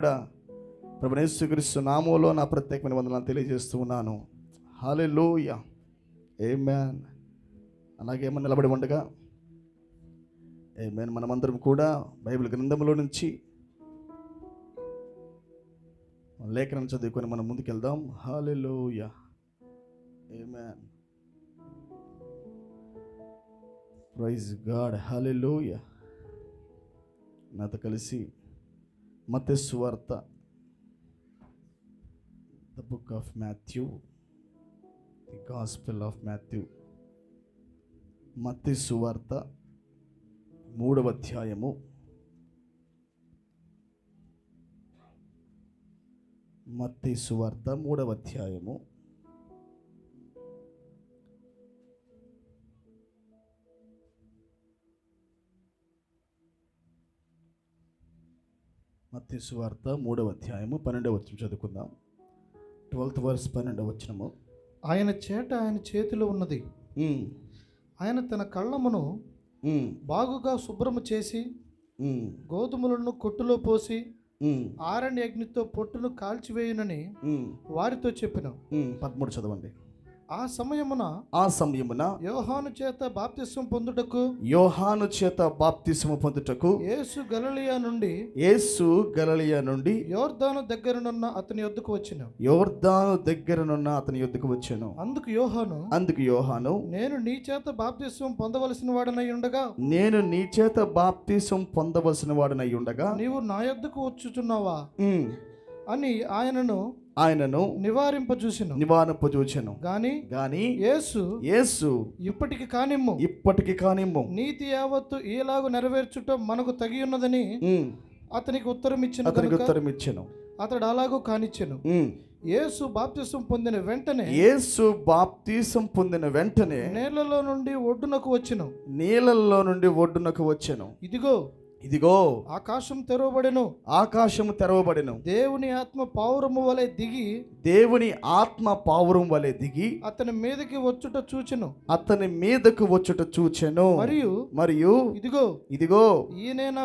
కూడా ప్రభువైన యేసుక్రీస్తు నామములో నా ప్రత్యేకమైన వందనాలు తెలియజేస్తూ ఉన్నాను. హల్లెలూయా, ఆమేన్. అలాగే మనం నిలబడి ఉండగా ఆమేన్, మనమందరం కూడా బైబిల్ గ్రంథంలో నుంచి లేఖనం చదువుకొని మనం ముందుకెళ్దాం. హల్లెలూయా, ఆమేన్, ప్రైజ్ గాడ్. హల్లెలూయా. నాతో కలిసి మత్తయి సువార్త, the book of Matthew, the gospel of Matthew, మత్తయి సువార్త 3వ అధ్యాయము, మత్తయి సువార్త 3వ అధ్యాయము, మత్తయి సువార్త 3వ అధ్యాయము 12వ వచనం చదువుకుందాం. 12th verse 12వ వచనము. ఆయన చేట ఆయన చేతిలో ఉన్నది. ఆయన తన కళ్ళమును బాగుగా శుభ్రము చేసి గోధుమలను కొట్టులో పోసి ఆరణ్య అగ్నితో పొట్టును కాల్చివేయునని వారితో చెప్పిన. 13 చదవండి. ఆ సమయమున యోహాను చేత బాప్తిస్మం పొందుటకు యేసు గలిలయ నుండి యోర్దాను దగ్గరనున్న అతని యొద్దకు వచ్చెను. అందుకు యోహాను నేను నీ చేత బాప్తిస్మం పొందవలసిన వాడనై ఉండగా నీవు నా యొద్దకు వచ్చుచున్నావా అని ఆయనను నివారింపజూచెను. గాని యేసు ఇప్పటికి కానిమ్ము నీతి యావత్తు ఈలాగు నెరవేర్చుట మనకు తగి ఉన్నదని అతనికి ఉత్తరం ఇచ్చెను. అతడు అలాగూ కానిచ్చెను. యేసు బాప్తిసం పొందిన వెంటనే నీళ్లలో నుండి ఒడ్డునకు వచ్చెను. ఇదిగో ఆకాశం తెరవబడెను. దేవుని ఆత్మ పావురము వలె దిగి అతని మీదకి వచ్చుట చూచెను. మరియు ఇదిగో ఈయనే నా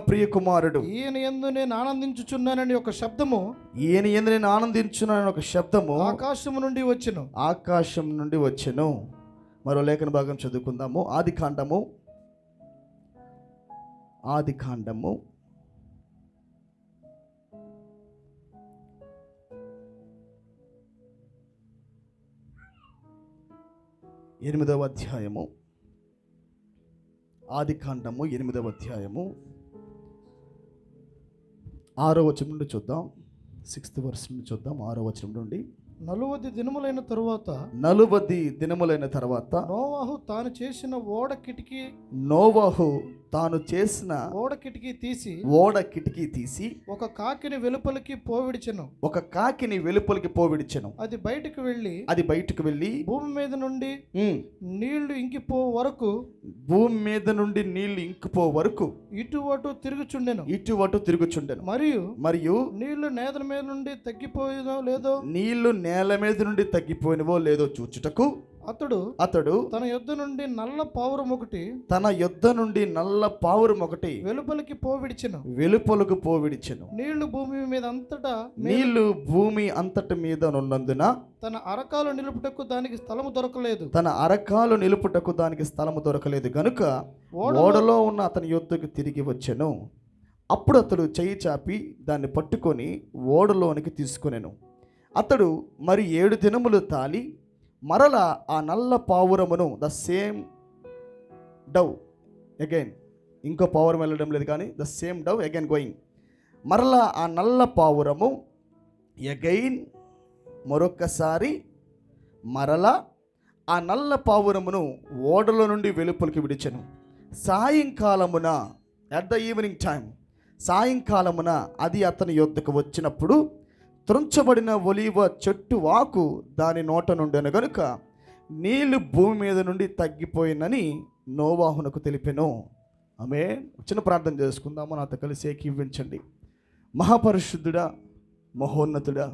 ప్రియకుమారుడు, ఈయన యందు నేను ఆనందించుచున్నానని ఒక శబ్దము ఆకాశం నుండి వచ్చెను. మరో లేఖన భాగం చదువుకుందాము. ఆదికాండము 8వ అధ్యాయము, ఆదికాండము 8వ అధ్యాయము 6వ వచనం నుండి చూద్దాం. 6th verse నుండి చూద్దాం. 6వ వచనం నుండి. 40 దినములైన తరువాత నోవాహు తాను చేసిన ఓడ కిటికీ తీసి ఒక కాకిని వెలుపలికి పోవిడిచెను. అది బయటకు వెళ్ళి భూమి మీద నుండి నీళ్లు ఇంకిపో వరకు ఇటు అటు తిరుగుచుండెను. మరియు నీళ్లు నేల మీద నుండి తగ్గిపోయినవో లేదో చూచుటకు అతడు తన యొద్ద నుండి నల్ల పావురం ఒకటి వెలుపలికి పోవిడిచెను. నీళ్లు భూమి అంతటి మీద ఉన్నందున తన అరకాలు నిలుపుటకు దానికి స్థలము దొరకలేదు గనుక ఓడలో ఉన్న అతని యొద్దకు తిరిగి వచ్చెను. అప్పుడు అతడు చెయ్యి చాపి దాన్ని పట్టుకొని ఓడలోనికి తీసుకొనెను. అతడు మరి 7 దినములు తాలి మరలా ఆ నల్ల పావురమును, ద సేమ్ డవ్ అగైన్, ఇంకో పావురం వెళ్ళడం లేదు కానీ the same Dove again going, మరలా ఆ నల్ల పావురము అగైన్ మరొకసారి మరలా ఆ నల్ల పావురమును ఓడలో నుండి వెలుపలికి విడిచెను. సాయంకాలమున, అట్ ద ఈవినింగ్ టైం, సాయంకాలమున అది అతని యొద్దకు వచ్చినప్పుడు త్రుంచబడిన ఒలీవ చెట్టు వాకు దాని నోట నుండెను గనుక నీళ్లు భూమి మీద నుండి తగ్గిపోయినని నోవాహునకు తెలిపెను. ఆమేన్. చిన్న ప్రార్థన చేసుకుందాము. నాతో కలిసి ఏకీవించండి. మహాపరిశుద్ధుడా, మహోన్నతుడా,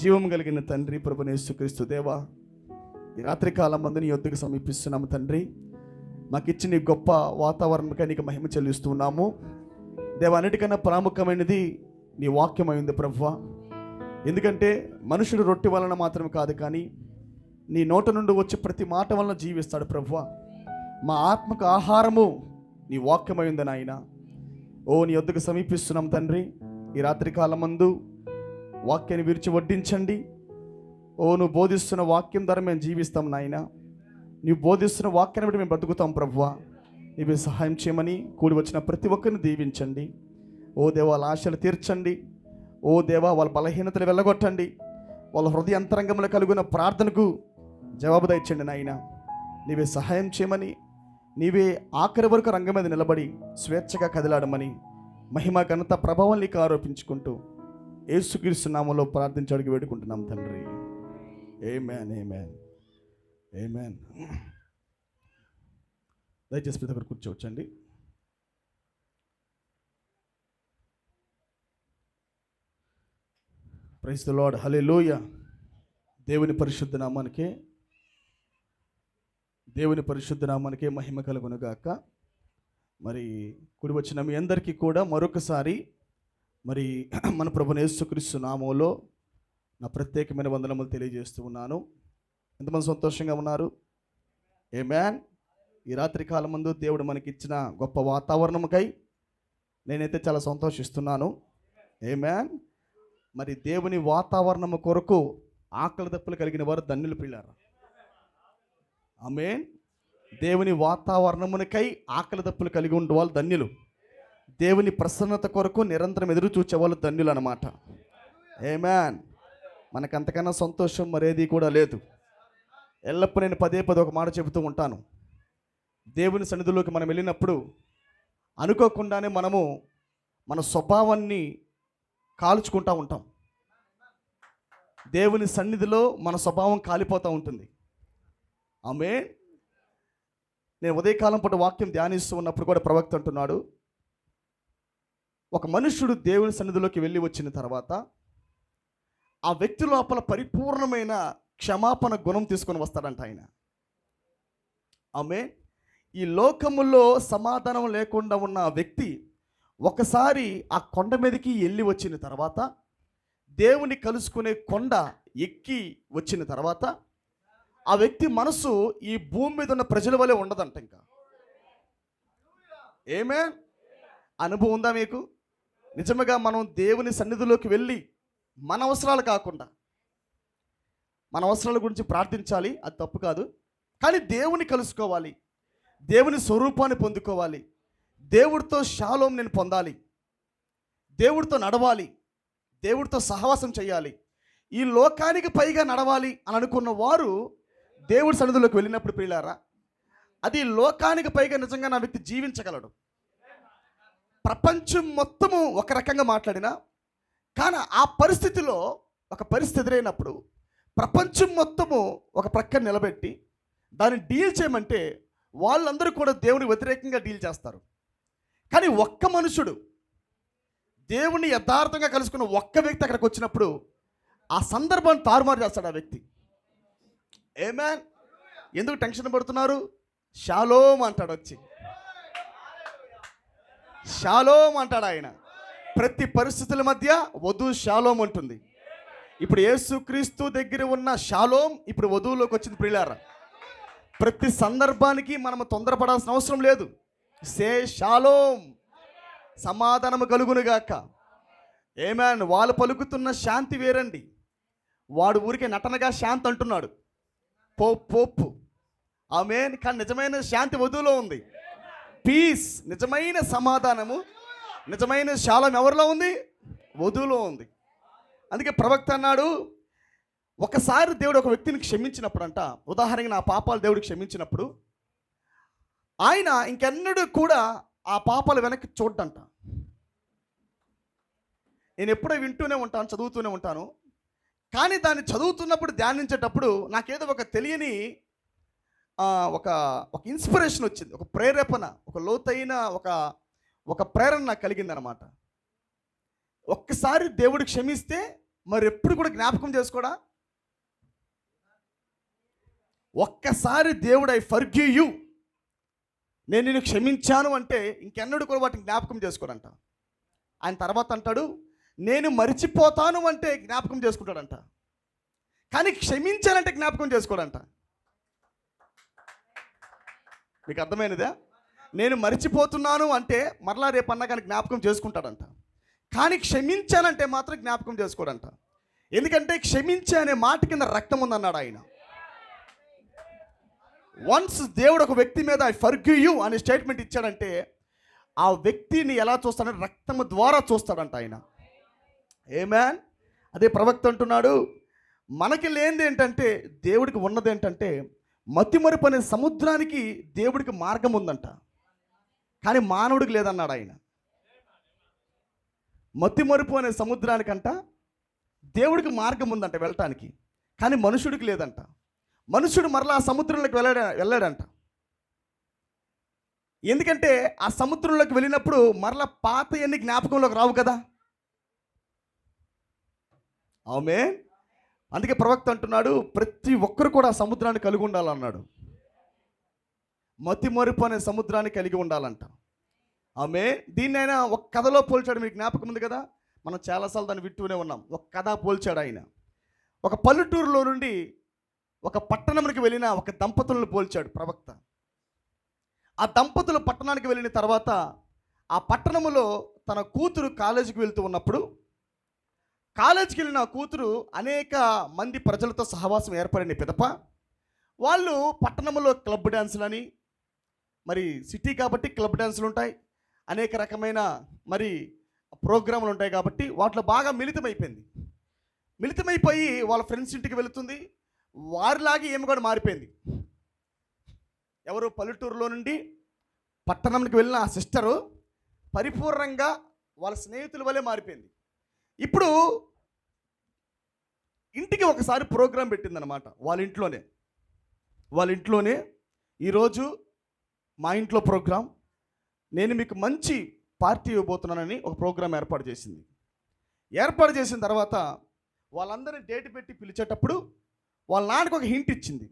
జీవం కలిగిన తండ్రి, ప్రభువైన యేసుక్రీస్తు దేవా, ఈ రాత్రికాలం మందు నీ యొద్దకు సమీపిస్తున్నాము తండ్రి. మాకు ఇచ్చిన గొప్ప వాతావరణంగా నీకు మహిమ చెల్లిస్తున్నాము. దేవా, అన్నిటికన్నా ప్రాముఖ్యమైనది నీ వాక్యమైంది ప్రభువా. ఎందుకంటే మనుషుడు రొట్టె వలన మాత్రమే కాదు, కానీ నీ నోట నుండి వచ్చే ప్రతి మాట వలన జీవిస్తాడు ప్రభువా. మా ఆత్మకు ఆహారము నీ వాక్యమైంది నాయన. ఓ నీ వద్దకు సమీపిస్తున్నాం తండ్రి. ఈ రాత్రికాలం మందు వాక్యాన్ని విరిచి వడ్డించండి. ఓ నువ్వు బోధిస్తున్న వాక్యం ద్వారా మేము జీవిస్తాం నాయన. నువ్వు బోధిస్తున్న వాక్యాన్ని బట్టి మేము బ్రతుకుతాం ప్రభువా. నీవే సహాయం చేయమని కూడి వచ్చిన ప్రతి ఒక్కరిని దీవించండి. ఓ దేవా, వాళ్ళ ఆశలు తీర్చండి. ఓ దేవా, వాళ్ళ బలహీనతలు వెళ్ళగొట్టండి. వాళ్ళ హృదయ అంతరంగంలో కలిగిన ప్రార్థనకు జవాబు దయచండి నాయన. నీవే సహాయం చేయమని, నీవే ఆఖరి వరకు రంగం మీద నిలబడి స్వేచ్ఛగా కదిలాడమని మహిమ ఘనత ప్రభావం నీకు ఆరోపించుకుంటూ యేసుక్రీస్తు నామములో ప్రార్థించడానికి వేడుకుంటున్నాం తండ్రి. ఆమేన్, ఆమేన్, ఆమేన్. దయచేసి ప్రతి ఒక్కరు కూర్చోవచ్చండి. Praise the Lord. హల్లెలూయా. దేవుని పరిశుద్ధ నామానికే మహిమ కలుగును గాక. మరి కూడి వచ్చిన మీ అందరికీ కూడా మరొకసారి మరి మన ప్రభువైన యేసుక్రీస్తు నామములో నా ప్రత్యేకమైన వందనములు తెలియజేస్తూ ఉన్నాను. ఎంతమంది సంతోషంగా ఉన్నారు? ఆమేన్. ఈ రాత్రి కాలం ముందు దేవుడు మనకిచ్చిన గొప్ప వాతావరణముకై నేనైతే చాలా సంతోషిస్తున్నాను. ఆమేన్. మరి దేవుని వాతావరణము కొరకు ఆకలి దప్పులు కలిగిన వారు ధన్యులు పిల్లారు. ఆమేన్. దేవుని వాతావరణమునికై ఆకలి దప్పులు కలిగి ఉండే వాళ్ళు ధన్యులు. దేవుని ప్రసన్నత కొరకు నిరంతరం ఎదురు చూచే వాళ్ళు ధన్యులు అన్నమాట. ఆమేన్. మనకంతకన్నా సంతోషం మరేది కూడా లేదు. ఎల్లప్పుడూ నేను పదే ఒక మాట చెబుతూ ఉంటాను. దేవుని సన్నిధిలోకి మనం వెళ్ళినప్పుడు అనుకోకుండానే మనము మన స్వభావాన్ని కాల్చుకుంటూ ఉంటాం. దేవుని సన్నిధిలో మన స్వభావం కాలిపోతూ ఉంటుంది. ఆమేన్. నేను ఉదయకాలం పూట వాక్యం ధ్యానిస్తూ ఉన్నప్పుడు కూడా ప్రవక్త అంటున్నాడు, ఒక మనుష్యుడు దేవుని సన్నిధిలోకి వెళ్ళి వచ్చిన తర్వాత ఆ వ్యక్తి లోపల పరిపూర్ణమైన క్షమాపణ గుణం తీసుకొని వస్తాడంట ఆయన. ఆమేన్. ఈ లోకములో సమాధానం లేకుండా ఉన్న ఆ వ్యక్తి ఒకసారి ఆ కొండ మీదకి వెళ్ళి వచ్చిన తర్వాత, దేవుని కలుసుకునే కొండ ఎక్కి వచ్చిన తర్వాత ఆ వ్యక్తి మనసు ఈ భూమి మీద ఉన్న ప్రజల వలె ఉండదంట. ఇంకా ఆమేన్. అనుభవం ఉందా మీకు? నిజంగా మనం దేవుని సన్నిధిలోకి వెళ్ళి మన అవసరాలు కాకుండా మన అవసరాల గురించి ప్రార్థించాలి, అది తప్పు కాదు. కానీ దేవుని కలుసుకోవాలి, దేవుని స్వరూపాన్ని పొందుకోవాలి, దేవుడితో షాలోం నేను పొందాలి, దేవుడితో నడవాలి, దేవుడితో సహవాసం చేయాలి, ఈ లోకానికి పైగా నడవాలి అని అనుకున్న వారు దేవుడి సన్నిధిలోకి వెళ్ళినప్పుడు ప్రియులారా, అది లోకానికి పైగా నిజంగా నా వ్యక్తి జీవించగలడు. ప్రపంచం మొత్తము ఒక రకంగా మాట్లాడినా, కానీ ఆ పరిస్థితిలో ఒక పరిస్థితి ఎదురైనప్పుడు ప్రపంచం మొత్తము ఒక ప్రక్కన నిలబెట్టి దాన్ని డీల్ చేయమంటే వాళ్ళందరూ కూడా దేవుని వ్యతిరేకంగా డీల్ చేస్తారు. కానీ ఒక్క మనుషుడు దేవుని యథార్థంగా కలుసుకున్న ఒక్క వ్యక్తి అక్కడికి వచ్చినప్పుడు ఆ సందర్భాన్ని తారుమారు చేస్తాడు ఆ వ్యక్తి. ఆమేన్. ఎందుకు టెన్షన్ పడుతున్నారు? షాలోమ్ అంటాడు వచ్చి, షాలోమ్ అంటాడు ఆయన. ప్రతి పరిస్థితుల మధ్య వధువు షాలోమ్ ఉంటుంది. ఇప్పుడు యేసుక్రీస్తు దగ్గర ఉన్న షాలోమ్ ఇప్పుడు వధువులోకి వచ్చింది ప్రియులారా. ప్రతి సందర్భానికి మనం తొందరపడాల్సిన అవసరం లేదు. సే షాలోమ్, సమాధానము కలుగునుగాక. ఆమేన్. వాళ్ళు పలుకుతున్న శాంతి వేరండి. వాడు ఊరికే నటనగా శాంతి అంటున్నాడు, పోపు. ఆమేన్. కానీ నిజమైన శాంతి వధువులో ఉంది. పీస్, నిజమైన సమాధానము, నిజమైన శాలం ఎవరిలో ఉంది? వధువులో ఉంది. అందుకే ప్రవక్త అన్నాడు, ఒకసారి దేవుడు ఒక వ్యక్తిని క్షమించినప్పుడు అంట, ఉదాహరణకి నా పాపాలు దేవుడు క్షమించినప్పుడు ఆయన ఇంకెన్నడూ కూడా ఆ పాపాలు వెనక్కి చూడ్డంట. నేను ఎప్పుడో వింటూనే ఉంటాను, చదువుతూనే ఉంటాను. కానీ దాన్ని చదువుతున్నప్పుడు ధ్యానించేటప్పుడు నాకేదో ఒక తెలియని ఒక ఇన్స్పిరేషన్ వచ్చింది, ఒక ప్రేరేపణ, ఒక లోతైన ఒక ప్రేరణ నాకు కలిగిందనమాట. ఒక్కసారి దేవుడు క్షమిస్తే మరి ఎప్పుడు కూడా జ్ఞాపకం చేసుకోడా? ఒక్కసారి దేవుడు ఐ ఫర్గివ్ యూ, నేను నిన్ను క్షమించాను అంటే ఇంకెన్నడూ కూడా వాటిని జ్ఞాపకం చేసుకోడంట. ఆయన తర్వాత అంటాడు, నేను మరిచిపోతాను అంటే జ్ఞాపకం చేసుకుంటాడంట, కానీ క్షమించానంటే జ్ఞాపకం చేసుకోడంట. మీకు అర్థమైనదా? నేను మరిచిపోతున్నాను అంటే మరలా రేపన్నా కానీ జ్ఞాపకం చేసుకుంటాడంట, కానీ క్షమించానంటే మాత్రం జ్ఞాపకం చేసుకోడంట. ఎందుకంటే క్షమించే అనే మాట కింద రక్తం ఉందన్నాడు ఆయన. వన్స్ దేవుడు ఒక వ్యక్తి మీద ఐ ఫర్గివ్ యూ అనే స్టేట్మెంట్ ఇచ్చాడంటే ఆ వ్యక్తిని ఎలా చూస్తాడంటే రక్తము ద్వారా చూస్తాడంట ఆయన. ఆమేన్. అదే ప్రవక్త అంటున్నాడు, మనకి లేనిది ఏంటంటే దేవుడికి ఉన్నది ఏంటంటే మతిమరుపు అనే సముద్రానికి దేవుడికి మార్గం ఉందంట, కానీ మానవుడికి లేదన్నాడు ఆయన. మతిమరుపు అనే సముద్రానికంట దేవుడికి మార్గం ఉందంట వెళ్ళటానికి, కానీ మనుషుడికి లేదంట. మనుషుడు మరలా ఆ సముద్రంలోకి వెళ్ళాడంట. ఎందుకంటే ఆ సముద్రంలోకి వెళ్ళినప్పుడు మరలా పాత ఎన్ని జ్ఞాపకంలోకి రావు కదా. ఆమేన్. అందుకే ప్రవక్త అంటున్నాడు, ప్రతి ఒక్కరు కూడా ఆ సముద్రాన్ని కలిగి ఉండాలన్నాడు. మతిమరుపు అనే సముద్రాన్ని కలిగి ఉండాలంట. ఆమేన్. దీన్ని ఆయన ఒక కథలో పోల్చాడు. మీకు జ్ఞాపకం ఉంది కదా, మనం చాలాసార్లు దాన్ని వింటూనే ఉన్నాం. ఒక కథ పోల్చాడు ఆయన. ఒక పల్లెటూరులో నుండి ఒక పట్టణంకి వెళ్ళిన ఒక దంపతులను పోల్చాడు ప్రవక్త. ఆ దంపతులు పట్టణానికి వెళ్ళిన తర్వాత ఆ పట్టణంలో తన కూతురు కాలేజీకి వెళ్తూ ఉన్నప్పుడు, కాలేజీకి వెళ్ళిన కూతురు అనేక మంది ప్రజలతో సహవాసం ఏర్పడిన పిదప వాళ్ళు పట్టణంలో క్లబ్ డ్యాన్సులని, మరి సిటీ కాబట్టి క్లబ్ డ్యాన్సులు ఉంటాయి, అనేక రకమైన మరి ప్రోగ్రాములు ఉంటాయి కాబట్టి వాటిలో బాగా మిళితమైపోయి వాళ్ళ ఫ్రెండ్స్ ఇంటికి వెళుతుంది. వారిలాగే ఏమి కూడా మారిపోయింది. ఎవరు పల్లెటూరులో నుండి పట్టణంకి వెళ్ళిన ఆ సిస్టరు పరిపూర్ణంగా వాళ్ళ స్నేహితుల వల్లే మారిపోయింది. ఇప్పుడు ఇంటికి ఒకసారి ప్రోగ్రాం పెట్టిందనమాట వాళ్ళ ఇంట్లోనే ఈరోజు మా ఇంట్లో ప్రోగ్రాం, నేను మీకు మంచి పార్టీ ఇవ్వబోతున్నానని ఒక ప్రోగ్రాం ఏర్పాటు చేసింది. ఏర్పాటు చేసిన తర్వాత వాళ్ళందరినీ డేట్ పెట్టి పిలిచేటప్పుడు వాళ్ళ నాన్నకు ఒక హింట్ ఇచ్చింది.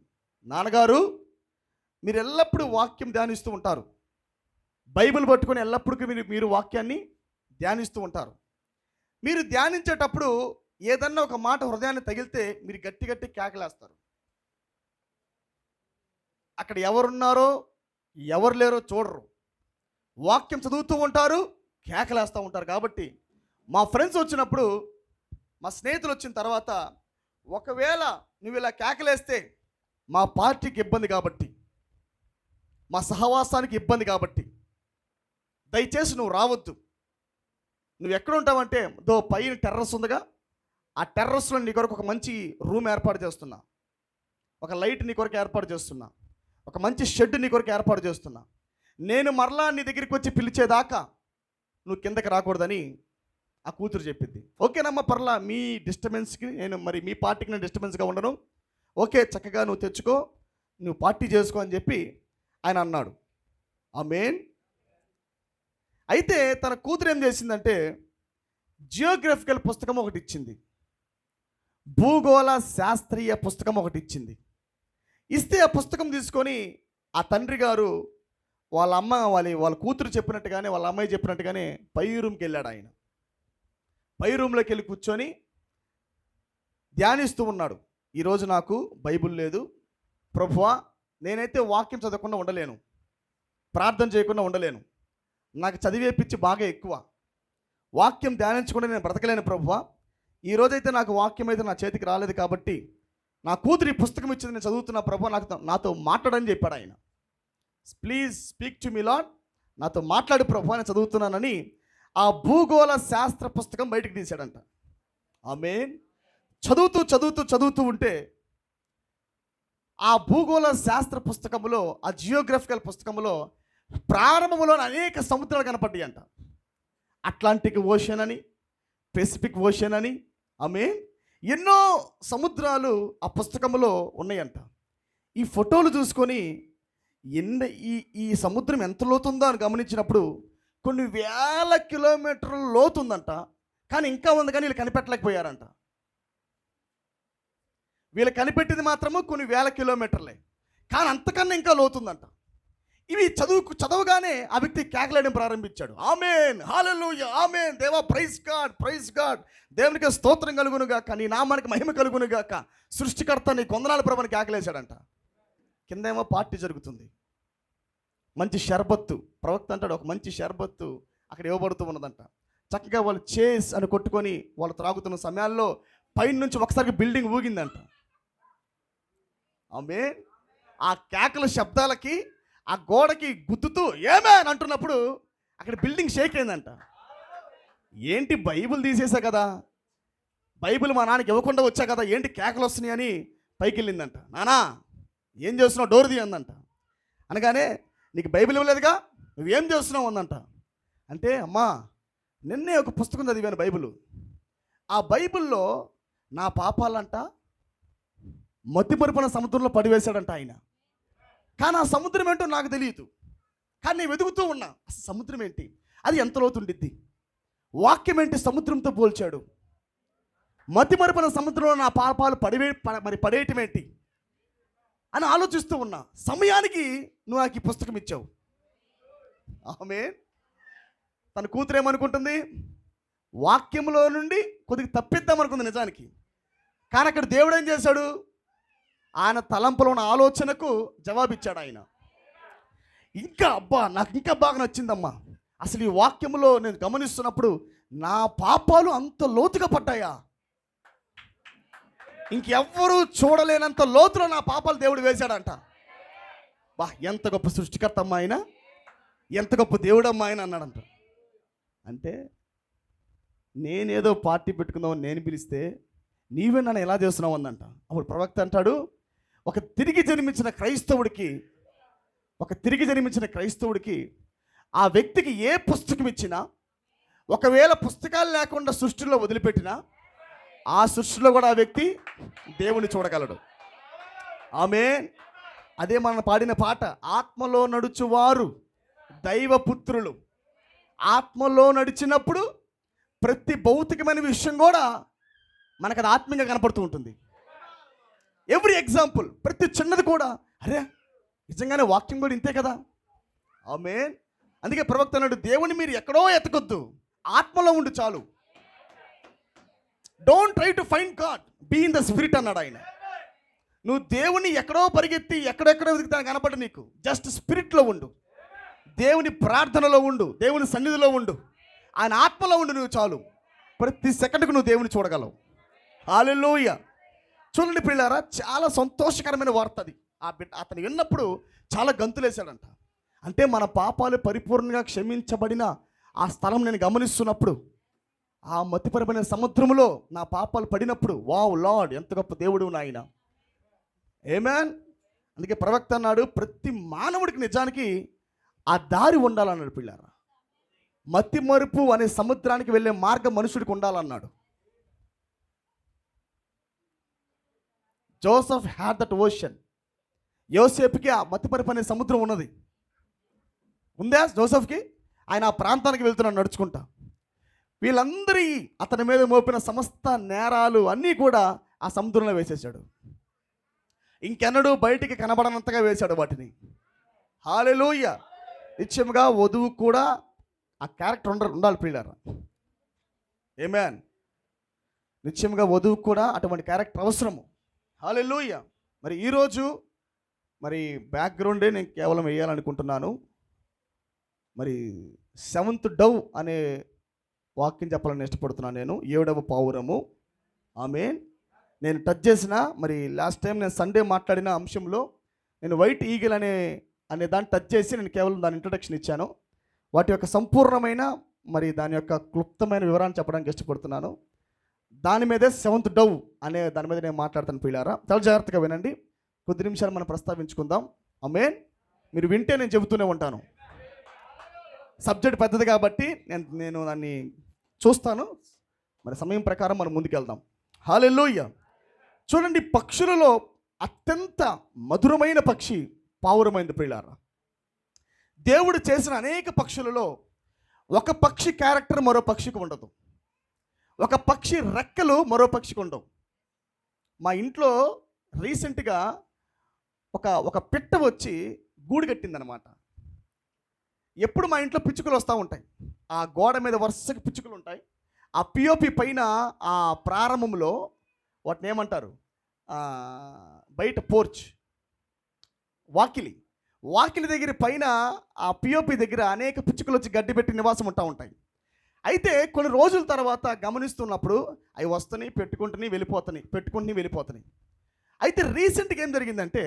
నాన్నగారు, మీరు ఎల్లప్పుడూ వాక్యం ధ్యానిస్తూ ఉంటారు, బైబిల్ పట్టుకొని ఎల్లప్పుడూ మీరు వాక్యాన్ని ధ్యానిస్తూ ఉంటారు. మీరు ధ్యానించేటప్పుడు ఏదన్నా ఒక మాట హృదయాన్ని తగిలితే మీరు గట్టి గట్టి కేకలేస్తారు. అక్కడ ఎవరున్నారో ఎవరు లేరో చూడరు, వాక్యం చదువుతూ ఉంటారు, కేకలేస్తూ ఉంటారు. కాబట్టి మా ఫ్రెండ్స్ వచ్చినప్పుడు, మా స్నేహితులు వచ్చిన తర్వాత ఒకవేళ నువ్వు ఇలా కేకలేస్తే మా పార్టీకి ఇబ్బంది కాబట్టి, మా సహవాసానికి ఇబ్బంది కాబట్టి దయచేసి నువ్వు రావద్దు. నువ్వు ఎక్కడ ఉంటావంటే పైన టెర్రస్ ఉందిగా, ఆ టెర్రస్లో నీ కొరకు ఒక మంచి రూమ్ ఏర్పాటు చేస్తున్నా, ఒక లైట్ నీ కొరకు ఏర్పాటు చేస్తున్నా, ఒక మంచి షెడ్ నీ కొరకు ఏర్పాటు చేస్తున్నా. నేను మరలా నీ దగ్గరికి వచ్చి పిలిచేదాకా నువ్వు కిందకి రాకూడదని ఆ కూతురు చెప్పింది. ఓకేనమ్మా, పర్లా, మీ డిస్టర్బెన్స్కి నేను మరి మీ పార్టీకి నేను డిస్టర్బెన్స్గా ఉండను, ఓకే చక్కగా నువ్వు తెచ్చుకో, నువ్వు పార్టీ చేసుకో అని చెప్పి ఆయన అన్నాడు. ఆమేన్. అయితే తన కూతురు ఏం చేసిందంటే జియోగ్రఫికల్ పుస్తకం ఒకటి ఇచ్చింది, భూగోళ శాస్త్రీయ పుస్తకం ఒకటి ఇచ్చింది. ఇస్తే ఆ పుస్తకం తీసుకొని ఆ తండ్రి గారు వాళ్ళ కూతురు చెప్పినట్టుగానే, వాళ్ళ అమ్మాయి చెప్పినట్టుగానే పై రూమ్కి వెళ్ళాడు. ఆయన పై రూమ్లోకి వెళ్ళి కూర్చొని ధ్యానిస్తూ ఉన్నాడు. ఈరోజు నాకు బైబిల్ లేదు ప్రభువా, నేనైతే వాక్యం చదవకుండా ఉండలేను, ప్రార్థన చేయకుండా ఉండలేను, నాకు చదివే పిచ్చి బాగా ఎక్కువ, వాక్యం ధ్యానించకుండా నేను బ్రతకలేను ప్రభువా. ఈరోజైతే నాకు వాక్యం అయితే నా చేతికి రాలేదు కాబట్టి నా కూతురు ఈ పుస్తకం ఇచ్చింది, నేను చదువుతున్నా ప్రభువా, నాతో మాట్లాడని చెప్పాడు ఆయన. Please speak to me lord, నాతో మాట్లాడు ప్రభువా, నేను చదువుతున్నానని ఆ భూగోళ శాస్త్ర పుస్తకం బయటికి తీశాడంట. ఆమేన్. చదువుతూ ఉంటే ఆ భూగోళ శాస్త్ర పుస్తకంలో, ఆ జియోగ్రఫికల్ పుస్తకంలో ప్రారంభంలో అనేక సముద్రాలు కనపడ్డాయి అంట. అట్లాంటిక్ ఓషన్ అని, పెసిఫిక్ ఓషన్ అని, ఆమేన్, ఎన్నో సముద్రాలు ఆ పుస్తకంలో ఉన్నాయంట. ఈ ఫోటోలు చూసుకొని ఈ సముద్రం ఎంత లోతుందో అని గమనించినప్పుడు కొన్ని వేల కిలోమీటర్ల లోతుందంట. కానీ ఇంకా ఉంది, కానీ వీళ్ళు కనిపెట్టలేకపోయారంట. వీళ్ళు కనిపెట్టింది మాత్రము కొన్ని వేల కిలోమీటర్లే, కానీ అంతకన్నా ఇంకా లోతుందంట. ఇవి చదవగానే ఆ వ్యక్తి కేకలేయడం ప్రారంభించాడు. ఆమేన్, హల్లెలూయా, ఆమేన్, దేవా ప్రైజ్ గాడ్, ప్రైజ్ గాడ్, దేవునికి స్తోత్రం కలుగును గాక, నీ నామానికి మహిమ కలుగును గాక, సృష్టికర్త నీ కొందనాల ప్రభుని కేకలేశాడంట. కిందేమో పార్టీ జరుగుతుంది, మంచి షర్బత్తు, ప్రవక్త అంటాడు ఒక మంచి షర్బత్తు అక్కడ ఇవ్వబడుతూ ఉన్నదంట. చక్కగా వాళ్ళు చేస్ అని కొట్టుకొని వాళ్ళు త్రాగుతున్న సమయాల్లో పైన నుంచి ఒకసారి బిల్డింగ్ ఊగిందంట. ఆమేన్. ఆ కేకల శబ్దాలకి ఆ గోడకి గుద్దుతూ ఏమే అని అంటున్నప్పుడు అక్కడ బిల్డింగ్ షేక్ అయిందంట. ఏంటి బైబిల్ తీసేసా కదా, బైబిల్ మా నాన్నకి ఇవ్వకుండా వచ్చా కదా, ఏంటి కేకలు వస్తున్నాయి అని పైకి వెళ్ళిందంట. నానా ఏం చేస్తున్నావు, డోర్ తీ అందంట. అనగానే నీకు బైబిల్ ఇవ్వలేదుగా, నువ్వేం చేస్తున్నావు అందంట. అంటే అమ్మా నిన్నే ఒక పుస్తకం చదివాను బైబిల్, ఆ బైబిల్లో నా పాపాలంట మతిమరుపున సముద్రంలో పడివేశాడంట ఆయన. కానీ ఆ సముద్రం ఏంటో నాకు తెలియదు, కానీ నేను వెతుకుతూ ఉన్నా అసలు సముద్రం ఏంటి, అది ఎంత లోతుండిద్ది, వాక్యం ఏంటి సముద్రంతో పోల్చాడు, మతిమరుపున సముద్రంలో నా పాపాలు పడేయటం ఏంటి అని ఆలోచిస్తూ ఉన్నా. సమయానికి నువ్వు నాకు ఈ పుస్తకం ఇచ్చావు. ఆమేన్. తన కూతురు ఏమనుకుంటుంది, వాక్యంలో నుండి కొద్దిగా తప్పిద్దామనుకుంది నిజానికి, కానీ అక్కడ దేవుడు ఏం చేశాడు, ఆయన తలంపులో ఉన్న ఆలోచనకు జవాబిచ్చాడు ఆయన. ఇంకా అబ్బా నాకు ఇంకా బాగా నచ్చిందమ్మా, అసలు ఈ వాక్యంలో నేను గమనిస్తున్నప్పుడు నా పాపాలు అంత లోతుగా పడ్డాయా, ఇంకెవ్వరూ చూడలేనంత లోతులో నా పాపాలు దేవుడు వేశాడంట. బా ఎంత గొప్ప సృష్టికర్త అమ్మా ఆయన, ఎంత గొప్ప దేవుడమ్మా ఆయన అన్నాడంట. అంటే నేనేదో పార్టీ పెట్టుకుందామని నేను పిలిస్తే నీవే నన్ను ఎలా చేస్తున్నావు అందంట. అప్పుడు ప్రవక్త అంటాడు, ఒక తిరిగి జన్మించిన క్రైస్తవుడికి ఆ వ్యక్తికి ఏ పుస్తకం ఇచ్చినా, ఒకవేళ పుస్తకాలు లేకుండా సృష్టిలో వదిలిపెట్టినా, ఆ సృష్టిలో కూడా ఆ వ్యక్తి దేవుని చూడగలడు. ఆమేన్. అదే మనం పాడిన పాట, ఆత్మలో నడుచువారు దైవపుత్రులు. ఆత్మలో నడిచినప్పుడు ప్రతి భౌతికమైన విషయం కూడా మనకు అది ఆత్మీయంగా కనపడుతూ ఉంటుంది. ఎవ్రీ ఎగ్జాంపుల్, ప్రతి చిన్నది కూడా అరే నిజంగానే వాక్యం కూడా ఇంతే కదా. ఆమేన్. అందుకే ప్రవక్త అన్నాడు, దేవుని మీరు ఎక్కడో ఎతకొద్దు, ఆత్మలో ఉండి చాలు. Don't try to find God, be in the spirit అన్నాడు ఆయన. నువ్వు దేవుని ఎక్కడో పరిగెత్తి ఎక్కడెక్కడో వెతుకుతాను కనపడ, నీకు జస్ట్ స్పిరిట్లో ఉండు, దేవుని ప్రార్థనలో ఉండు, దేవుని సన్నిధిలో ఉండు, ఆయన ఆత్మలో ఉండు, నువ్వు చాలు. ప్రతి సెకండ్కు నువ్వు దేవుని చూడగలవు. హల్లెలూయా. చూడండి పిల్లారా, చాలా సంతోషకరమైన వార్త అది. అతను విన్నప్పుడు చాలా గంతులేశాడంట. అంటే మన పాపాలు పరిపూర్ణంగా క్షమించబడిన ఆ స్థలం నేను గమనిస్తున్నప్పుడు, ఆ మతిపరమైన సముద్రంలో నా పాపాలు పడినప్పుడు, వావ్ లార్డ్ ఎంత గొప్ప దేవుడు నాయన. ఆమేన్. అందుకే ప్రవక్త అన్నాడు, ప్రతి మానవుడికి నిజానికి ఆ దారి ఉండాలన్నాడు పిల్లారా. మతి మరుపు అనే సముద్రానికి వెళ్ళే మార్గం మనుషుడికి ఉండాలన్నాడు. Joseph had that ocean. యోసేపుకి ఆ మతిమరుపు అనే సముద్రం ఉన్నది, ఉందా జోసెఫ్కి? ఆయన ఆ ప్రాంతానికి వెళ్తున్నాడు నడుచుకుంటా. వీళ్ళందరి అతని మీద మోపిన సమస్త నేరాలు అన్నీ కూడా ఆ సముద్రంలో వేసేసాడు. ఇంకెన్నడూ బయటికి కనబడనంతగా వేశాడు వాటిని. హల్లెలూయా. నిత్యముగా వధువు కూడా ఆ క్యారెక్టర్ ఉండాలి పిల్లారా. ఆమేన్. నిత్యముగా వధువు కూడా అటువంటి క్యారెక్టర్ అవసరము. హల్లెలూయా. మరి ఈరోజు మరి బ్యాక్గ్రౌండే నేను కేవలం వేయాలనుకుంటున్నాను. మరి 7th డవ్ అనే వాక్యం చెప్పాలని ఇష్టపడుతున్నాను నేను. 7వ పావురము. ఆమేన్. నేను టచ్ చేసిన మరి లాస్ట్ టైం నేను సండే మాట్లాడిన అంశంలో నేను వైట్ ఈగిల్ అనే దాన్ని టచ్ చేసి నేను కేవలం దాని ఇంట్రొడక్షన్ ఇచ్చాను. వాటి యొక్క సంపూర్ణమైన మరి దాని యొక్క క్లుప్తమైన వివరాన్ని చెప్పడానికి ఇష్టపడుతున్నాను. దాని మీదే 7th డవ్ అనే దాని మీద నేను మాట్లాడతాను పిల్లారా. చాలా జాగ్రత్తగా వినండి, కొద్ది నిమిషాలు మనం ప్రస్తావించుకుందాం. ఆమేన్. మీరు వింటే నేను చెబుతూనే ఉంటాను. సబ్జెక్ట్ పెద్దది కాబట్టి నేను దాన్ని చూస్తాను. మరి సమయం ప్రకారం మనం ముందుకెళ్దాం. హల్లెలూయా. చూడండి, పక్షులలో అత్యంత మధురమైన పక్షి పావురమైంది పిల్లారా. దేవుడు చేసిన అనేక పక్షులలో ఒక పక్షి క్యారెక్టర్ మరో పక్షికి ఉండదు, ఒక పక్షి రెక్కలు మరో పక్షికి ఉండవు. మా ఇంట్లో రీసెంట్గా ఒక పిట్ట వచ్చి గూడు కట్టిందనమాట. ఎప్పుడు మా ఇంట్లో పిచ్చుకలు వస్తూ ఉంటాయి. ఆ గోడ మీద వరుసగా పిచ్చుకలు ఉంటాయి. ఆ పిఓపి పైన ఆ ప్రారంభంలో వాటిని ఏమంటారు, ఆ, బయట పోర్చ్, వాకిలి, వాకిలి దగ్గర పైన ఆ పిఓపి దగ్గర అనేక పిచ్చుకలు వచ్చి గడ్డి పెట్టి నివాసం ఉంటా ఉంటాయి. అయితే కొన్ని రోజుల తర్వాత గమనిస్తున్నప్పుడు అవి వస్తున్నాయి, పెట్టుకుంటున్నాయి, వెళ్ళిపోతున్నాయి, పెట్టుకుంటున్నాయి, వెళ్ళిపోతున్నాయి. అయితే రీసెంట్గా ఏం జరిగిందంటే,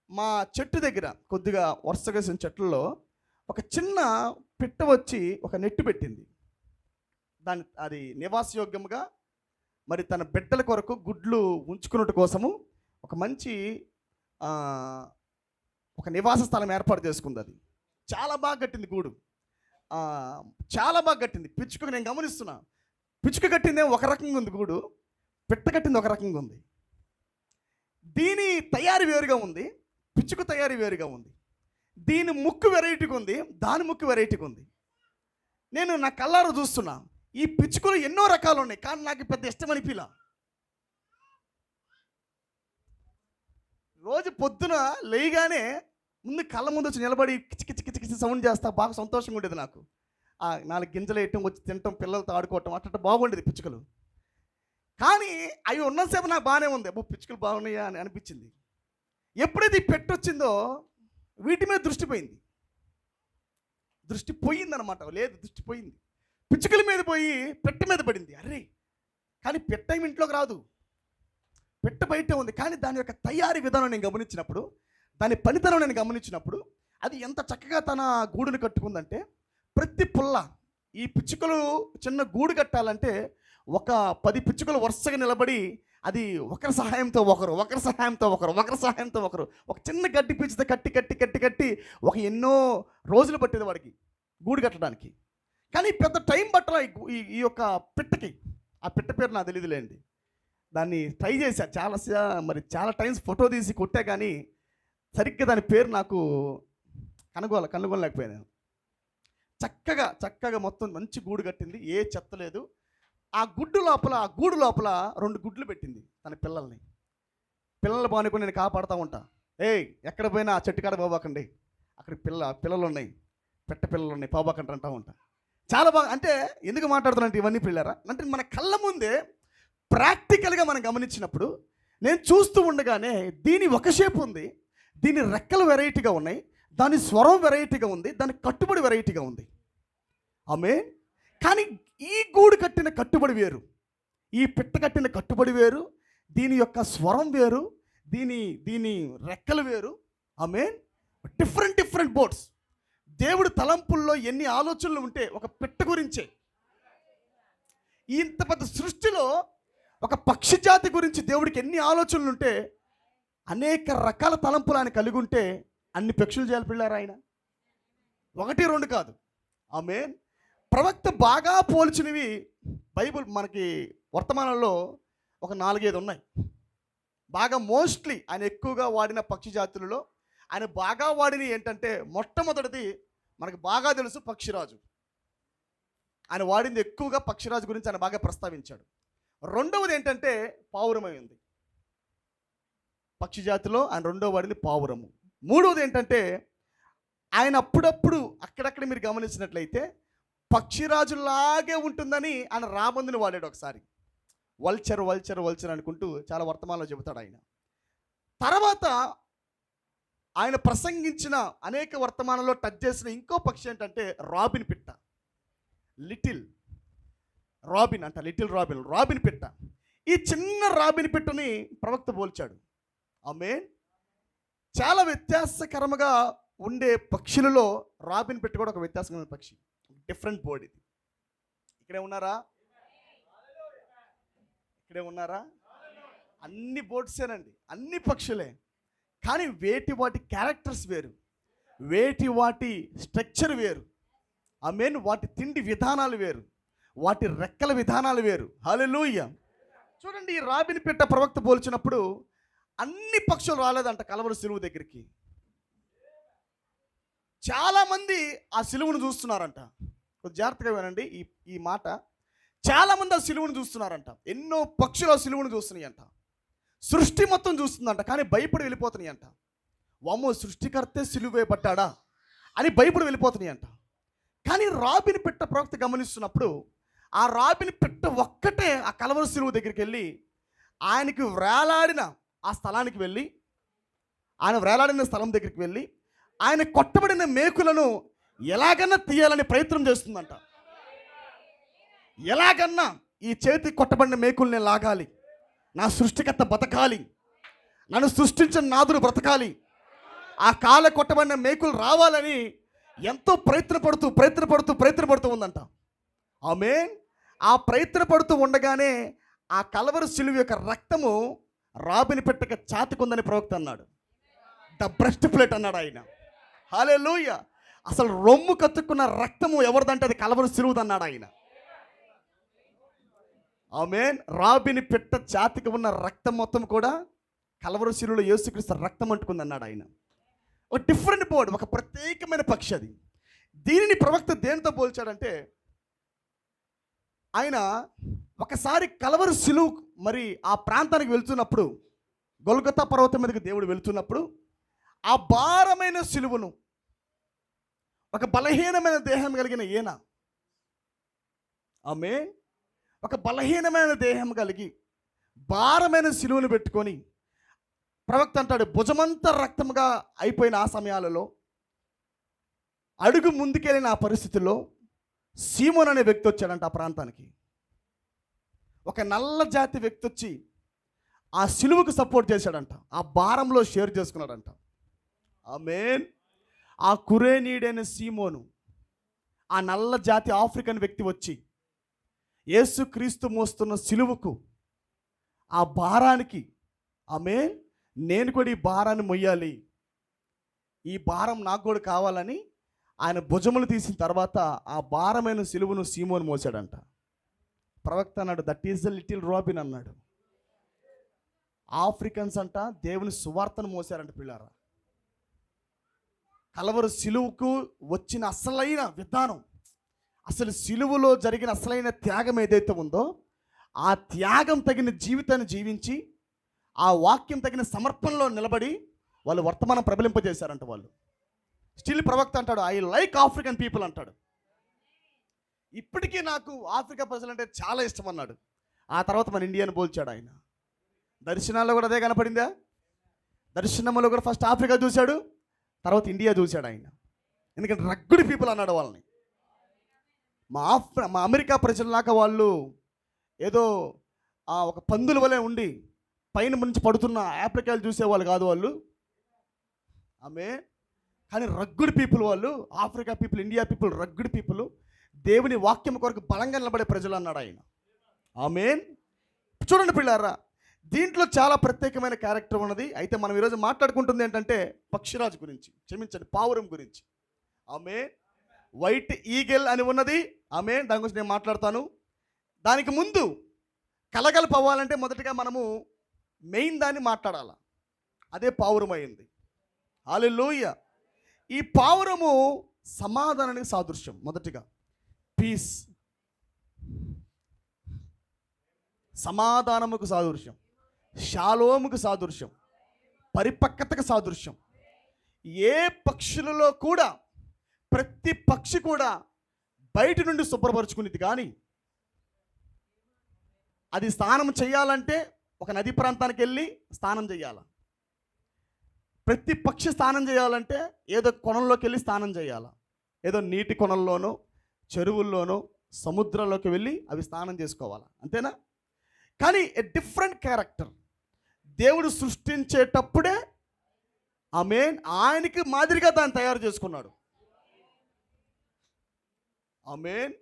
మా చెట్టు దగ్గర కొద్దిగా వరుసగా చెట్లలో ఒక చిన్న పిట్ట వచ్చి ఒక నెట్టు పెట్టింది. అది నివాసయోగ్యంగా మరి తన బిడ్డల కొరకు గుడ్లు ఉంచుకున్నట్టు కోసము ఒక మంచి ఆ, ఒక నివాస స్థలం ఏర్పాటు చేసుకుంది. అది చాలా బాగా కట్టింది గూడు, ఆ, చాలా బాగా కట్టింది. పిచ్చుక నేను గమనిస్తున్నా, పిచ్చుక కట్టిందే ఒక రకంగా ఉంది గూడు, పిట్ట కట్టింది ఒక రకంగా ఉంది. దీని తయారీ వేరుగా ఉంది, పిచ్చుక తయారీ వేరుగా ఉంది. దీని ముక్కు వెరైటీగా ఉంది, దాని ముక్కు వెరైటీగా ఉంది. నేను నా కళ్ళారు చూస్తున్నా, ఈ పిచ్చుకలు ఎన్నో రకాలు ఉన్నాయి, కానీ నాకు పెద్ద ఇష్టం అనిపిలా. రోజు పొద్దున లేయగానే ముందు కళ్ళ ముందు వచ్చి నిలబడి కిచి కిచి కిచి కిచి సౌండ్ చేస్తా, బాగా సంతోషంగా ఉండేది నాకు. ఆ 4 గింజలు వేయటం, వచ్చి తినటం, పిల్లలతో ఆడుకోవటం అట్లా బాగుండేది పిచ్చుకలు. కానీ అవి ఉన్నసేపు నాకు బాగానే ఉంది, అబ్బో పిచ్చుకలు బాగున్నాయా అని అనిపించింది. ఎప్పుడైతే ఈ పెట్టొచ్చిందో వీటి మీద దృష్టి పోయింది, దృష్టి పోయిందనమాట. లేదు, దృష్టి పోయింది, పిచ్చుకల మీద పోయి పెట్ట మీద పడింది. అరే, కానీ పెట్ట ఏమి ఇంట్లోకి రాదు, పెట్ట బయటే ఉంది. కానీ దాని యొక్క తయారీ విధానం నేను గమనించినప్పుడు, దాని పనితనం నేను గమనించినప్పుడు, అది ఎంత చక్కగా తన గూడును కట్టుకుందంటే, ప్రతి పుల్ల, ఈ పిచ్చుకలు చిన్న గూడు కట్టాలంటే ఒక 10 పిచ్చుకలు వరుసగా నిలబడి, అది ఒకరి సహాయంతో ఒకరు, ఒకరి సహాయంతో ఒకరు, ఒకరి సహాయంతో ఒకరు, ఒక చిన్న గడ్డి పిచ్చితో కట్టి కట్టి కట్టి కట్టి ఒక ఎన్నో రోజులు పట్టేది వాడికి గూడు కట్టడానికి. కానీ పెద్ద టైం పట్టల ఈ యొక్క పిట్టకి. ఆ పిట్ట పేరు నాకు తెలియదులేండి, దాన్ని ట్రై చేశా చాలా టైమ్స్ ఫోటో తీసి కొట్టా, కానీ సరిగ్గా దాని పేరు నాకు కనుగొనలేకపోయాను. చక్కగా మొత్తం మంచి గూడు కట్టింది, ఏ చెత్త లేదు. ఆ గూడు లోపల 2 గుడ్లు పెట్టింది తన పిల్లల్ని. పిల్లలు బానుకొని నేను కాపాడుతూ ఉంటా. ఎక్కడ పోయినా ఆ చెట్టు కాడ పోబాకండి, అక్కడ పిల్లలు ఉన్నాయి, పెట్ట పిల్లలు ఉన్నాయి, పోబాకండి అంటూ ఉంటా. చాలా బాగా, అంటే ఎందుకు మాట్లాడుతున్నట్టు ఇవన్నీ పిల్లరా అంటే మన కళ్ళ ముందే ప్రాక్టికల్గా మనం గమనించినప్పుడు, నేను చూస్తూ ఉండగానే దీని ఒక షేప్ ఉంది, దీని రెక్కలు వెరైటీగా ఉన్నాయి, దాని స్వరం వెరైటీగా ఉంది, దాని కట్టుబడి వెరైటీగా ఉంది. ఆమె కానీ ఈ గూడు కట్టిన కట్టుబడి వేరు, ఈ పిట్ట కట్టిన కట్టుబడి వేరు, దీని యొక్క స్వరం వేరు, దీని రెక్కలు వేరు. ఆమె డిఫరెంట్ బోట్స్. దేవుడి తలంపుల్లో ఎన్ని ఆలోచనలు ఉంటే ఒక పిట్ట గురించే, ఇంత పెద్ద సృష్టిలో ఒక పక్షి జాతి గురించి దేవుడికి ఎన్ని ఆలోచనలు ఉంటే, అనేక రకాల తలంపులు ఆయన కలిగి ఉంటే అన్ని పక్షులు చేయాలి పిల్లారు ఆయన, 1 2 కాదు. ఆమేన్. ప్రవక్త బాగా పోల్చినవి బైబిల్ మనకి వర్తమానంలో ఒక 4 5 ఉన్నాయి. బాగా మోస్ట్లీ ఆయన ఎక్కువగా వాడిన పక్షి జాతులలో ఆయన బాగా వాడినవి ఏంటంటే, మొట్టమొదటిది మనకు బాగా తెలుసు పక్షిరాజు. ఆయన వాడింది ఎక్కువగా పక్షిరాజు గురించి ఆయన బాగా ప్రస్తావించాడు. రెండవది ఏంటంటే పావురమైంది, పక్షి జాతిలో ఆయన రెండవ వాడింది పావురము. మూడవది ఏంటంటే ఆయన అప్పుడప్పుడు అక్కడక్కడ మీరు గమనించినట్లయితే పక్షిరాజులాగే ఉంటుందని ఆయన రాబందుని వాడాడు ఒకసారి. వల్చర్ అనుకుంటూ చాలా వర్తమానంలో చెబుతాడు ఆయన. తర్వాత ఆయన ప్రసంగించిన అనేక వర్తమానంలో టచ్ చేసిన ఇంకో పక్షి ఏంటంటే రాబిన్ పిట్ట. లిటిల్ రాబిన్ పిట్ట. ఈ చిన్న రాబిన్ పిట్టని ప్రవక్త పోల్చాడు. ఆమేన్. చాలా వ్యత్యాసకరంగా ఉండే పక్షులలో రాబిన్ పిట్ట కూడా ఒక వ్యత్యాసకరమైన పక్షి, డిఫరెంట్ బోర్డ్. ఇది ఇక్కడే ఉన్నారా? అన్ని బోర్డ్సేనండి, అన్ని పక్షులే. కానీ వాటి క్యారెక్టర్స్ వేరు, వాటి స్ట్రక్చర్ వేరు. ఆమేన్. వాటి తిండి విధానాలు వేరు, వాటి రెక్కల విధానాలు వేరు. హల్లెలూయా. చూడండి, ఈ రాబిన్ పిట్ట ప్రవక్త పోల్చినప్పుడు అన్ని పక్షులు రాలేదంట కలవరి సిలువ దగ్గరికి. చాలామంది ఆ సిలువను చూస్తున్నారంట. కొంచెం జాగ్రత్తగా వినండి ఈ మాట. చాలామంది ఆ సిలువను చూస్తున్నారంట. ఎన్నో పక్షులు ఆ సిలువను చూస్తున్నాయి అంట. సృష్టి మొత్తం చూస్తుందంట, కానీ భయపడి వెళ్ళిపోతున్నాయి అంట. వామ్మో, సృష్టికర్తే సిలువే పట్టాడా అని బైబిల్ వెళ్ళిపోతున్నాయి అంట. కానీ రాబిని పెట్ట ప్రవక్త గమనిస్తున్నప్పుడు ఆ రాబిని పెట్ట ఒక్కటే ఆ కలవరి శిలువ దగ్గరికి వెళ్ళి ఆయనకి వేలాడిన ఆ స్థలానికి వెళ్ళి, ఆయన వేలాడిన స్థలం దగ్గరికి వెళ్ళి ఆయన కొట్టబడిన మేకులను ఎలాగన్నా తీయాలని ప్రయత్నం చేస్తుందంట. ఎలాగన్నా ఈ చేతి కొట్టబడిన మేకుల్ని లాగాలి, నా సృష్టికర్త బతకాలి, నన్ను సృష్టించిన నాదుడు బ్రతకాలి, ఆ కాళ్ళ కొట్టబడిన మేకులు రావాలని ఎంతో ప్రయత్నపడుతూ ఉందంట. ఆమేన్. ఆ ప్రయత్నపడుతూ ఉండగానే ఆ కలవరి శిలువ యొక్క రక్తము రాబిని పెట్టక చాతికుందని ప్రవక్త అన్నాడు. ద బ్రెస్ట్ ప్లేట్ అన్నాడు ఆయన. హల్లెలూయా. అసలు రొమ్ము కత్తుకున్న రక్తము ఎవరిదంటే అది కలవరి శిలువదన్నాడు ఆయన. ఆమేన్. రాబిని పెట్ట ఛాతికి ఉన్న రక్తం మొత్తం కూడా కలవరి శిలువలో యేసుక్రీస్తు రక్తం అంటుకుందన్నాడు ఆయన. ఒక డిఫరెంట్ బోర్డ్, ఒక ప్రత్యేకమైన పక్షి అది. దీనిని ప్రవక్త దేనితో పోల్చాడంటే, ఆయన ఒకసారి కలవరి శిలువ మరి ఆ ప్రాంతానికి వెళ్తున్నప్పుడు, గొల్గొతా పర్వతం మీదకి దేవుడు వెళ్తున్నప్పుడు ఆ భారమైన శిలువను ఒక బలహీనమైన దేహం కలిగిన ఈయన, ఆమె ఒక బలహీనమైన దేహం కలిగి భారమైన శిలువను పెట్టుకొని ప్రవక్త అంటాడు, భుజమంతా రక్తంగా అయిపోయిన ఆ సమయాలలో అడుగు ముందుకెళ్ళిన ఆ పరిస్థితుల్లో సీమోన్ అనే వ్యక్తి వచ్చాడంట ఆ ప్రాంతానికి. ఒక నల్ల జాతి వ్యక్తి వచ్చి ఆ సిలువకు సపోర్ట్ చేశాడంట, ఆ భారంలో షేర్ చేసుకున్నాడంట. ఆమేన్. ఆ కురేనీడైన సీమోను, ఆ నల్ల జాతి ఆఫ్రికన్ వ్యక్తి వచ్చి యేసుక్రీస్తు మోస్తున్న సిలువకు, ఆ భారానికి, ఆమేన్, నేను కూడా ఈ భారాన్ని మొయ్యాలి, ఈ భారం నాకు కూడా కావాలని ఆయన భుజములు తీసిన తర్వాత ఆ భారమైన సిలువను సీమోను మోసాడంట. ప్రవక్త అన్నాడు, that is the little robin అన్నాడు. ఆఫ్రికన్స్ అంట దేవుని సువార్తను మోసారంట పిల్లారా. కలవరు సిలువకు వచ్చిన అసలైన విధానం, అసలు సిలువలో జరిగిన అసలైన త్యాగం ఏదైతే ఉందో ఆ త్యాగం తగిన జీవితాన్ని జీవించి ఆ వాక్యం తగిన సమర్పణలో నిలబడి వాళ్ళు వర్తమానం ప్రబలింపజేశారంట. వాళ్ళు స్టిల్ ప్రవక్త అంటాడు, ఐ లైక్ ఆఫ్రికన్ పీపుల్ అంటాడు. ఇప్పటికీ నాకు ఆఫ్రికా ప్రజలంటే చాలా ఇష్టం అన్నాడు. ఆ తర్వాత మన ఇండియాని పోల్చాడు ఆయన. దర్శనాల్లో కూడా అదే కనపడిందా? దర్శనంలో కూడా ఫస్ట్ ఆఫ్రికా చూశాడు, తర్వాత ఇండియా చూశాడు ఆయన. ఎందుకంటే రగ్గుడి పీపుల్ అన్నాడు వాళ్ళని. మా అమెరికా ప్రజల్లాగా వాళ్ళు ఏదో ఒక పందుల వలె ఉండి పైన నుంచి పడుతున్న ఆఫ్రికాలు చూసేవాళ్ళు కాదు వాళ్ళు. ఆమె కానీ రగ్గుడి పీపుల్ వాళ్ళు, ఆఫ్రికా పీపుల్, ఇండియా పీపుల్ రగ్గుడి పీపుల్, దేవుని వాక్యం కొరకు బలంగా నిలబడే ప్రజలు అన్నాడు ఆయన. ఆమేన్. చూడండి పిల్లారా, దీంట్లో చాలా ప్రత్యేకమైన క్యారెక్టర్ ఉన్నది. అయితే మనం ఈరోజు మాట్లాడుకుంటుంది ఏంటంటే పక్షిరాజు గురించి, క్షమించండి, పావురం గురించి. ఆమేన్. వైట్ ఈగల్ అని ఉన్నది. ఆమేన్. దాని గురించి నేను మాట్లాడతాను. దానికి ముందు కలగలుపు అవ్వాలంటే మొదటిగా మనము మెయిన్ దాన్ని మాట్లాడాలి. అదే పావురం అయింది. హల్లెలూయా. ఈ పావురము సమాధానానికి సాదృశ్యం. మొదటిగా పీస్, సమాధానముకు సాదృశ్యం, షాలోముకు సాదృశ్యం, పరిపక్వతకు సాదృశ్యం. ఏ పక్షులలో కూడా ప్రతి పక్షి కూడా బయట నుండి శుభ్రపరుచుకునేది, కానీ అది స్నానం చేయాలంటే ఒక నది ప్రాంతానికి వెళ్ళి స్నానం చేయాలి. ప్రతి పక్షి స్నానం చేయాలంటే ఏదో కొనంలోకి వెళ్ళి స్నానం చేయాలి. ఏదో నీటి కొనల్లోనో చెరువుల్లోనో సముద్రంలోకి వెళ్ళి అవి స్నానం చేసుకోవాలి, అంతేనా? కానీ ఏ డిఫరెంట్ క్యారెక్టర్ దేవుడు సృష్టించేటప్పుడే ఆమేన్ ఆయనకి మాదిరిగా దాన్ని తయారు చేసుకున్నాడు. ఆమేన్.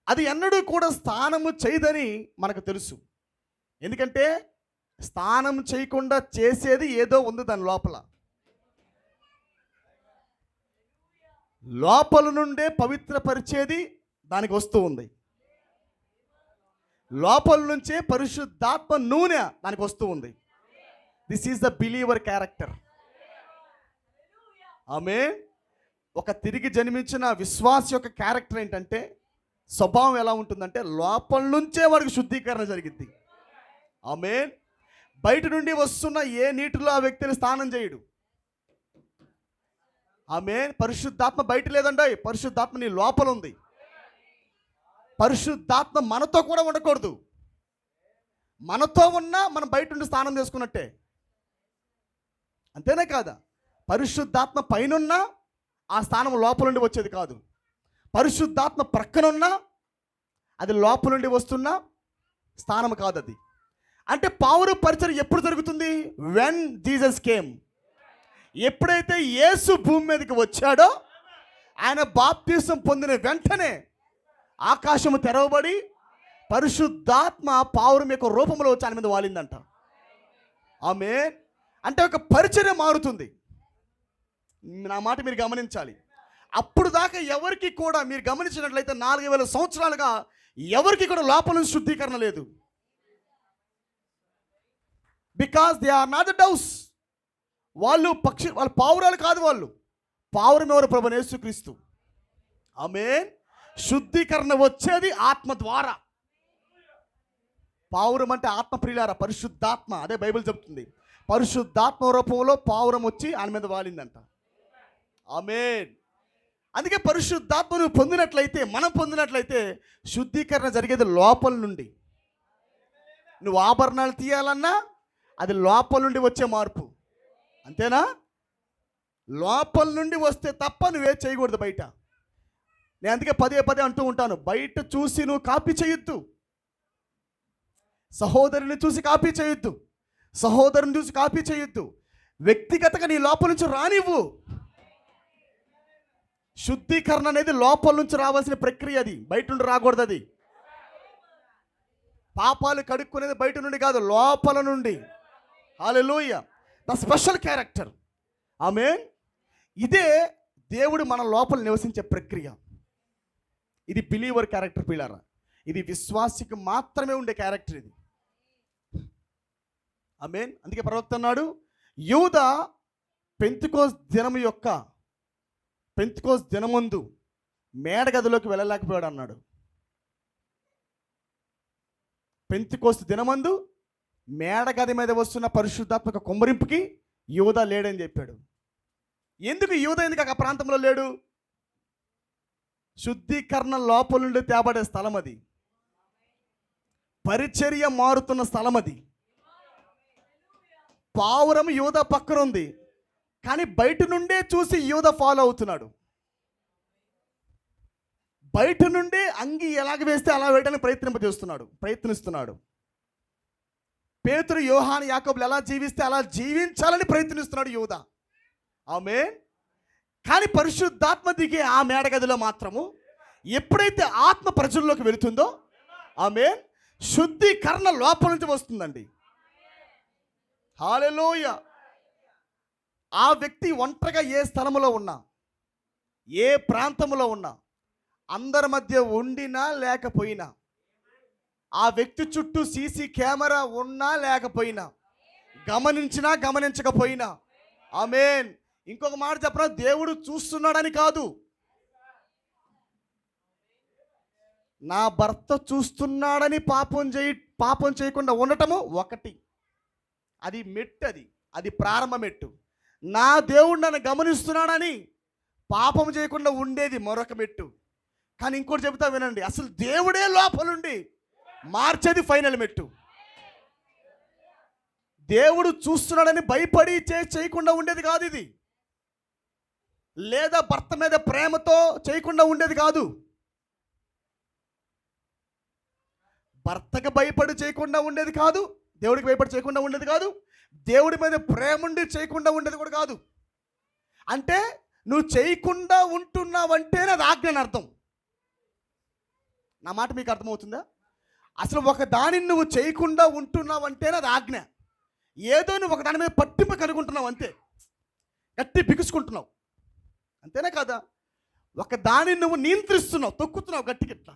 అది ఎన్నడూ కూడా స్నానము చేయదని మనకు తెలుసు. ఎందుకంటే స్నానం చేయకుండా చేసేది ఏదో ఉంది దాని లోపల. లోపల నుండే పవిత్రపరిచేది దానికి వస్తూ ఉంది. లోపల నుంచే పరిశుద్ధాత్మ నూనె దానికి వస్తూ ఉంది. This is the believer character. ఆమేన్. ఒక తిరిగి జన్మించిన విశ్వాస యొక్క క్యారెక్టర్ ఏంటంటే, స్వభావం ఎలా ఉంటుందంటే లోపల నుంచే వాడికి శుద్ధీకరణ జరిగింది. ఆమేన్. బయట నుండి వస్తున్న ఏ నీటిలో ఆ వ్యక్తిని స్నానం చేయడు. ఆమేన్. పరిశుద్ధాత్మ బయట లేదండి, పరిశుద్ధాత్మ నీ లోపల ఉంది. పరిశుద్ధాత్మ మనతో కూడా ఉండకూడదు. మనతో ఉన్నా మనం బయట ఉండి స్నానం చేసుకున్నట్టే, అంతేనే కాదా? పరిశుద్ధాత్మ పైనున్నా ఆ స్థానం లోపల నుండి వచ్చేది కాదు. పరిశుద్ధాత్మ ప్రక్కనున్నా అది లోపల నుండి వస్తున్న స్థానం కాదు అది. అంటే పౌరు పరిచర్య ఎప్పుడు జరుగుతుంది? When Jesus came. ఎప్పుడైతే యేసు భూమి మీదకి వచ్చాడో, ఆయన బాప్తిసం పొందిన వెంటనే ఆకాశము తెరవబడి పరిశుద్ధాత్మ పావురం యొక్క రూపంలో వచ్చి ఆయన మీద వాలిందంట. ఆమేన్. అంటే ఒక పరిచర్య మారుతుంది. నా మాట మీరు గమనించాలి. అప్పుడు దాకా ఎవరికి కూడా మీరు గమనించినట్లయితే 4000 సంవత్సరాలుగా ఎవరికి కూడా లోపల నుంచి శుద్ధీకరణ లేదు. Because they are not the doves. వాళ్ళు పావురాలు కాదు. వాళ్ళు పావురం ఎవరు? ప్రభువైన యేసుక్రీస్తు. ఆమేన్. శుద్ధీకరణ వచ్చేది ఆత్మ ద్వారా. పావురం అంటే ఆత్మ ప్రియులారా, పరిశుద్ధాత్మ. అదే బైబిల్ చెప్తుంది. పరిశుద్ధాత్మ రూపంలో పావురం వచ్చి ఆయన మీద వాలిందంట. ఆమేన్. అందుకే పరిశుద్ధాత్మను పొందినట్లయితే, మనం పొందినట్లయితే శుద్ధీకరణ జరిగేది లోపల నుండి. నువ్వు ఆభరణాలు తీయాలన్నా అది లోపల నుండి వచ్చే మార్పు, అంతేనా? లోపల నుండి వస్తే తప్ప నువ్వే చేయకూడదు బయట. నేను అందుకే పదే పదే అంటూ ఉంటాను, బయట చూసి నువ్వు కాపీ చేయొద్దు. సహోదరుని చూసి కాపీ చేయొద్దు. సహోదరుని చూసి కాపీ చేయొద్దు. వ్యక్తిగతంగా నీ లోపల నుంచి రానివ్వు. శుద్ధీకరణ అనేది లోపల నుంచి రావాల్సిన ప్రక్రియ. అది బయట నుండి రాకూడదు. అది పాపాలు కడుక్కునేది బయట నుండి కాదు, లోపల నుండి. హల్లెలూయా. The special character. ఆమేన్. ఇదే దేవుడు మన లోపల నివసించే ప్రక్రియ. ఇది బిలీవర్ క్యారెక్టర్ పిల్లారా. ఇది విశ్వాసికి మాత్రమే ఉండే క్యారెక్టర్ ఇది. ఆమేన్. అందుకే ప్రవక్త అన్నాడు, యూదా పెంతెకోస్తు దినమందు మేడగదిలోకి వెళ్ళలేకపోయాడు అన్నాడు. పెంతెకోస్తు దినమందు మేడగది మీద వస్తున్న పరిశుద్ధాత్మక కుమ్మరింపుకి యూదా లేడని చెప్పాడు. ఎందుకు యూదా ఆ ప్రాంతంలో లేడు? శుద్ధీకరణ లోపల నుండి తేబడే స్థలం అది. పరిచర్య మారుతున్న స్థలం అది. పావురం యూదా పక్కన ఉంది, కానీ బయట నుండే చూసి యూదా ఫాలో అవుతున్నాడు. బయట నుండి అంగి ఎలాగ వేస్తే అలా వేయడానికి ప్రయత్నిస్తున్నాడు. పేతురు, యోహాను, యాకోబులు ఎలా జీవిస్తే అలా జీవించాలని ప్రయత్నిస్తున్నాడు యూదా. ఆమేన్. కానీ పరిశుద్ధాత్మ దిగే ఆ మేడగదిలో మాత్రము ఎప్పుడైతే ఆత్మ ప్రజల్లోకి వెళుతుందో, ఆమేన్, శుద్ధీకరణ లోపల నుంచి వస్తుందండి. హల్లెలూయా. ఆ వ్యక్తి ఒంటరిగా ఏ స్థలంలో ఉన్నా, ఏ ప్రాంతంలో ఉన్నా, అందరి మధ్య ఉండినా లేకపోయినా, ఆ వ్యక్తి చుట్టూ సీసీ కెమెరా ఉన్నా లేకపోయినా, గమనించినా గమనించకపోయినా, ఆమేన్. ఇంకొక మాట చెప్పరా, దేవుడు చూస్తున్నాడని కాదు, నా భర్త చూస్తున్నాడని పాపం చేయకుండా ఉండటము ఒకటి. అది మెట్టు, అది ప్రారంభ మెట్టు. నా దేవుడు నన్ను గమనిస్తున్నాడని పాపం చేయకుండా ఉండేది మరొక మెట్టు. కానీ ఇంకోటి చెబుతా వినండి, అసలు దేవుడే లోపలుండి మార్చేది ఫైనల్ మెట్టు. దేవుడు చూస్తున్నాడని భయపడి చేయకుండా ఉండేది కాదు ఇది. లేదా భర్త మీద ప్రేమతో చేయకుండా ఉండేది కాదు. భర్తకు భయపడి చేయకుండా ఉండేది కాదు, దేవుడికి భయపడి చేయకుండా ఉండేది కాదు, దేవుడి మీద ప్రేమ ఉండి చేయకుండా ఉండేది కూడా కాదు. అంటే నువ్వు చేయకుండా ఉంటున్నావంటేనే అది ఆజ్ఞ అని అర్థం. నా మాట మీకు అర్థమవుతుందా? అసలు ఒక దానిని నువ్వు చేయకుండా ఉంటున్నావంటేనే అది ఆజ్ఞ. ఏదో నువ్వు ఒక దాని మీద పట్టింపు కనుకుంటున్నావు అంతే, గట్టి బిగుసుకుంటున్నావు, అంతేనా కదా? ఒక దానిని నువ్వు నియంత్రిస్తున్నావు, తొక్కుతున్నావు గట్టికిట్లా.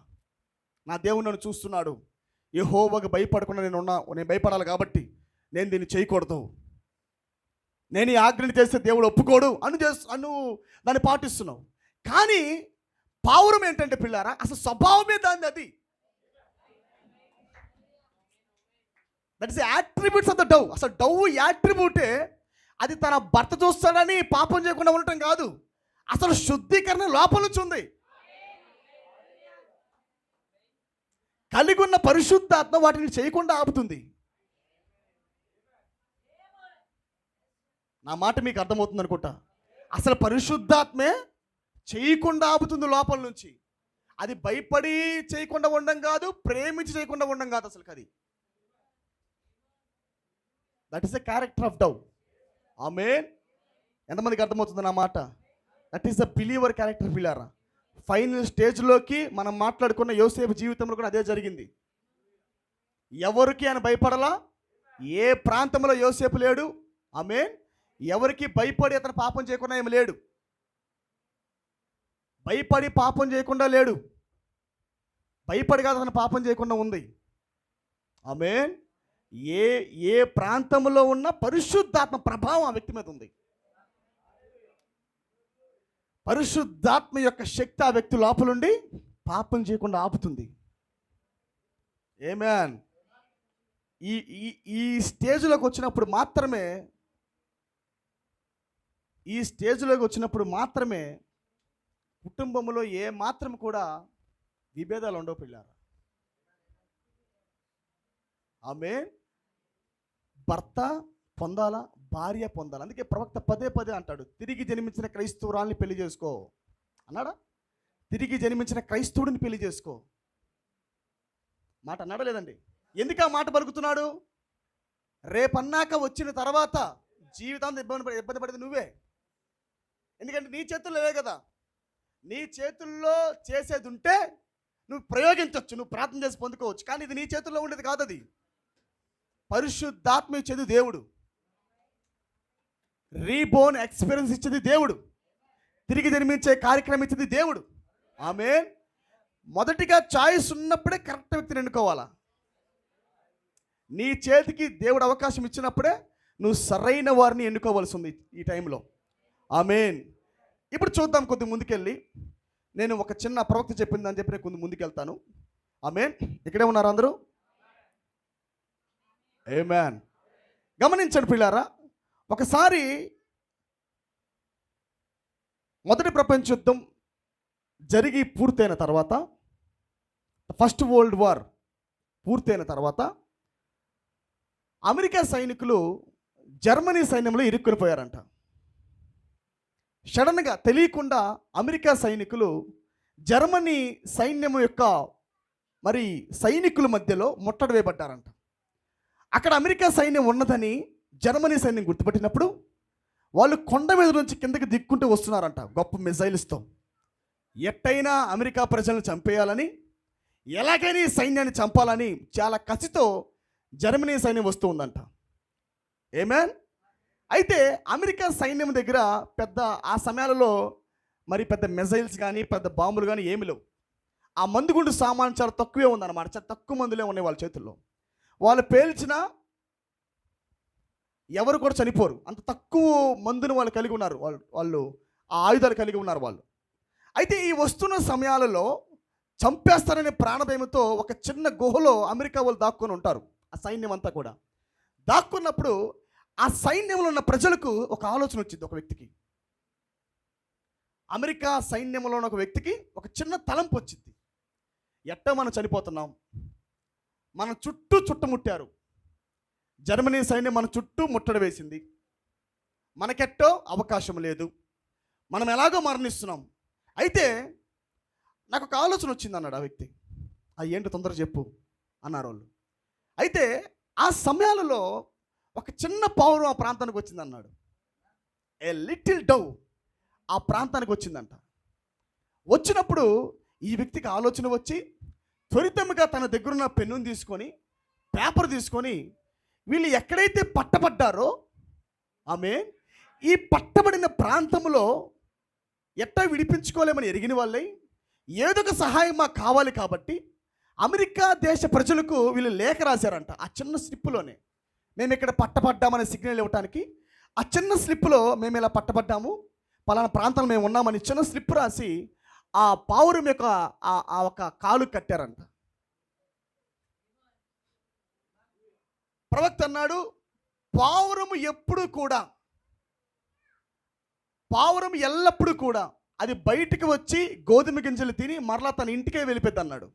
నా దేవుడు నన్ను చూస్తున్నాడు, యెహోవాకు భయపడకుండా నేను భయపడాలి కాబట్టి నేను దీన్ని చేయకూడదు, నేను ఈ ఆజ్ఞని చేస్తే దేవుడు ఒప్పుకోడు అను దాన్ని పాటిస్తున్నావు. కానీ పావురం ఏంటంటే పిల్లారా, అసలు స్వభావమే దాన్ని. అది that is attributes of the Dove. అసలు డవ్ యాట్రిబ్యూటే. అది తన భర్త చూస్తాడని పాపం చేయకుండా ఉండటం కాదు, అసలు శుద్ధీకరణ లోపల నుంచి ఉంది. కలిగి ఉన్న పరిశుద్ధాత్మ వాటిని చేయకుండా ఆపుతుంది. నా మాట మీకు అర్థమవుతుంది అనుకుంటా. అసలు పరిశుద్ధాత్మే చేయకుండా ఆపుతుంది లోపల నుంచి. అది భయపడి చేయకుండా ఉండడం కాదు, ప్రేమించి చేయకుండా ఉండడం కాదు. అసలు అది that is the character of dove. ఆమేన్. ఎంతమందికి అర్థమవుతుంది నా మాట? That is the believer character పిల్లారా. ఫైనల్ స్టేజ్లోకి మనం మాట్లాడుకున్న యోసేపు జీవితంలో కూడా అదే జరిగింది. ఎవరికి ఆయన భయపడలా. ఏ ప్రాంతంలో యోసేపు లేడు. ఆమేన్. ఎవరికి భయపడి అతను పాపం చేయకుండా ఏమి లేడు. భయపడి పాపం చేయకుండా లేడు. భయపడి కాదు అతను పాపం చేయకుండా ఉంది. ఆమేన్. ఏ ప్రాంతంలో ఉన్న పరిశుద్ధాత్మ ప్రభావం ఆ వ్యక్తి మీద ఉంది. పరిశుద్ధాత్మ యొక్క శక్తి ఆ వ్యక్తి లోపలుండి పాపం చేయకుండా ఆపుతుంది. ఆమేన్. ఈ స్టేజ్లోకి వచ్చినప్పుడు మాత్రమే కుటుంబంలో ఏ మాత్రం కూడా విభేదాలు ఉండవు పిల్లారా. ఆమేన్. భర్త పొందాలా, భార్య పొందాలి. అందుకే ప్రవక్త పదే పదే అంటాడు, తిరిగి జన్మించిన క్రైస్తవురాల్ని పెళ్లి చేసుకో అన్నాడా? తిరిగి జన్మించిన క్రైస్తవుడిని పెళ్లి చేసుకో మాట అన్నాడా లేదండి? ఎందుకు ఆ మాట పలుకుతున్నాడు? రేపన్నాక వచ్చిన తర్వాత జీవితాంతం ఇబ్బంది పడేది నువ్వే. ఎందుకంటే నీ చేతుల్లో లేవే కదా. నీ చేతుల్లో చేసేది ఉంటే నువ్వు ప్రయోగించవచ్చు, నువ్వు ప్రార్థన చేసి పొందుకోవచ్చు. కానీ ఇది నీ చేతుల్లో ఉండేది కాదు. అది పరిశుద్ధాత్మ ఇచ్చేది దేవుడు. రీబోర్న్ ఎక్స్పీరియన్స్ ఇచ్చేది దేవుడు. తిరిగి జన్మించే కార్యక్రమం ఇచ్చేది దేవుడు. ఆమేన్. మొదటిగా చాయిస్ ఉన్నప్పుడే కరెక్ట్ వ్యక్తిని ఎన్నుకోవాలా. నీ చేతికి దేవుడు అవకాశం ఇచ్చినప్పుడే నువ్వు సరైన వారిని ఎన్నుకోవాల్సి ఉంది ఈ టైంలో. ఆమేన్. ఇప్పుడు చూద్దాం కొద్ది ముందుకెళ్ళి. నేను ఒక చిన్న ప్రవక్త చెప్పిందని చెప్పి నేను కొద్ది ముందుకెళ్తాను. ఆమేన్. ఇక్కడే ఉన్నారు అందరూ? ఆమేన్. గమనించండి పిల్లారా, ఒకసారి మొదటి ప్రపంచ యుద్ధం జరిగి పూర్తయిన తర్వాత, ఫస్ట్ వరల్డ్ వార్ పూర్తయిన తర్వాత అమెరికా సైనికులు జర్మనీ సైన్యంలో ఇరుక్కుని పోయారంట. సడన్గా తెలియకుండా అమెరికా సైనికులు జర్మనీ సైన్యం యొక్క సైనికుల మధ్యలో ముట్టడి వేయబడ్డారంట. అక్కడ అమెరికా సైన్యం ఉన్నదని జర్మనీ సైన్యం గుర్తుపట్టినప్పుడు వాళ్ళు కొండ మీద నుంచి కిందకి దిక్కుంటూ వస్తున్నారంట గొప్ప మిజైల్స్తో. ఎట్టయినా అమెరికా ప్రజలను చంపేయాలని, ఎలాగైనా ఈ సైన్యాన్ని చంపాలని చాలా కసితో జర్మనీ సైన్యం వస్తూ ఉందంట. ఆమేన్. అయితే అమెరికా సైన్యం దగ్గర ఆ సమయాలలో పెద్ద మిజైల్స్ కానీ పెద్ద బాంబులు కానీ ఏమి లేవు. ఆ మందుగుండు సామాను చాలా తక్కువే ఉందన్నమాట. చాలా తక్కువ మందులే ఉన్నాయి వాళ్ళ చేతుల్లో. వాళ్ళు పేల్చినా ఎవరు కూడా చనిపోరు. అంత తక్కువ మందును వాళ్ళు కలిగి ఉన్నారు. వాళ్ళు ఆ ఆయుధాలు కలిగి ఉన్నారు వాళ్ళు. అయితే ఈ వస్తున్న సమయాలలో చంపేస్తారనే ప్రాణభయంతో ఒక చిన్న గుహలో అమెరికా వాళ్ళు దాక్కొని ఉంటారు. ఆ సైన్యం అంతా కూడా దాక్కున్నప్పుడు ఆ సైన్యంలో ఉన్న ప్రజలకు ఒక ఆలోచన వచ్చింది. ఒక వ్యక్తికి, అమెరికా సైన్యంలో ఉన్న ఒక వ్యక్తికి ఒక చిన్న తలంపు వచ్చింది. ఎట్టా మనం చనిపోతున్నాం, మన చుట్టూ చుట్టుముట్టారు. జర్మనీ సైన్యం మన చుట్టూ ముట్టడి వేసింది. మనకెట్టో అవకాశం లేదు, మనం ఎలాగో మరణిస్తున్నాం. అయితే నాకు ఒక ఆలోచన వచ్చింది అన్నాడు ఆ వ్యక్తి. ఏంటి తొందరగా చెప్పు అన్నారు వాళ్ళు. అయితే ఆ సమయాలలో ఒక చిన్న పావురం ఆ ప్రాంతానికి వచ్చింది అన్నాడు. ఏ లిటిల్ డవ్ ఆ ప్రాంతానికి వచ్చిందంట. వచ్చినప్పుడు ఈ వ్యక్తికి ఆలోచన వచ్చి త్వరితంగా తన దగ్గరున్న పెన్నును తీసుకొని పేపర్ తీసుకొని వీళ్ళు ఎక్కడైతే పట్టబడ్డారో ఈ పట్టబడిన ప్రాంతంలో ఎట్టా విడిపించుకోలేమని ఎరిగిన వాళ్ళై ఏదో ఒక సహాయం మాకు కావాలి కాబట్టి అమెరికా దేశ ప్రజలకు వీళ్ళు లేఖ రాశారంట. ఆ చిన్న స్లిప్లోనే మేము ఇక్కడ పట్టబడ్డామనే సిగ్నల్ ఇవ్వటానికి ఆ చిన్న స్లిప్లో మేము ఇలా పట్టబడ్డాము, పలానా ప్రాంతంలో మేము ఉన్నామని చిన్న స్లిప్ రాసి ఆ పావురం యొక్క ఆ ఒక కాలు కట్టారంట. ప్రవక్త అన్నాడు, పావురము ఎప్పుడు కూడా పావురం ఎల్లప్పుడూ కూడా అది బయటికి వచ్చి గోధుమ గింజలు తిని మరలా తన ఇంటికే వెళ్ళిపోద్ది అన్నాడు.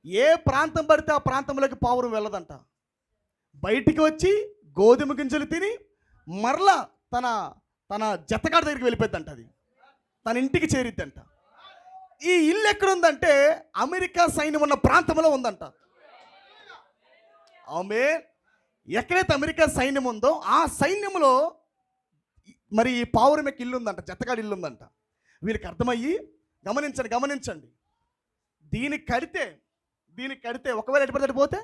ఏ ప్రాంతం పడితే ఆ ప్రాంతంలోకి పావురం వెళ్ళదంట. బయటికి వచ్చి గోధుమ గింజలు తిని మరలా తన తన జతగాడి దగ్గరికి వెళ్ళిపోద్దంట. అది తన ఇంటికి చేరిద్దంట. ఈ ఇల్లు ఎక్కడుందంటే అమెరికా సైన్యం ఉన్న ప్రాంతంలో ఉందంట. ఆమె ఎక్కడైతే అమెరికా సైన్యం ఉందో ఆ సైన్యంలో మరి ఈ పావురం యొక్క ఇల్లు ఉందంట, జతగాడి ఇల్లు ఉందంట. వీళ్ళకి అర్థమయ్యి గమనించండి దీనికి కడితే ఒకవేళ ఎటుపడితే పోతే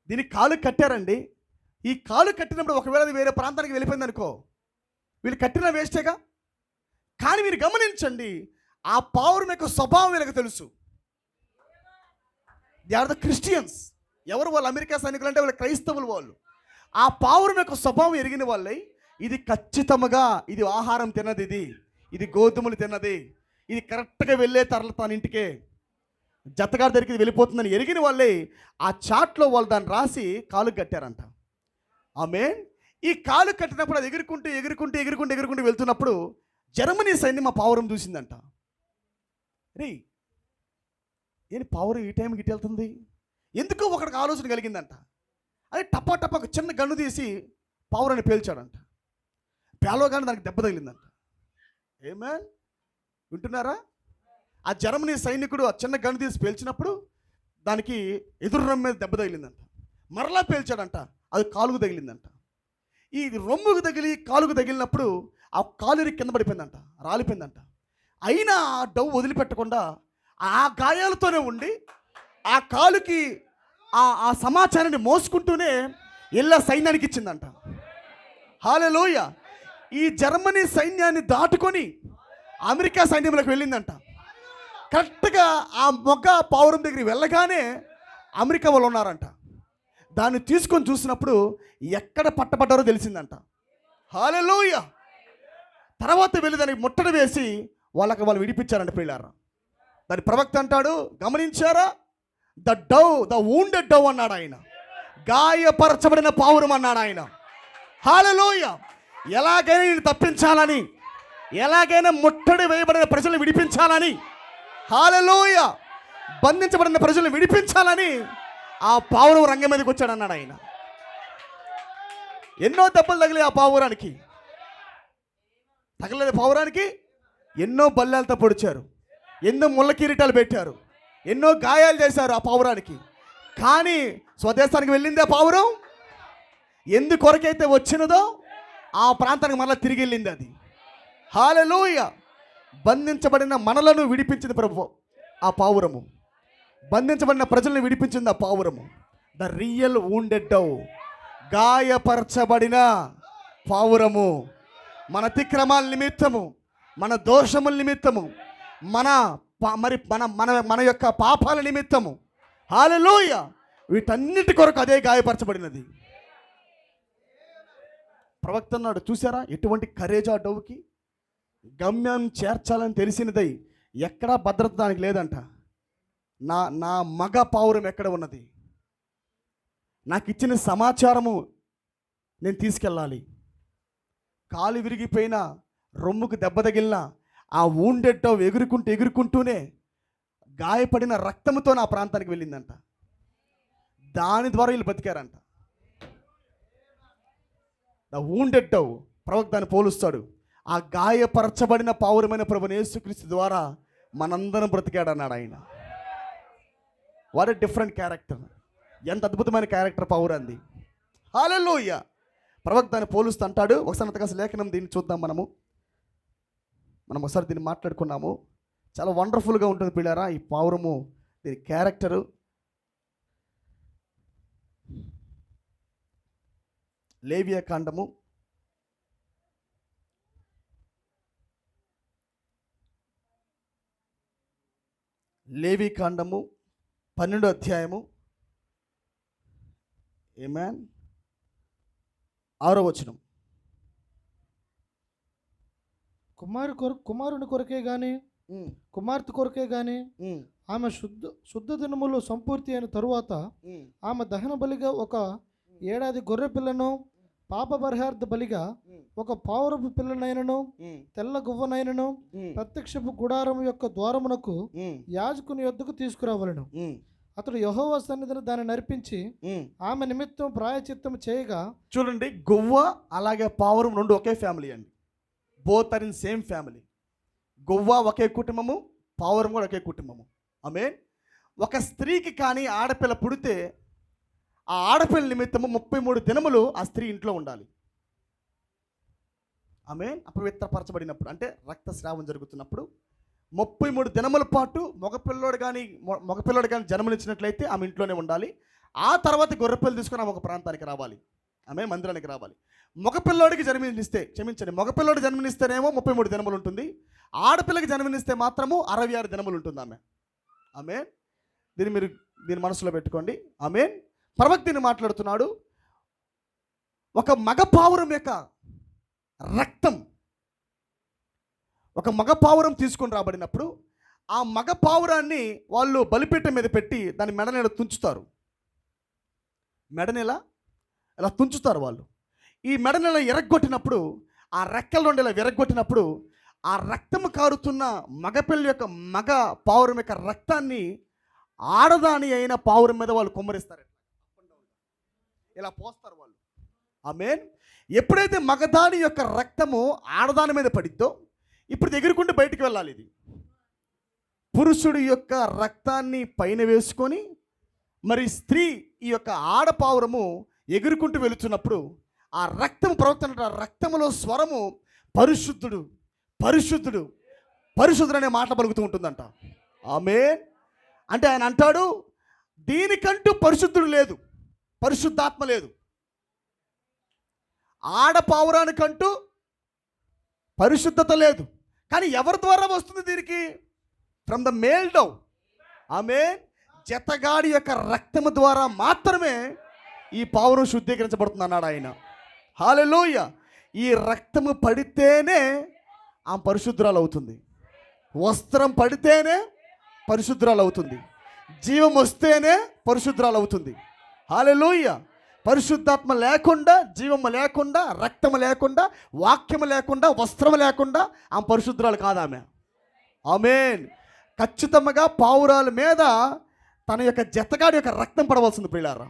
దీనికి కాలు కట్టారండి. ఈ కాలు కట్టినప్పుడు ఒకవేళ అది వేరే ప్రాంతానికి వెళ్ళిపోయింది అనుకో, వీళ్ళు కట్టిన వేస్టేగా. కానీ మీరు గమనించండి, ఆ పావురం యొక్క స్వభావం వీళ్ళకి తెలుసు. They are the Christians. ఎవరు వాళ్ళు? అమెరికా సైనికులు అంటే వాళ్ళు క్రైస్తవులు. వాళ్ళు ఆ పావురం యొక్క స్వభావం ఎరిగిన వాళ్ళై, ఇది ఖచ్చితంగా ఇది ఆహారం తిన్నది, ఇది గోధుమలు తిన్నది, ఇది కరెక్ట్గా వెళ్ళే తన ఇంటికే జతగారి దగ్గరికి వెళ్ళిపోతుందని ఎరిగిన వాళ్ళే ఆ చాట్లో వాళ్ళు దాన్ని రాసి కాలు కట్టారంట. ఆమె ఈ కాలు కట్టినప్పుడు అది ఎగురుకుంటూ వెళ్తున్నప్పుడు జర్మనీ సైన్యం ఆ పావురం చూసిందంట. రే ఏంటి పావురం ఈ టైంకి ఇటు వెళ్తుంది? ఎందుకో ఒకడికి ఆలోచన కలిగిందంట. అది టపా ఒక చిన్న గన్ను తీసి పావురాన్ని పేల్చాడంట. పేలవగానే దానికి దెబ్బ తగిలిందంట. ఏమే వింటున్నారా? ఆ జర్మనీ సైనికుడు ఆ చిన్న గన్ను తీసి పేల్చినప్పుడు దానికి ఎదురు రొమ్ము మీద దెబ్బ తగిలిందంట. మరలా పేల్చాడంట, అది కాలుకు తగిలిందంట. ఈ రొమ్ముకు తగిలి కాలుకు తగిలినప్పుడు ఆ కాలు కింద పడిపోయిందంట, రాలిపోయిందంట. అయినా ఆ డవ్వు వదిలిపెట్టకుండా ఆ గాయాలతోనే ఉండి ఆ కాలుకి ఆ సమాచారాన్ని మోసుకుంటూనే ఎల్ల సైన్యానికి ఇచ్చిందంట. హల్లెలూయా. ఈ జర్మనీ సైన్యాన్ని దాటుకొని అమెరికా సైన్యంలోకి వెళ్ళిందంట. కరెక్ట్గా ఆ మొగ్గ పావురం దగ్గరికి వెళ్ళగానే అమెరికా వాళ్ళు ఉన్నారంట. దాన్ని తీసుకొని చూసినప్పుడు ఎక్కడ పట్టబడ్డారో తెలిసిందంట. హల్లెలూయా. తర్వాత వెళ్ళి దానికి ముట్టడి వేసి వాళ్ళు విడిపించారంట పిల్లారా. దాని ప్రవక్త అంటాడు, గమనించారా? ద వూండెడ్ డవ్ అన్నాడు ఆయన. గాయపరచబడిన పావురం అన్నాడు ఆయన. హల్లెలూయా. ఎలాగైనా నేను తప్పించాలని, ఎలాగైనా ముట్టడి వేయబడిన ప్రజలను విడిపించాలని, హల్లెలూయా, బంధించబడిన ప్రజలను విడిపించాలని ఆ పావురం రంగం మీదకి వచ్చాడు అన్నాడు ఆయన. ఎన్నో దెబ్బలు తగిలి ఆ పావురానికి. తగలేదు పావురానికి, ఎన్నో బల్లాలతో పొడిచారు, ఎన్నో ముళ్ళ కిరీటాలు పెట్టారు, ఎన్నో గాయాలు చేశారు ఆ పావురానికి. కానీ స్వదేశానికి వెళ్ళిందే పావురం. ఎందుకొరకైతే వచ్చినదో ఆ ప్రాంతానికి మరలా తిరిగి వెళ్ళింది అది. హల్లెలూయా. బంధించబడిన మనలను విడిపించింది ప్రభు ఆ పావురము. బంధించబడిన ప్రజలను విడిపించింది ఆ పావురము. ద రియల్ వూండెడ్ డవ్, గాయపరచబడిన పావురము. మన అతిక్రమాల నిమిత్తము, మన దోషముల నిమిత్తము, మన యొక్క పాపాల నిమిత్తము, హల్లెలూయా, వీటన్నిటి కొరకు అదే గాయపరచబడినది. ప్రవక్త అన్నాడు, చూసారా ఎటువంటి కరేజా డవ్కి. గమ్యం చేర్చాలని తెలిసినదై ఎక్కడా భద్రత దానికి లేదంట. నా మగ పావురం ఎక్కడ ఉన్నది? నాకు ఇచ్చిన సమాచారము నేను తీసుకెళ్ళాలి. కాలు విరిగిపోయిన, రొమ్ముకు దెబ్బ తగిలిన ఆ వూండెడ్ డవ్ ఎగురుకుంటూనే గాయపడిన రక్తముతో నా ప్రాంతానికి వెళ్ళిందంట. దాని ద్వారా వీళ్ళు బతికారంట. ద వూండెడ్ డవ్ ప్రవక్త దాన్ని పోలుస్తాడు. ఆ గాయపరచబడిన పావురమైన ప్రభువైన యేసుక్రీస్తు ద్వారా మనందరం బ్రతికాడు అన్నాడు ఆయన. What a different character. ఎంత అద్భుతమైన క్యారెక్టర్ పావురంది. హల్లెలూయా. ప్రవక్త దాన్ని పోలుస్తూ అంటాడు. ఒకసారి అంతకాసి లేఖనం దీన్ని చూద్దాం. మనం ఒకసారి దీన్ని మాట్లాడుకున్నాము. చాలా వండర్ఫుల్గా ఉంటుంది పిల్లారా ఈ పావురము, దీని క్యారెక్టరు. లేవియా కాండము 12వ అధ్యాయము, ఆమేన్, 6వ వచనం. కుమారుని కొరకే గాని కుమార్తె కొరకే గాని ఆమె శుద్ధ దినములు సంపూర్తి అయిన తరువాత ఆమె దహన బలిగా ఒక ఏడాది గొర్రె పిల్లను పాప పరిహార్థ బలిగా ఒక పావురపు పిల్లనైనను తెల్ల గువ్వనైనను ప్రత్యక్షపు గుడారము యొక్క ద్వారమునకు యాజకుని యొద్దకు తీసుకురావలను. అతడు యెహోవా సన్నిధిని దాన్ని నడిపించి ఆమె నిమిత్తం ప్రాయచిత్తం చేయగా. చూడండి, గువ్వ అలాగే పావురం రెండు ఒకే ఫ్యామిలీ అండి. Both are in same family. గువ్వ ఒకే కుటుంబము, పావురం కూడా ఒకే కుటుంబము. ఆమేన్. ఒక స్త్రీకి కానీ ఆడపిల్ల పుడితే ఆ ఆడపిల్ల నిమిత్తము 33 దినములు ఆ స్త్రీ ఇంట్లో ఉండాలి. ఆమేన్. అపవిత్రపరచబడినప్పుడు అంటే రక్తస్రావం జరుగుతున్నప్పుడు 33 దినముల పాటు మగపిల్లోడు కానీ జన్మనిచ్చినట్లయితే ఆమె ఇంట్లోనే ఉండాలి. ఆ తర్వాత గొర్రెపిల్ల తీసుకుని ఆమె ఒక ప్రాంతానికి రావాలి. ఆమె మందిరానికి రావాలి. మగపిల్లోడికి మగపిల్లోడు జన్మనిస్తేనేమో 33 దినములు ఉంటుంది. ఆడపిల్లకి జన్మనిస్తే మాత్రము 66 దినములు ఉంటుంది ఆమె. దీన్ని మనసులో పెట్టుకోండి. ఆమేన్. ప్రవక్తని మాట్లాడుతున్నాడు. ఒక మగ పావురం యొక్క రక్తం ఒక మగ పావురం తీసుకొని రాబడినప్పుడు ఆ మగ పావురాన్ని వాళ్ళు బలిపీఠం మీద పెట్టి దాని మెడని తుంచుతారు. మెడనిలా ఇలా తుంచుతారు వాళ్ళు. ఈ మెడనిలా ఎరగొట్టినప్పుడు ఆ రెక్కల నుండి ఇలా విరగొట్టినప్పుడు ఆ రక్తము కారుతున్న మగపిల్ల యొక్క మగ పావురం యొక్క రక్తాన్ని ఆడదాని అయిన పావురం మీద వాళ్ళు కుమ్మరిస్తారు. ఇలా పోస్తారు వాళ్ళు. ఆమేన్. ఎప్పుడైతే మగదాని యొక్క రక్తము ఆడదాని మీద పడిద్దో ఇప్పుడు ఎగురుకుంటూ బయటికి వెళ్ళాలి. ఇది పురుషుడి యొక్క రక్తాన్ని పైన వేసుకొని మరి స్త్రీ ఈ యొక్క ఆడపావురము ఎగురుకుంటూ వెళుతున్నప్పుడు ఆ రక్తం ప్రవక్త రక్తములో స్వరము పరిశుద్ధుడు పరిశుద్ధుడు పరిశుద్ధుడు అనే మాట పలుకుతూ ఉంటుందంట. ఆమేన్. అంటే ఆయన అంటాడు, దీనికంటూ పరిశుద్ధుడు లేదు, పరిశుద్ధాత్మ లేదు. ఆడపావురానికంటూ పరిశుద్ధత లేదు. కానీ ఎవరి ద్వారా వస్తుంది దీనికి? From the male down. ఆమేన్. జతగాడి యొక్క రక్తము ద్వారా మాత్రమే ఈ పావురం శుద్ధీకరించబడుతుంది అన్నాడు ఆయన. హల్లెలూయా. ఈ రక్తము పడితేనే ఆ పరిశుద్ధురాలు అవుతుంది. వస్త్రం పడితేనే పరిశుద్ధురాలు అవుతుంది. జీవం వస్తేనే పరిశుద్ధురాలు అవుతుంది. హల్లెలూయా. పరిశుద్ధాత్మ లేకుండా, జీవము లేకుండా, రక్తము లేకుండా, వాక్యము లేకుండా, వస్త్రము లేకుండా ఆమె పరిశుద్ధురాలు కాదు ఆమె. ఆమేన్. ఖచ్చితంగా పావురాల మీద తన యొక్క జతగాడి యొక్క రక్తం పడవలసింది ప్రియులారా.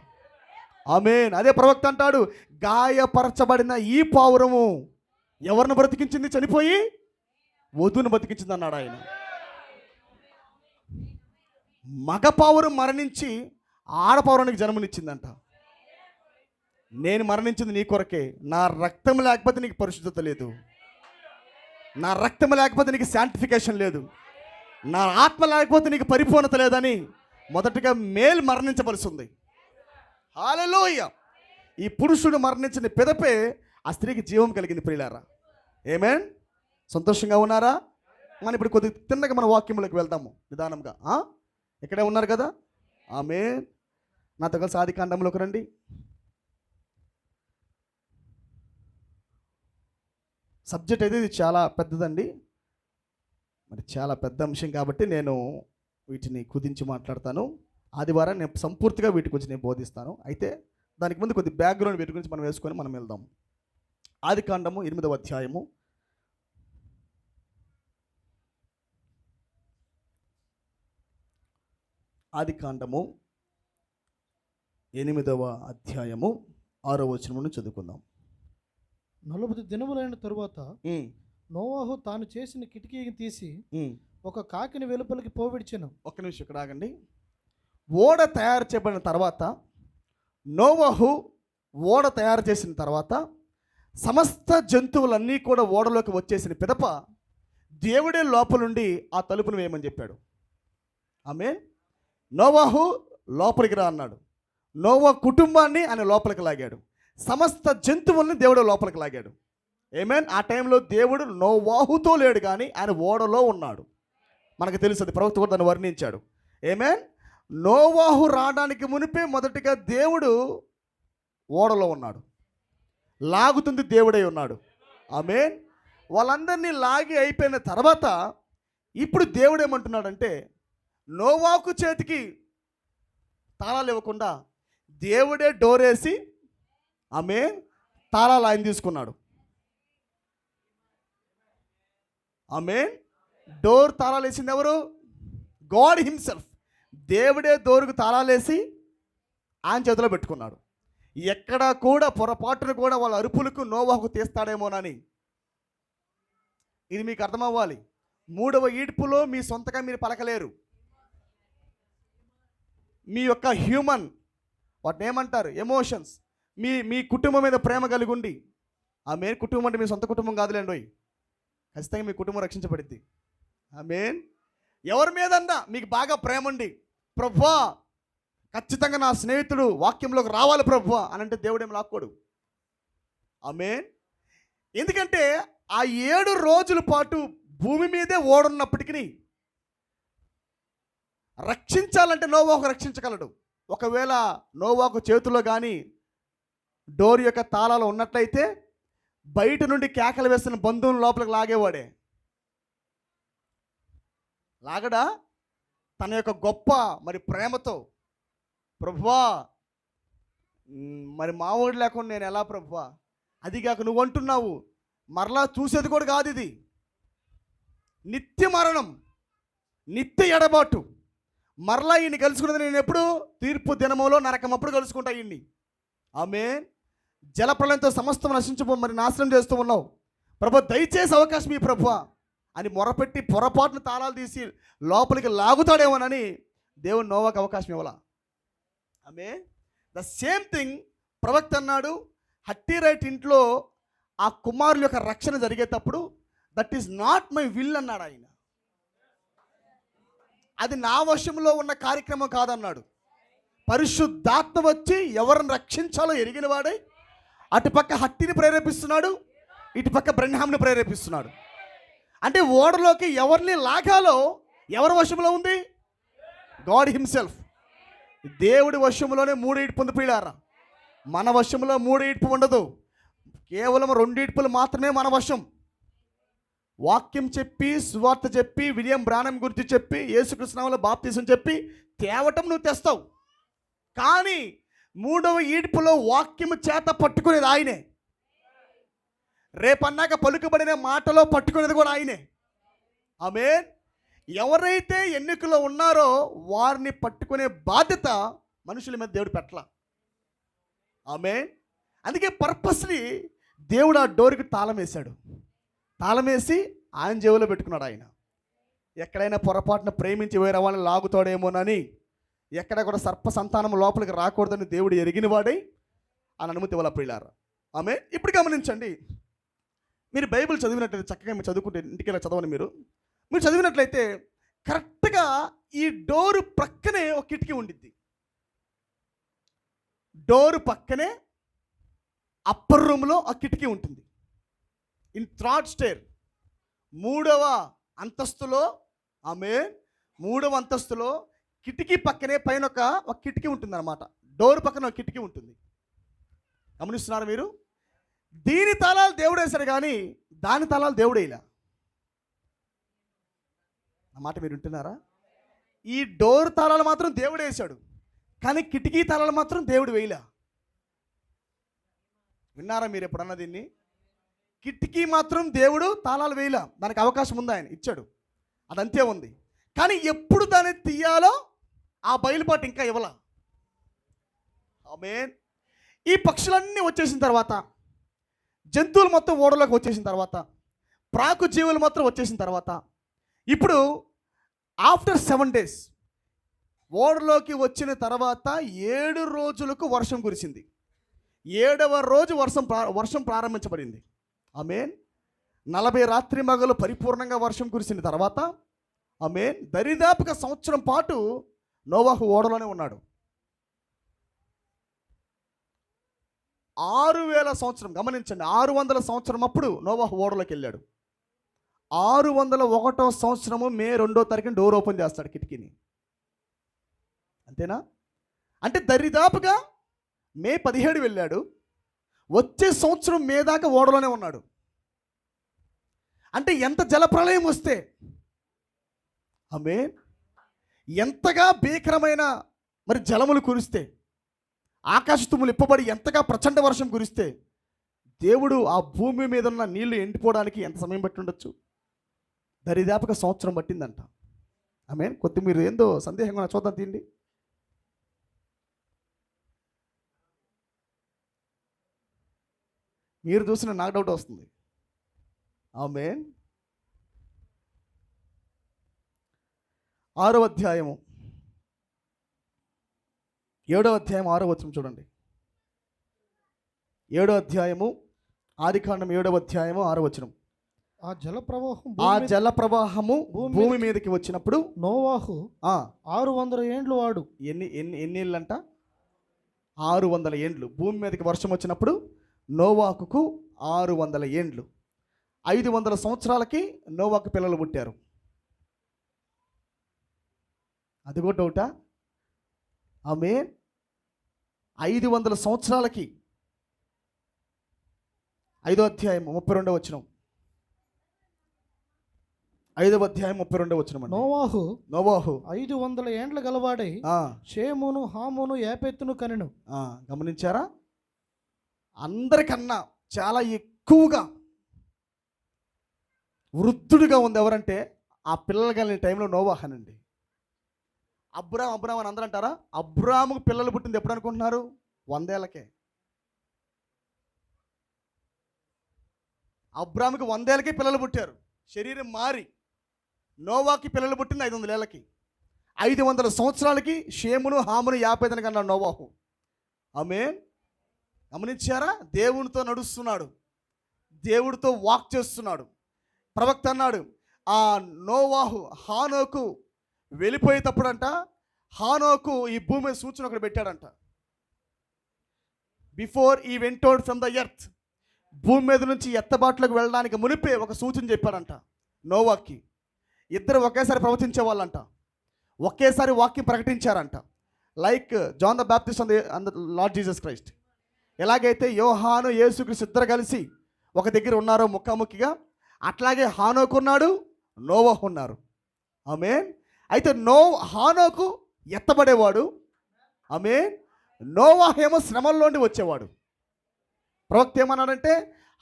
ఆమేన్. అదే ప్రవక్త అంటాడు, గాయపరచబడిన ఈ పావురము ఎవరిని బ్రతికించింది? చనిపోయి వధువును బ్రతికించింది అన్నాడు ఆయన. మగ పావురం మరణించి ఆడపావురానికి జన్మనిచ్చిందంట. నేను మరణించింది నీ కొరకే. నా రక్తం లేకపోతే నీకు పరిశుద్ధత లేదు, నా రక్తం లేకపోతే నీకు శాంటిఫికేషన్ లేదు, నా ఆత్మ లేకపోతే నీకు పరిపూర్ణత లేదని మొదటగా మేల్ మరణించవలసి ఉంది. హల్లెలూయా. ఈ పురుషుడు మరణించిన పిదపే ఆ స్త్రీకి జీవం కలిగింది ప్రియులారా. ఆమేన్. సంతోషంగా ఉన్నారా? మనం ఇప్పుడు కొద్దిగా తిన్నగా మన వాక్యంలోకి వెళ్దాము నిదానంగా. ఇక్కడే ఉన్నారు కదా? ఆమేన్. నాతో కలిసి ఆదికాండంలోకి రండి. సబ్జెక్ట్ అయితే ఇది చాలా పెద్దదండి, మరి చాలా పెద్ద అంశం కాబట్టి నేను వీటిని కుదించి మాట్లాడతాను. ఆదివారం నేను సంపూర్తిగా వీటి గురించి నేను బోధిస్తాను. అయితే దానికి ముందు కొద్ది బ్యాక్గ్రౌండ్ వీటి గురించి మనం వేసుకొని మనం వెళ్దాం. ఆదికాండము 8వ అధ్యాయము. ఆదికాండము 8వ అధ్యాయము 6వ వచనం నుండి చదువుకుందాం. 40 దినములైన తరువాత నోవాహు తాను చేసిన కిటికీని తీసి ఒక కాకిని వెలుపలికి పోవిడిచెను. ఒక్క నిమిషం ఇక్కడ ఆగండి. ఓడ తయారు చేయబడిన తర్వాత, నోవాహు ఓడ తయారు చేసిన తర్వాత సమస్త జంతువులన్నీ కూడా ఓడలోకి వచ్చేసిన పిదప దేవుడే లోపలుండి ఆ తలుపును వేయమని చెప్పాడు. ఆమేన్. నోవాహు లోపలికి రా అన్నాడు. నోవా కుటుంబాన్ని ఆయన లోపలికి లాగాడు. సమస్త జంతువుల్ని దేవుడు లోపలికి లాగాడు. ఆమేన్. ఆ టైంలో దేవుడు నోవాహుతో లేడు కానీ ఆయన ఓడలో ఉన్నాడు. మనకు తెలుసు, అది ప్రవక్త కూడా దాన్ని వర్ణించాడు. ఆమేన్. నోవాహు రావడానికి మునిపే మొదటిగా దేవుడు ఓడలో ఉన్నాడు, లాగుతుంది దేవుడై ఉన్నాడు. ఆమేన్. వాళ్ళందరినీ లాగి అయిపోయిన తర్వాత ఇప్పుడు దేవుడు ఏమంటున్నాడంటే, నోవాహు చేతికి తాళాలు ఇవ్వకుండా దేవుడే డోర్ వేసి ఆమె తాళాలు ఆయన తీసుకున్నాడు. ఆమె డోర్ తాళాలు వేసింది ఎవరు? God himself. దేవుడే డోరుకు తాళాలు వేసి ఆయన చేతిలో పెట్టుకున్నాడు. ఎక్కడ కూడా పొరపాటును కూడా వాళ్ళ అరుపులకు నోవాహుకు తీస్తాడేమోనని. ఇది మీకు అర్థమవ్వాలి. 3వ ఈడ్పులో మీ సొంతగా మీరు పలకలేరు. మీ యొక్క హ్యూమన్ వాటిని ఏమంటారు, ఎమోషన్స్, మీ కుటుంబం మీద ప్రేమ కలిగి ఉండి, ఆమెన్. కుటుంబం అంటే మీ సొంత కుటుంబం కాదులేండి, ఖచ్చితంగా మీ కుటుంబం రక్షించబడిద్ది. ఆమెన్. ఎవరి మీదన్నా మీకు బాగా ప్రేమ ఉండి, ప్రభువా ఖచ్చితంగా నా స్నేహితుడు వాక్యంలోకి రావాలి ప్రభువా అని అంటే దేవుడు ఏం లాక్కోడు. ఆమెన్. ఎందుకంటే ఆ 7 రోజుల పాటు భూమి మీదే ఓడున్నప్పటికీ రక్షించాలంటే నోవాహు రక్షించగలడు. ఒకవేళ నోవాహు చేతిలో కానీ డోర్ యొక్క తాళాలు ఉన్నట్లయితే బయట నుండి కేకలు వేస్తున్న బంధువులు లోపలికి లాగేవాడే. లాగడా? తన యొక్క గొప్ప మరి ప్రేమతో, ప్రభువా మరి మావాడు లేకుండా నేను ఎలా ప్రభువా, అదిగాక నువ్వు అంటున్నావు మరలా చూసేది కూడా కాదు, ఇది నిత్య మరణం, నిత్య ఎడబాటు, మరలా ఈయన్ని కలుసుకున్నది నేను ఎప్పుడు? తీర్పు దినములో నరకం అప్పుడు కలుసుకుంటా ఈయన్ని. ఆమె జలప్రలయంతో సమస్తం మరి నాశనం చేస్తూ ఉన్నావు ప్రభు, దయచేసి అవకాశం ఈ ప్రభువా అని మొరపెట్టి పొరపాటును తాళాలు తీసి లోపలికి లాగుతాడేమోనని దేవుడు నోవాకు అవకాశం ఇవ్వాల. ఆమె ద సేమ్ థింగ్ ప్రవక్త అన్నాడు, హట్టి రైట్ ఇంట్లో ఆ కుమారుల యొక్క రక్షణ జరిగేటప్పుడు that is not my will అన్నాడు ఆయన. అది నా వశంలో ఉన్న కార్యక్రమం కాదన్నాడు. పరిశుద్ధాత్మ వచ్చి ఎవరిని రక్షించాలో ఎరిగిన వాడై అటుపక్క హట్టిని ప్రేరేపిస్తున్నాడు, ఇటుపక్క బ్రెన్హామ్ని ప్రేరేపిస్తున్నాడు. అంటే ఓడలోకి ఎవరిని లాగాలో ఎవరి వశంలో ఉంది? God himself. దేవుడి వశంలోనే 3 ఈడ్పు ఉంది ప్రియులారా. మన వశంలో 3 ఈడ్పు ఉండదు, కేవలం 2 ఈడ్పులు మాత్రమే మన వశం. వాక్యం చెప్పి, సువార్త చెప్పి, విలియం బ్రానమ్ గురించి చెప్పి, యేసుక్రీస్తు నామములో బాప్తిసం చెప్పి తేవటం నువ్వు తెస్తావు. కానీ 3వ ఈడ్పులో వాక్యము చేత పట్టుకునేది ఆయనే. రేపన్నాక పలుకుబడిన మాటలో పట్టుకునేది కూడా ఆయనే. ఆమేన్. ఎవరైతే ఎన్నికలో ఉన్నారో వారిని పట్టుకునే బాధ్యత మనుషుల మీద దేవుడు పెట్టలా. ఆమేన్. అందుకే పర్పస్లీ దేవుడు ఆ డోర్కి తాళం వేశాడు. తాళం వేసి ఆయన జేబులో పెట్టుకున్నాడు ఆయన. ఎక్కడైనా పొరపాటున ప్రేమించి వేరే వాళ్ళని లాగుతాడేమోనని, ఎక్కడ కూడా సర్ప సంతానం లోపలికి రాకూడదని దేవుడు ఎరిగిన వాడై ఆయన అనుమతి ఇవ్వాల ప్రియులారా. ఆమె. ఇప్పుడు గమనించండి, మీరు బైబిల్ చదివినట్లయితే, చక్కగా మీరు చదువుకుంటే ఇంటికి వెళ్ళి చదవని మీరు చదివినట్లయితే కరెక్ట్గా ఈ డోరు ప్రక్కనే ఒక కిటికీ ఉండిద్ది. డోరు పక్కనే అప్పర్ రూమ్లో ఒక కిటికీ ఉంటుంది. ఇన్ థర్డ్ స్టేర్ 3వ అంతస్తులో, ఆమె 3వ అంతస్తులో కిటికీ పక్కనే పైన ఒక కిటికీ ఉంటుంది అన్నమాట. డోర్ పక్కన ఒక కిటికీ ఉంటుంది. గమనిస్తున్నారు మీరు? దీని తాళాలు దేవుడు వేశాడు కానీ దాని తాళాలు దేవుడు వేయలే. ఆ మాట మీరు వింటున్నారా? ఈ డోర్ తాళాలు మాత్రం దేవుడు వేశాడు కానీ కిటికీ తాళాలు మాత్రం దేవుడు వేయలే. విన్నారా మీరు ఎప్పుడన్నా దీన్ని? కిటికీ మాత్రం దేవుడు తాళాలు వేయలే, దానికి అవకాశం ఉంది, ఆయన ఇచ్చాడు, అదంతే ఉంది. కానీ ఎప్పుడు దాన్ని తీయాలో ఆ బయలుపాటు ఇంకా ఇవ్వాల. ఆమేన్. ఈ పక్షులన్నీ వచ్చేసిన తర్వాత, జంతువులు మొత్తం ఓడలోకి వచ్చేసిన తర్వాత, ప్రాకు జీవులు మొత్తం వచ్చేసిన తర్వాత, ఇప్పుడు ఆఫ్టర్ 7 days ఓడలోకి వచ్చిన తర్వాత 7 రోజులకు వర్షం కురిసింది. 7వ రోజు వర్షం ప్రారంభించబడింది. ఆమేన్. 40 రాత్రి మగలు పరిపూర్ణంగా వర్షం కురిసిన తర్వాత, ఆమేన్, దరిదాపుగా సంవత్సరం పాటు నోవాహు ఓడలోనే ఉన్నాడు. 6000 సంవత్సరం, గమనించండి, 600 సంవత్సరం అప్పుడు నోవాహు ఓడలోకి వెళ్ళాడు. 601వ సంవత్సరము మే 2వ తారీఖున డోర్ ఓపెన్ చేస్తాడు కిటికీని. అంతేనా? అంటే దరిదాపుగా మే 17 వెళ్ళాడు, వచ్చే సంవత్సరం మే దాకా ఓడలోనే ఉన్నాడు. అంటే ఎంత జలప్రళయం వస్తే, ఆమేన్, ఎంతగా భీకరమైన మరి జలములు కురిస్తే ఆకాశ తుమ్ములు ఇప్పబడి ఎంతగా ప్రచండ వర్షం కురిస్తే దేవుడు ఆ భూమి మీద ఉన్న నీళ్లు ఎండిపోవడానికి ఎంత సమయం పట్టి ఉండొచ్చు? దరిదాపుగా సంవత్సరం పట్టిందంట. ఆమేన్. కొద్ది మీరు ఏందో సందేహంగా చూద్దాం తీయండి. మీరు చూసిన నాకు డౌట్ వస్తుంది. ఆమేన్. 6వ అధ్యాయము 7వ అధ్యాయం 6వ వచనం చూడండి. 7వ అధ్యాయము ఆదికాండం 7వ అధ్యాయము 6వ వచనం. ఆ జల ప్రవాహము భూమి మీదకి వచ్చినప్పుడు నోవాహు 600 ఏండ్లు వాడు. ఎన్ని ఏళ్ళంట? 600 ఏండ్లు. భూమి మీదకి వర్షం వచ్చినప్పుడు నోవాహుకు 600 ఏండ్లు. 500 సంవత్సరాలకి నోవాహు పిల్లలు పుట్టారు. అది కూడా డౌటా? ఆమేన్. 500 సంవత్సరాలకి 5వ అధ్యాయం 32వ వచనం. 5వ అధ్యాయం 32వ వచనం. నోవాహు 500 ఏండ్ల గలవాడై షేమును హామును యాపెతును కనెను. గమనించారా? అందరికన్నా చాలా ఎక్కువగా వృద్ధుడిగా ఉంది ఎవరంటే ఆ పిల్లలు కలిగిన టైంలో నోవాహనండి. అబ్రామ్ అని అందరూ అంటారా? అబ్రాముకు పిల్లలు పుట్టింది ఎప్పుడు అనుకుంటున్నారు? 100 ఏళ్ళకే. అబ్రాముకి 100 ఏళ్ళకే పిల్లలు పుట్టారు. శరీరం మారి నోవాకి పిల్లలు పుట్టింది 500 ఏళ్ళకి. 500 సంవత్సరాలకి షేమును హామును యాపెతును కన్నాడు నోవాహు. ఆమేన్. గమనించారా? దేవునితో నడుస్తున్నాడు, దేవుడితో వాక్ చేస్తున్నాడు. ప్రవక్త అన్నాడు, ఆ నోవాహు హానోకు వెళ్ళిపోయేటప్పుడంట హానోకు ఈ భూమి మీద సూచన ఒకటి పెట్టాడంట. Before he went out from the earth, భూమి మీద నుంచి ఎత్తబాట్లకు వెళ్ళడానికి మునిపే ఒక సూచన చెప్పాడంట నోవాకి. ఇద్దరు ఒకేసారి ప్రవచించే వాళ్ళంట, ఒకేసారి వాక్యం ప్రకటించారంట. Like John the Baptist and the Lord Jesus Christ. ఎలాగైతే యోహాను యేసుక్రీస్తు ఇద్దరు కలిసి ఒక దగ్గర ఉన్నారో ముఖాముఖిగా, అట్లాగే హానోకు ఉన్నాడు, నోవాహు ఉన్నారు. ఆమేన్. అయితే హానోకు ఎత్తబడేవాడు, ఆమేన్. నోవాహు ఏమో శ్రమల్లోండి వచ్చేవాడు. ప్రవక్త ఏమన్నాడంటే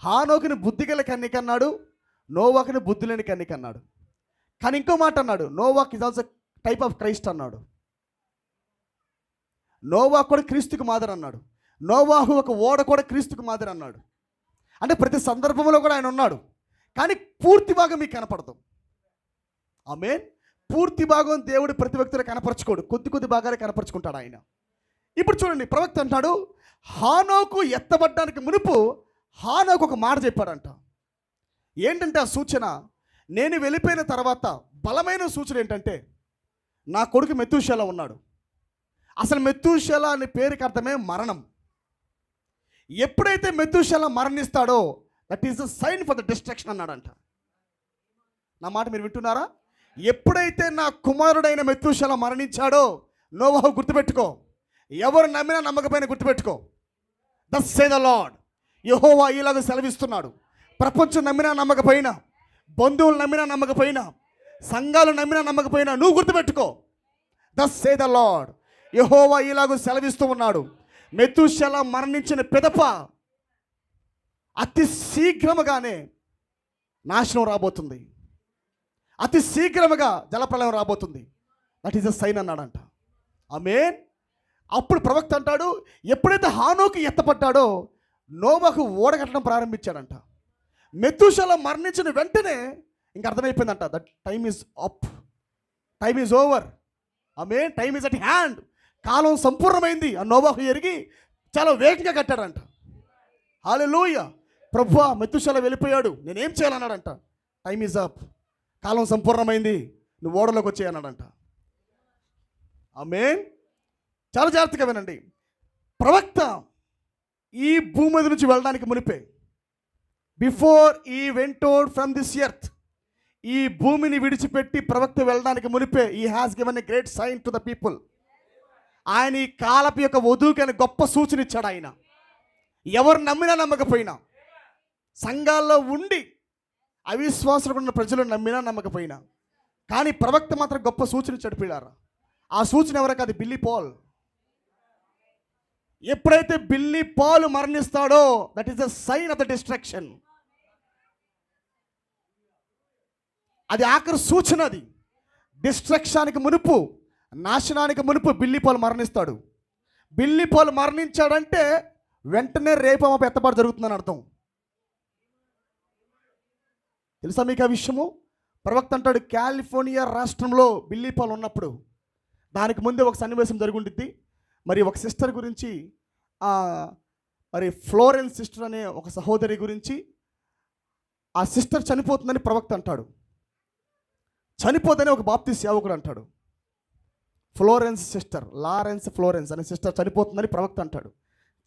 హానోకుని బుద్ధిగల కన్నికన్నాడు, నోవాహుని బుద్ధి లేని కన్నికన్నాడు. కానీ ఇంకో మాట అన్నాడు, Noah is also type of Christ అన్నాడు. నోవాహు కూడా క్రీస్తుకు మాదిరి అన్నాడు. నోవాహు ఒక ఓడ కూడా క్రీస్తుకు మాదిరి అన్నాడు. అంటే ప్రతి సందర్భంలో కూడా ఆయన ఉన్నాడు, కానీ పూర్తి భాగం మీకు కనపడదు. ఆమేన్. పూర్తి భాగం దేవుడు ప్రతి వ్యక్తిలో కనపరచుకోడు, కొద్ది భాగాలే కనపరుచుకుంటాడు ఆయన. ఇప్పుడు చూడండి, ప్రవక్త అంటాడు హానోకు ఎత్తబడ్డానికి మునుపు హానోకు ఒక మాట చెప్పాడంట. ఏంటంటే ఆ సూచన, నేను వెళ్ళిపోయిన తర్వాత బలమైన సూచన ఏంటంటే నా కొడుకు మెతూషెల ఉన్నాడు. అసలు మెతూషెల అనే పేరుకి అర్థమే మరణం. ఎప్పుడైతే మెతూషెల మరణిస్తాడో that is the sign for the destruction అన్నాడంట. నా మాట మీరు వింటున్నారా? ఎప్పుడైతే నా కుమారుడైన మెతూషెల మరణించాడో, నోవాహు గుర్తుపెట్టుకో, ఎవరు నమ్మినా నమ్మకపోయినా గుర్తుపెట్టుకో, దస్ సే ద లార్డ్. యెహోవా ఇలాగ సెలవిస్తున్నాడు. ప్రపంచం నమ్మినా నమ్మకపోయినా, బంధువులు నమ్మినా నమ్మకపోయినా, సంఘాలు నమ్మినా నమ్మకపోయినా నువ్వు గుర్తుపెట్టుకో, దస్ సే ద లార్డ్. యెహోవా ఇలాగ సెలవిస్తూ ఉన్నాడు. మెతూషెల మరణించిన పిదప అతి శీఘ్రముగానే నాశనం రాబోతుంది, అతి శీఘ్రముగా జలప్రలయం రాబోతుంది. దట్ ఈస్ అ సైన్ అన్నాడంట. ఆమేన్. అప్పుడు ప్రవక్త అంటాడు, ఎప్పుడైతే హానోకు ఎత్తపడ్డాడో నోవాహు ఓడగట్టడం ప్రారంభించాడంట. మెతూషెల మరణించిన వెంటనే ఇంక అర్థమైపోయిందంట, that time is up, time is over. ఆమేన్. Time is at hand. కాలం సంపూర్ణమైంది ఆ నోవాహు ఎరిగి చాలా వేగంగా కట్టాడంట. హల్లెలూయా. ప్రభువా మెతూషెల వెళ్ళిపోయాడు, నేనేం చేయాలన్నాడంట. టైమ్ ఈజ్ అప్, కాలం సంపూర్ణమైంది, నువ్వు ఓడలోకి వచ్చేయన్నాడంట. ఆమేన్. చాలా జాగ్రత్తగా వినండి. ప్రవక్త ఈ భూమి మీద నుంచి వెళ్ళడానికి మునిపే, before he went out from this earth, ఈ భూమిని విడిచిపెట్టి ప్రవక్త వెళ్ళడానికి మునిపే he has given a great sign to the people. ఆయన ఈ కాలపు యొక్క వధువుకి అని గొప్ప సూచన ఇచ్చాడు. ఆయన ఎవరు నమ్మినా నమ్మకపోయినా, సంఘాల్లో ఉండి అవిశ్వాసులకు ఉన్న ప్రజలు నమ్మినా నమ్మకపోయినా, కానీ ప్రవక్త మాత్రం గొప్ప సూచన ఇచ్చాడు పిల్లారా. ఆ సూచన ఎవరికి? అది బిల్లీ పాల్. ఎప్పుడైతే బిల్లీ పాల్ మరణిస్తాడో that is the sign of the destruction. అది ఆఖరి సూచన. అది డిస్ట్రక్షన్కి మునుపు, నాశనానికి మునుపు బిల్లీ పాల్ మరణిస్తాడు. బిల్లీ పాల్ మరణించాడంటే వెంటనే రేపమ ఎత్తబాటు జరుగుతుందని అర్థం. తెలుసా మీకు ఆ విషయము? ప్రవక్త అంటాడు, కాలిఫోర్నియా రాష్ట్రంలో బిల్లీ పాల్ ఉన్నప్పుడు దానికి ముందే ఒక సన్నివేశం జరుగుంటుంది. మరి ఒక సిస్టర్ గురించి, మరి ఫ్లోరెన్స్ సిస్టర్ అనే ఒక సహోదరి గురించి, ఆ సిస్టర్ చనిపోతుందని ప్రవక్త అంటాడు. చనిపోదని ఒక బాప్టిస్ట్ సేవకుడు అంటాడు. ఫ్లోరెన్స్ సిస్టర్, లారెన్స్ ఫ్లోరెన్స్ అనే సిస్టర్ చనిపోతుందని ప్రవక్త అంటాడు.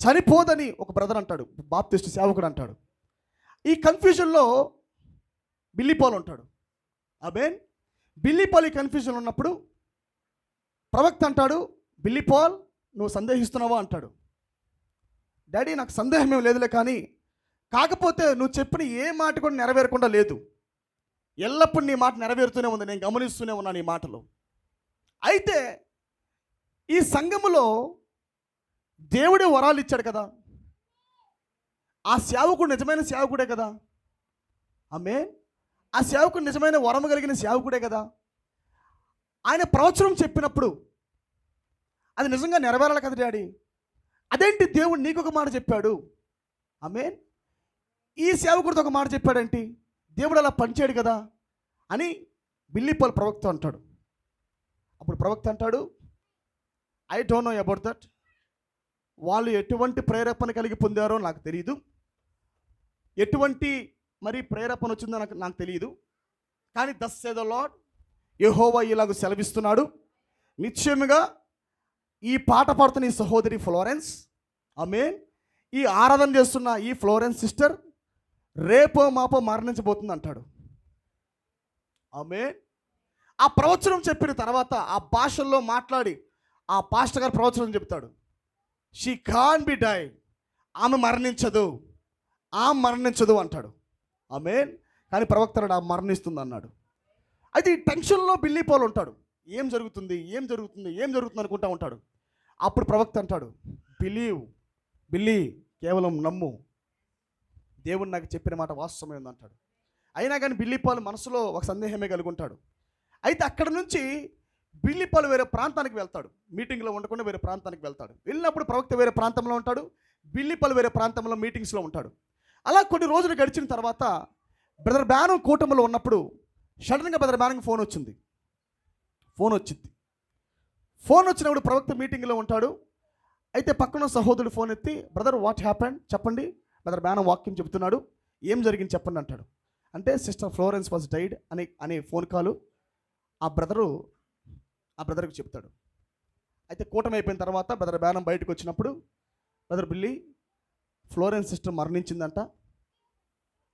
చనిపోదని ఒక బ్రదర్ అంటాడు, బాప్టిస్ట్ సేవకుడు అంటాడు. ఈ కన్ఫ్యూజన్లో బిల్లీ పాల్ ఉంటాడు. అబేన్ బిల్లీ పాల్ ఈ కన్ఫ్యూజన్ ఉన్నప్పుడు ప్రవక్త అంటాడు, బిల్లీ పాల్ నువ్వు సందేహిస్తున్నావా అంటాడు. డాడీ నాకు సందేహం ఏం లేదులే, కానీ కాకపోతే నువ్వు చెప్పిన ఏ మాట కూడా నెరవేరకుండా లేదు. ఎల్లప్పుడూ నీ మాట నెరవేరుతూనే ఉంది, నేను గమనిస్తూనే ఉన్నాను నీ మాటలు. అయితే ఈ సంఘములో దేవుడే వరాలు ఇచ్చాడు కదా, ఆ సేవకుడు నిజమైన సేవకుడే కదా. ఆమేన్. ఆ సేవకుడు నిజమైన వరము కలిగిన సేవకుడే కదా. ఆయన ప్రవచనం చెప్పినప్పుడు అది నిజంగా నెరవేరాలి కదా డాడీ. అదేంటి దేవుడు నీకు ఒక మాట చెప్పాడు, ఆమేన్, ఈ సేవకుడితో ఒక మాట చెప్పాడేంటి, దేవుడు అలా పనిచేయడు కదా అని బిల్లీ పాల్ ప్రవక్త అంటాడు. అప్పుడు ప్రవక్త అంటాడు, I don't know about that. వాళ్ళు ఎటువంటి ప్రేరేపణ కలిగి పొందారో నాకు తెలియదు, ఎటువంటి మరి ప్రేరేపణ వచ్చిందో నాకు తెలియదు, కానీ దస్ సే ద లార్డ్, యెహోవా ఇలాగ సెలవిస్తున్నాడు, నిశ్చయముగా ఈ పాట పాడుతున్న ఈ సహోదరి ఫ్లోరెన్స్, ఆమేన్, ఈ ఆరాధన చేస్తున్న ఈ ఫ్లోరెన్స్ సిస్టర్ రేపో మాపో మరణించబోతుంది అంటాడు. ఆమేన్. ఆ ప్రవచనం చెప్పిన తర్వాత ఆ భాషల్లో మాట్లాడి ఆ పాస్టర్ గారు ప్రవచనం చెప్తాడు, షీ కాన్ బి డై, ఆమె మరణించదు, ఆమె మరణించదు అంటాడు. ఆమేన్. కానీ ప్రవక్త ఆ మరణిస్తుంది అన్నాడు. అయితే ఈ టెన్షన్లో బిల్లీ పాల్ ఉంటాడు, ఏం జరుగుతుంది ఏం జరుగుతుంది ఏం జరుగుతుంది అనుకుంటా ఉంటాడు. అప్పుడు ప్రవక్త అంటాడు, బిల్లీ కేవలం నమ్ము, దేవుడు నాకు చెప్పిన మాట వాస్తవమే ఉంది అంటాడు. అయినా కానీ బిల్లీ పాల్ మనసులో ఒక సందేహమే కలిగి ఉంటాడు. అయితే అక్కడ నుంచి బిల్లీ పాల్ వేరే ప్రాంతానికి వెళ్తాడు, మీటింగ్లో ఉండకుండా వేరే ప్రాంతానికి వెళ్తాడు. వెళ్ళినప్పుడు ప్రవక్త వేరే ప్రాంతంలో ఉంటాడు, బిల్లీ పాల్ వేరే ప్రాంతంలో మీటింగ్స్లో ఉంటాడు. అలా కొన్ని రోజులు గడిచిన తర్వాత బ్రదర్ బ్యానం కూటమిలో ఉన్నప్పుడు సడన్గా బ్రదర్ బ్యానంకి ఫోన్ వచ్చింది. ఫోన్ వచ్చినప్పుడు ప్రవక్త మీటింగ్లో ఉంటాడు. అయితే పక్కన సహోదరుడు ఫోన్ ఎత్తి, బ్రదర్ వాట్ హ్యాపెండ్ చెప్పండి, బ్రదర్ బ్యానం వాక్యం చెప్తున్నాడు, ఏం జరిగింది చెప్పండి అంటాడు. అంటే సిస్టర్ ఫ్లోరెన్స్ వాజ్ డైడ్ అనే ఫోన్ కాలు ఆ బ్రదర్కి చెప్తాడు. అయితే కూటమి అయిపోయిన తర్వాత బ్రదర్ బ్యానం బయటకు వచ్చినప్పుడు, బ్రదర్ బిల్లీ ఫ్లోరెన్స్ సిస్టర్ మరణించిందంట,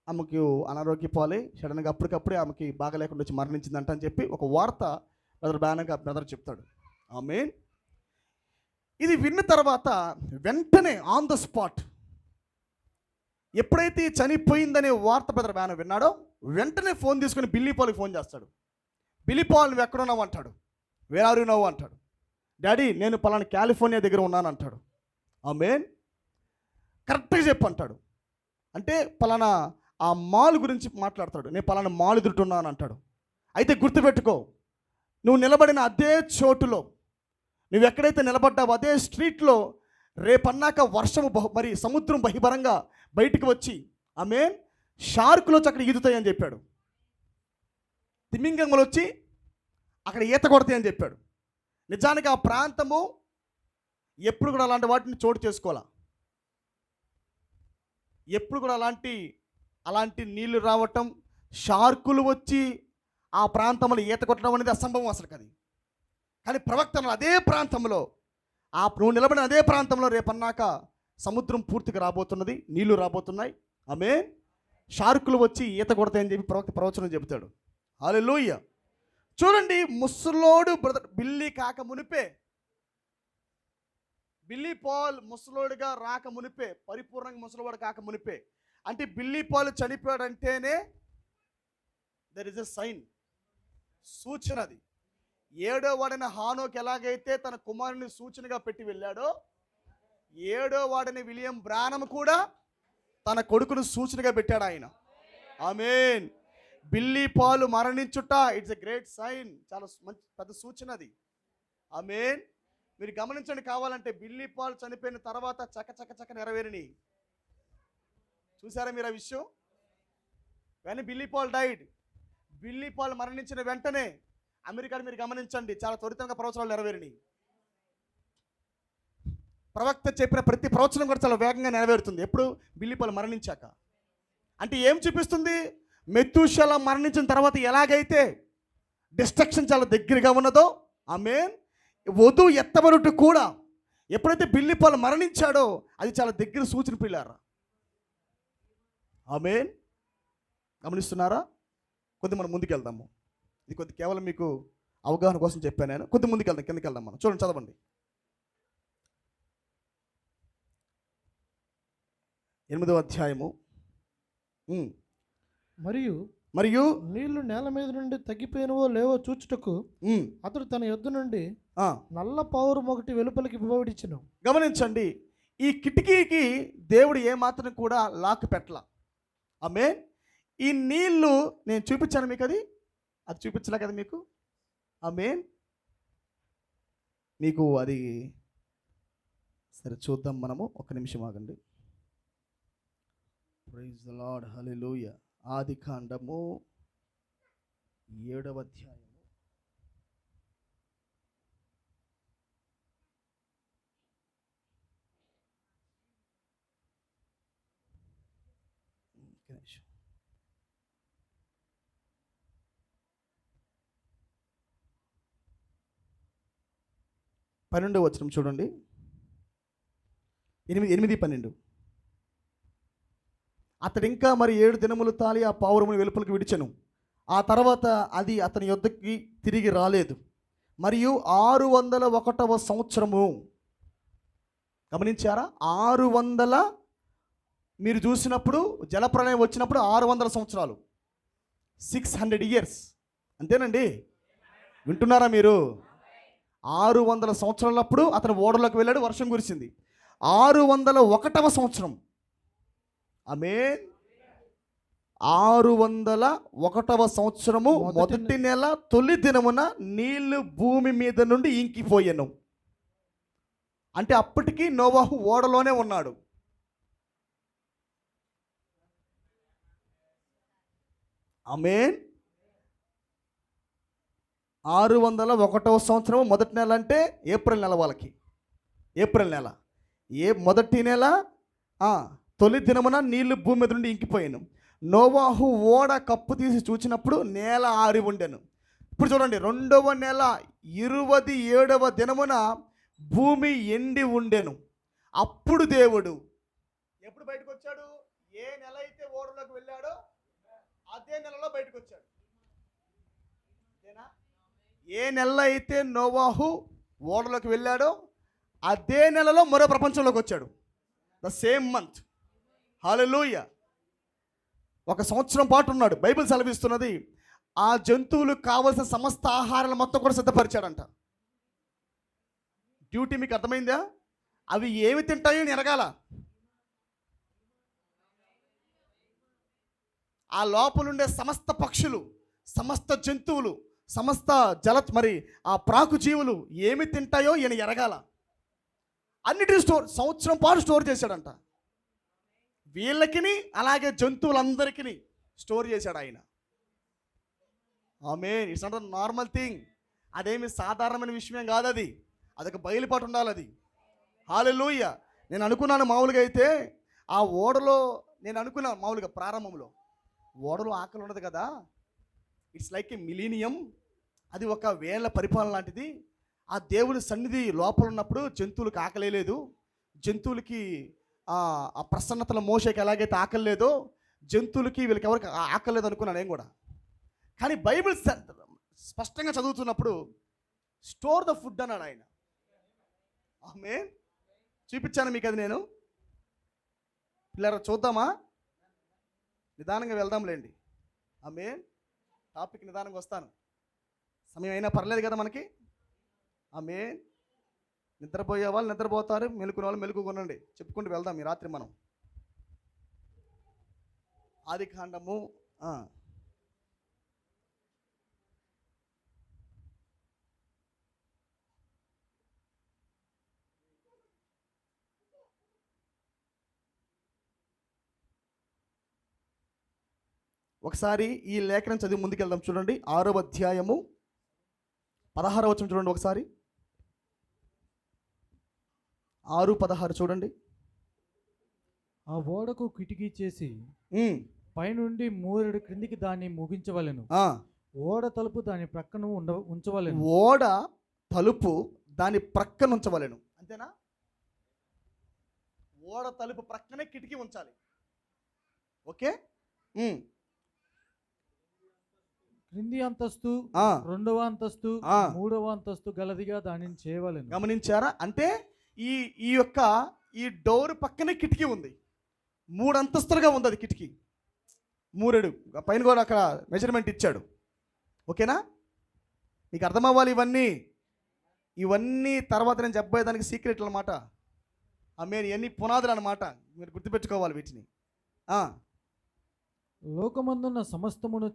ఆమెకు అనారోగ్య పాలై సడన్గా అప్పటికప్పుడే ఆమెకి బాగా లేకుండా వచ్చి మరణించిందంట అని చెప్పి ఒక వార్త బ్రదర్ బ్యానంగా బ్రదర్ చెప్తాడు. ఆమేన్. ఇది విన్న తర్వాత వెంటనే ఆన్ ద స్పాట్ ఎప్పుడైతే చనిపోయిందనే వార్త బ్రదర్ బ్యానం విన్నాడో వెంటనే ఫోన్ తీసుకొని బిల్లీ పాల్కి ఫోన్ చేస్తాడు. బిల్లీ పాల్ నువ్వు ఎక్కడున్నావు అంటాడు. వేర్ ఆర్ యు నౌ అంటాడు. డాడీ నేను పలానా కాలిఫోర్నియా దగ్గర ఉన్నాను అంటాడు. ఆమేన్. కరెక్ట్గా చెప్పు అంటాడు. అంటే పలానా ఆ మాల్ గురించి మాట్లాడతాడు. నేను పలానా మాల్ ఎదురుతున్నాను అంటాడు. అయితే గుర్తుపెట్టుకో, నువ్వు నిలబడిన అదే చోటులో, నువ్వు ఎక్కడైతే నిలబడ్డావో అదే స్ట్రీట్లో రేపన్నాక వర్షము మరి సముద్రం బహిరంగంగా బయటికి వచ్చి ఆమేన్ షార్కులు వచ్చి అక్కడ ఈదుతాయని చెప్పాడు. తిమింగములు వచ్చి అక్కడ ఈత కొడతాయని చెప్పాడు. నిజానికి ఆ ప్రాంతము ఎప్పుడు కూడా అలాంటి వాటిని చోటు చేసుకోవాలా, ఎప్పుడు కూడా అలాంటి నీళ్లు రావటం, షార్కులు వచ్చి ఆ ప్రాంతంలో ఈత కొట్టడం అనేది అసంభవం అసలు. కానీ ప్రవక్తలు అదే ప్రాంతంలో, నువ్వు నిలబడిన అదే ప్రాంతంలో రేపన్నాక సముద్రం పూర్తిగా రాబోతున్నది, నీళ్లు రాబోతున్నాయి, ఆమేన్, షార్కులు వచ్చి ఈత కొడతాయని చెప్పి ప్రవక్త ప్రవచనం చెబుతాడు. హల్లెలూయా. చూడండి, ముసలోడు బ్రదర్ బిల్లీ కాక మునిపే, బిల్లీ పాల్ ముసలోడుగా రాక మునిపే, పరిపూర్ణంగా ముసలివాడు కాక మునిపే, అంటే బిల్లీ పాల్ చనిపోయాడంటేనే దర్ ఇస్ ఎ సైన్, సూచన. అది ఏడో వాడైన హానోకి ఎలాగైతే తన కుమారుని సూచనగా పెట్టి వెళ్ళాడో, ఏడో వాడని విలియం బ్రానమ్ కూడా తన కొడుకును సూచనగా పెట్టాడు ఆయన. ఆమేన్. బిల్లీ పాల్ మరణించుట ఇట్స్ ఎ గ్రేట్ సైన్, చాలా మంచి పెద్ద సూచన అది. ఆమేన్. మీరు గమనించండి, కావాలంటే బిల్లీ పాల్ చనిపోయిన తర్వాత చక నెరవేరిని. చూసారా మీరు ఆ విషయం? When Billy Paul died, Billy Paul మరణించిన వెంటనే అమెరికాలో మీరు గమనించండి చాలా త్వరితంగా ప్రవచనాలు నెరవేరినాయి. ప్రవక్త చెప్పిన ప్రతి ప్రవచనం కూడా చాలా వేగంగా నెరవేరుతుంది. ఎప్పుడు? బిల్లీ పాల్ మరణించాక. అంటే ఏం చూపిస్తుంది? మెతూషెల మరణించిన తర్వాత ఎలాగైతే డిస్ట్రక్షన్ చాలా దగ్గరగా ఉన్నదో, ఆమేన్, వధువు ఎత్తబడుట కూడా ఎప్పుడైతే బిల్లీ పాల్ మరణించాడో అది చాలా దగ్గర సూచన పిల్లారా. ఆమేన్. గమనిస్తున్నారా? కొద్ది మనం ముందుకెళ్దాము. ఇది కొద్ది కేవలం మీకు అవగాహన కోసం చెప్పాను నేను. కొద్ది ముందుకెళ్దాం, కిందకి వెళ్దాం మనం. చూడండి, చదవండి. 8వ అధ్యాయము. మరియు నీళ్లు నేల మీద నుండి తగ్గిపోయినవో లేవో చూచుటకు అతడు తన యొద్ద నుండి నల్ల పౌరం ఒకటి వెలుపలికి విడిచెను. గమనించండి, ఈ కిటికీకి దేవుడు ఏమాత్రం కూడా లాక్ పెట్టలా. ఆమేన్. ఈ నీళ్లు నేను చూపించాను మీకు, అది చూపించలే కదా మీకు. ఆమేన్. మీకు అది సరే చూద్దాం మనము. ఒక నిమిషం ఆగండి. ప్రైజ్ ది లార్డ్, హల్లెలూయా. ఆదికాండము 7వ అధ్యాయము. నిమిషం. 12వ వచనం చూడండి. 8:12. అతడు ఇంకా మరి 7 దినములు తాలి ఆ పావురమును వెలుపలికి విడిచెను. ఆ తర్వాత అది అతని యొద్దకి తిరిగి రాలేదు. మరియు 601వ సంవత్సరము, గమనించారా? 600, మీరు చూసినప్పుడు జలప్రళయం వచ్చినప్పుడు 600 సంవత్సరాలు, 600 years. అంతేనండి, వింటున్నారా మీరు? 600 సంవత్సరాలప్పుడు అతను ఓడలోకి వెళ్ళాడు, వర్షం కురిసింది. 601వ సంవత్సరం, ఆమేన్, 601వ సంవత్సరము మొదటి నెల తొలి దినమున నీళ్లు భూమి మీద నుండి ఇంకిపోయాను. అంటే అప్పటికి నోవాహు ఓడలోనే ఉన్నాడు. ఆమేన్. 601వ సంవత్సరం మొదటి నెల అంటే ఏప్రిల్ నెల, వాళ్ళకి ఏప్రిల్ నెల, మొదటి నెల తొలి దినమున నీళ్లు భూమి మీద నుండి ఇంకిపోయాను. నోవాహు ఓడ కప్పు తీసి చూచినప్పుడు నేల ఆరి ఉండెను. ఇప్పుడు చూడండి, 2వ నెల 27వ దినమున భూమి ఎండి ఉండెను. అప్పుడు దేవుడు ఎప్పుడు బయటకు వచ్చాడు? ఏ నెల అయితే ఓడలోకి వెళ్ళాడో అదే నెలలో బయటకు వచ్చాడు. ఏ నెల అయితే నోవాహు ఓడలోకి వెళ్ళాడో అదే నెలలో మరో ప్రపంచంలోకి వచ్చాడు. The same month. హల్లెలూయా. 1 సంవత్సరం పాటు ఉన్నాడు. బైబిల్ సెలవిస్తున్నది ఆ జంతువులకు కావలసిన సమస్త ఆహారాలు మొత్తం కూడా సిద్ధపరిచాడంట. డ్యూటీ మీకు అర్థమైందా? అవి ఏమి తింటాయో ఎరగాల. ఆ లోపలుండే సమస్త పక్షులు, సమస్త జంతువులు, సమస్త మరి ఆ ప్రాకు జీవులు ఏమి తింటాయో ఈయన ఎరగాల. అన్నిటిని సంవత్సరం పాటు స్టోర్ చేశాడంట. వీళ్ళకిని అలాగే జంతువులందరికీ స్టోర్ చేశాడు ఆయన. ఆమేన్. It's not a normal thing. అదేమి సాధారణమైన విషయం కాదు. అదొక బయలుపాటు ఉండాలి అది. హల్లెలూయా. నేను అనుకున్నాను మామూలుగా అయితే ఆ ఓడలో, నేను అనుకున్నాను మామూలుగా ప్రారంభంలో ఓడలో ఆకలి ఉండదు కదా, ఇట్స్ లైక్ ఏ మిలీనియం, అది ఒక వేళ పరిపాలన లాంటిది. ఆ దేవుని సన్నిధి లోపల ఉన్నప్పుడు జంతువులకు ఆకలే లేదు, జంతువులకి ఆ ప్రసన్నతల మోషకి ఎలాగైతే ఆకలి లేదో జంతువులకి వీళ్ళకి ఎవరికి ఆకలి లేదు అనుకున్నాను నేను కూడా. కానీ బైబిల్ స్పష్టంగా చదువుతున్నప్పుడు స్టోర్ ద ఫుడ్ అన్నాడు ఆయన. ఆమేన్. చూపించాను మీకు అది నేను. పిల్లరా చూద్దామా? నిదానంగా వెళ్దాంలేండి. ఆమేన్. టాపిక్ నిదానంగా వస్తాను. సమయం అయినా పర్లేదు కదా మనకి. ఆమేన్. నిద్రపోయే వాళ్ళు నిద్రపోతారు, మెలుకునే వాళ్ళు మెలుకుకొనండి. చెప్పుకుంటూ వెళ్దాం ఈ రాత్రి మనం. ఆదికాండము ఒకసారి ఈ లేఖనం చదివి ముందుకెళ్దాం. చూడండి 6వ అధ్యాయము 16వ వచనం చూడండి ఒకసారి. 6:16 చూడండి. ఆ ఓడకు కిటికీ చేసి పైనుండి మూరెడు క్రిందికి దాన్ని ముగించవలెను. ఓడ తలుపు దాని ప్రక్కన ఉంచవలెను. ఓడ తలుపు దాని ప్రక్కన ఉంచవలెను. అంతేనా? ఓడ తలుపు ప్రక్కనే కిటికీ ఉంచాలి. ఓకే. క్రింది అంతస్తు, రెండవ అంతస్తు, మూడవ అంతస్తు గలదిగా దానిని చేయవలెను. గమనించారా? అంటే ఈ యొక్క ఈ డోర్ పక్కనే కిటికీ ఉంది. 3 అంతస్తులుగా ఉంది అది కిటికీ. 3 పైన కూడా అక్కడ మెజర్మెంట్ ఇచ్చాడు. ఓకేనా? నీకు అర్థమవ్వాలి ఇవన్నీ తర్వాత నేను చెప్పబోయేదానికి సీక్రెట్లు అనమాట. ఇవన్నీ పునాదులు అనమాట. మీరు గుర్తుపెట్టుకోవాలి వీటిని. లోకమందున్న సమస్తమును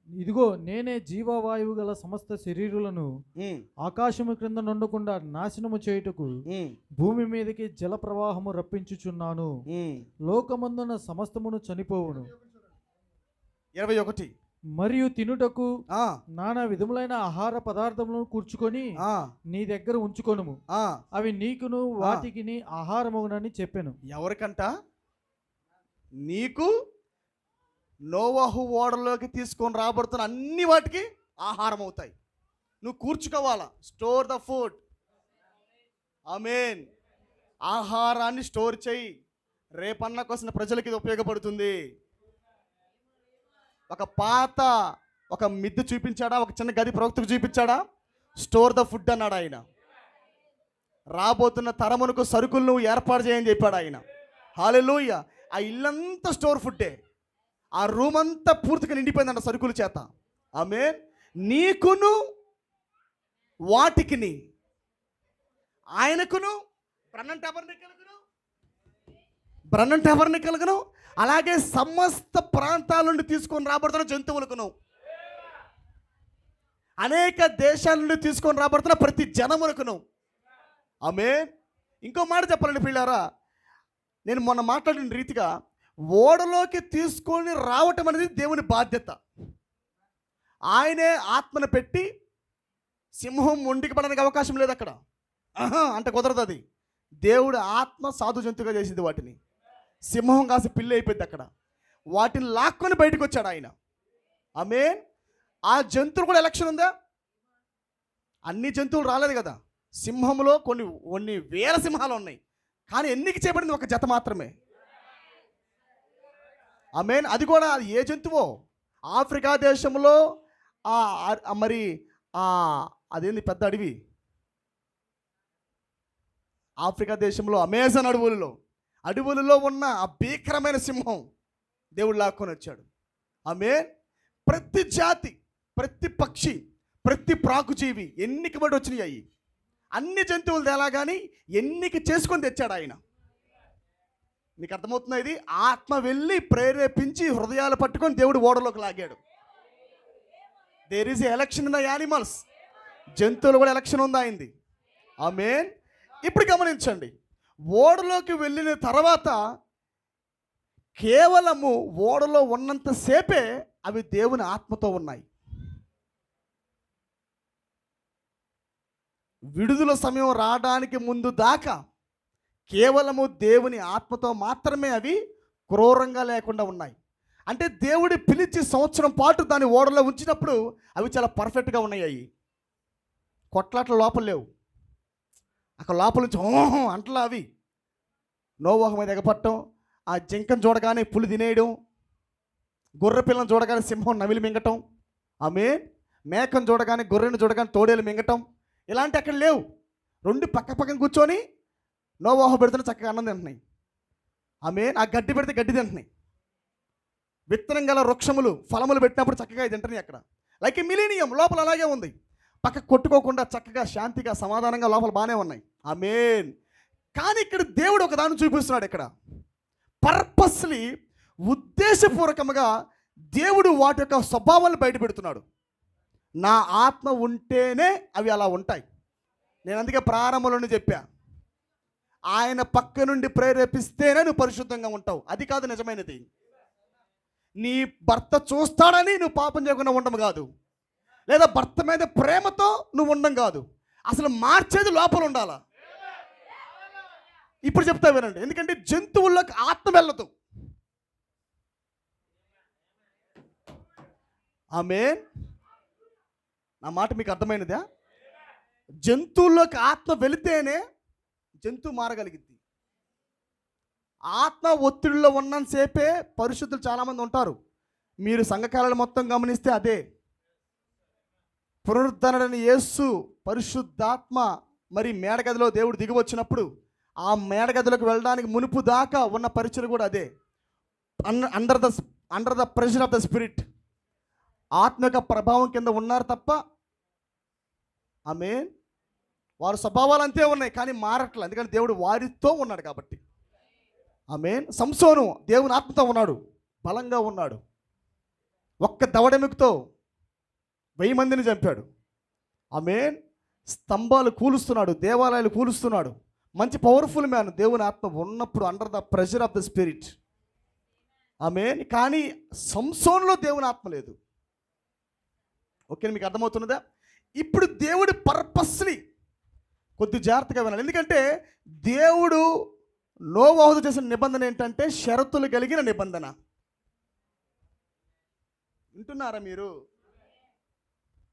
ఇదిగో నేనే జీవవాయువు గల సమస్త శరీరులను ఆకాశము క్రింద నుండకుండా నాశనము చేయుటకు భూమి మీదకి జల ప్రవాహము రప్పించుచున్నాను. లోకమందున్న సమస్తమును చనిపోవును. 21 మరియు తినుటకు నానా విధములైన ఆహార పదార్థములను కూర్చుకొని నీ దగ్గర ఉంచుకొనుము. అవి నీకును వాటికి ఆహారమగునని చెప్పాను. ఎవరికంట? నీకు నోవహు ఓడలోకి తీసుకొని రాబడుతున్న అన్ని వాటికి ఆహారం అవుతాయి. నువ్వు కూర్చుకోవాలా. Store the food. ఆమేన్. ఆహారాన్ని స్టోర్ చేయి. రేపన్న కోసం ప్రజలకి ఇది ఉపయోగపడుతుంది. ఒక మిద్దె చూపించాడా? ఒక చిన్న గది ప్రవక్తకు చూపించాడా? స్టోర్ ద ఫుడ్ అన్నాడు ఆయన. రాబోతున్న తరమునకు సరుకులు నువ్వు ఏర్పాటు చేయని చెప్పాడు ఆయన. హల్లెలూయా. ఆ ఇల్లంతా స్టోర్ ఫుడ్డే. ఆ రూమ్ అంతా పూర్తిగా నిండిపోయిందంట సరుకుల చేత. ఆమేన్. నీకును వాటికిని ఆయనకును బ్రన్నన్ టెబర్నకలుగును అలాగే సమస్త ప్రాంతాల నుండి తీసుకొని రాబడుతున్న జంతువులకును, అనేక దేశాల నుండి తీసుకొని రాబడుతున్న ప్రతి జనములకును. ఆమేన్. ఇంకో మాట చెప్పాలండి పిల్లారా, నేను మొన్న మాట్లాడిన రీతిగా ఓడలోకి తీసుకొని రావటం అనేది దేవుని బాధ్యత. ఆయనే ఆత్మను పెట్టి సింహం ఒంటికి పడడానికి అవకాశం లేదు అక్కడ. అంటే కుదరదు. అది దేవుడు ఆత్మ సాధు జంతువుగా చేసింది వాటిని. సింహం కాసి పిల్లి అయిపోయింది అక్కడ. వాటిని లాక్కొని బయటకు వచ్చాడు ఆయన. ఆమేన్. ఆ జంతువులు కూడా ఎలక్షన్ ఉందా? అన్ని జంతువులు రాలేదు కదా. సింహంలో కొన్ని వేల సింహాలు ఉన్నాయి, కానీ ఎన్నిక చేయబడింది ఒక జత మాత్రమే. ఆమేన్. అది కూడా ఏ జంతువో ఆఫ్రికా దేశంలో మరి అదేంది పెద్ద అడవి, ఆఫ్రికా దేశంలో అమెజాన్ అడవులలో ఉన్న ఆ భీకరమైన సింహం దేవుడు లాక్కొని వచ్చాడు. ఆమేన్. ప్రతి జాతి, ప్రతి పక్షి, ప్రతి ప్రాకుజీవి ఎన్నికబడి వచ్చినాయి. అన్ని జంతువులు తేలా కానీ ఎన్నిక చేసుకొని తెచ్చాడు ఆయన. నీకు అర్థమవుతుందా? ఇది ఆత్మ వెళ్ళి ప్రేరేపించి హృదయాలు పట్టుకొని దేవుడు ఓడలోకి లాగాడు. There is election in the animals. జంతువులు కూడా ఎలక్షన్ ఉందా అయింది. ఆమేన్. ఇప్పుడు గమనించండి, ఓడలోకి వెళ్ళిన తర్వాత కేవలము ఓడలో ఉన్నంతసేపే అవి దేవుని ఆత్మతో ఉన్నాయి. విడుదల సమయం రావడానికి ముందు దాకా కేవలము దేవుని ఆత్మతో మాత్రమే అవి క్రూరంగా లేకుండా ఉన్నాయి. అంటే దేవుడి పిలిచి సంవత్సరం పాటు దాన్ని ఓడలో ఉంచినప్పుడు అవి చాలా పర్ఫెక్ట్గా ఉన్నాయి. అవి కొట్లాట్ల లోపల లేవు. అక్కడ లోపల నుంచి అంటలా అవి నోవహు మీద ఎగపట్టడం, ఆ జింకను చూడగానే పులి తినేయడం, గొర్రె పిల్లను చూడగానే సింహం నవిలి మింగటం, ఆమేన్, మేకను చూడగానే గొర్రెను చూడగానే తోడేలు మింగటం, ఇలాంటి అక్కడ లేవు. రెండు పక్క పక్కన కూర్చొని నోవహు పెడుతున్న చక్కగా అన్నం తింటున్నాయి. ఆమేన్. ఆ గడ్డి పెడితే గడ్డి తింటున్నాయి. విత్తనం గల వృక్షములు ఫలములు పెట్టినప్పుడు చక్కగా ఇది తింటున్నాయి. అక్కడ లైక్ మిలీనియం లోపల అలాగే ఉంది. పక్క కొట్టుకోకుండా చక్కగా శాంతిగా సమాధానంగా లోపల బాగానే ఉన్నాయి. ఆమేన్. కానీ ఇక్కడ దేవుడు ఒక దాన్ని చూపిస్తున్నాడు. ఇక్కడ పర్పస్లీ, ఉద్దేశపూర్వకంగా దేవుడు వాటి యొక్క స్వభావాలను బయట పెడుతున్నాడు. నా ఆత్మ ఉంటేనే అవి అలా ఉంటాయి. నేను అందుకే ప్రారంభంలోనే చెప్పా, ఆయన పక్క నుండి ప్రేరేపిస్తేనే నువ్వు పరిశుద్ధంగా ఉంటావు. అది కాదు నిజమైనది. నీ భర్త చూస్తాడని నువ్వు పాపం చేయకుండా ఉండడం కాదు, లేదా భర్త మీద ప్రేమతో నువ్వు ఉండడం కాదు. అసలు మార్చేది లోపల ఉండాలా. ఇప్పుడు చెప్తా వినండి. ఎందుకంటే జంతువుల్లోకి ఆత్మ వెళ్ళదు. ఆమేన్. నా మాట మీకు అర్థమైనదా? జంతువుల్లోకి ఆత్మ వెళితేనే జంతువు మారగలిగింది. ఆత్మ ఒత్తిడిలో ఉన్నంతసేపే పరిశుద్ధులు చాలామంది ఉంటారు. మీరు సంఘకాలను మొత్తం గమనిస్తే అదే. పునరుద్ధరణని యేసు పరిశుద్ధాత్మ మరి మేడగదిలో దేవుడు దిగి వచ్చినప్పుడు ఆ మేడగదిలోకి వెళ్ళడానికి మునుపు దాకా ఉన్న పరిచయం కూడా అదే. Under the pressure of the spirit, ఆత్మ యొక్క ప్రభావం కింద ఉన్నారు తప్ప. ఆమేన్. వారి స్వభావాలు అంతే ఉన్నాయి కానీ మారట్లేదు, ఎందుకంటే దేవుడు వారితో ఉన్నాడు కాబట్టి. ఆమేన్. సంసోను దేవుని ఆత్మతో ఉన్నాడు, బలంగా ఉన్నాడు. ఒక్క దవడెముకతో 1000 మందిని చంపాడు. ఆమేన్. స్తంభాలు కూలుస్తున్నాడు, దేవాలయాలు కూలుస్తున్నాడు. మంచి పవర్ఫుల్ మ్యాన్ దేవుని ఆత్మ ఉన్నప్పుడు, under the pressure of the spirit. ఆమేన్. కానీ సంసోన్లో దేవుని ఆత్మ లేదు. ఓకే, మీకు అర్థమవుతున్నదా? ఇప్పుడు దేవుడు పర్పస్లీ కొద్ది జాగ్రత్తగా వినాలి. ఎందుకంటే దేవుడు నోవాహుతో చేసిన నిబంధన ఏంటంటే షరతులు కలిగిన నిబంధన. వింటున్నారా మీరు?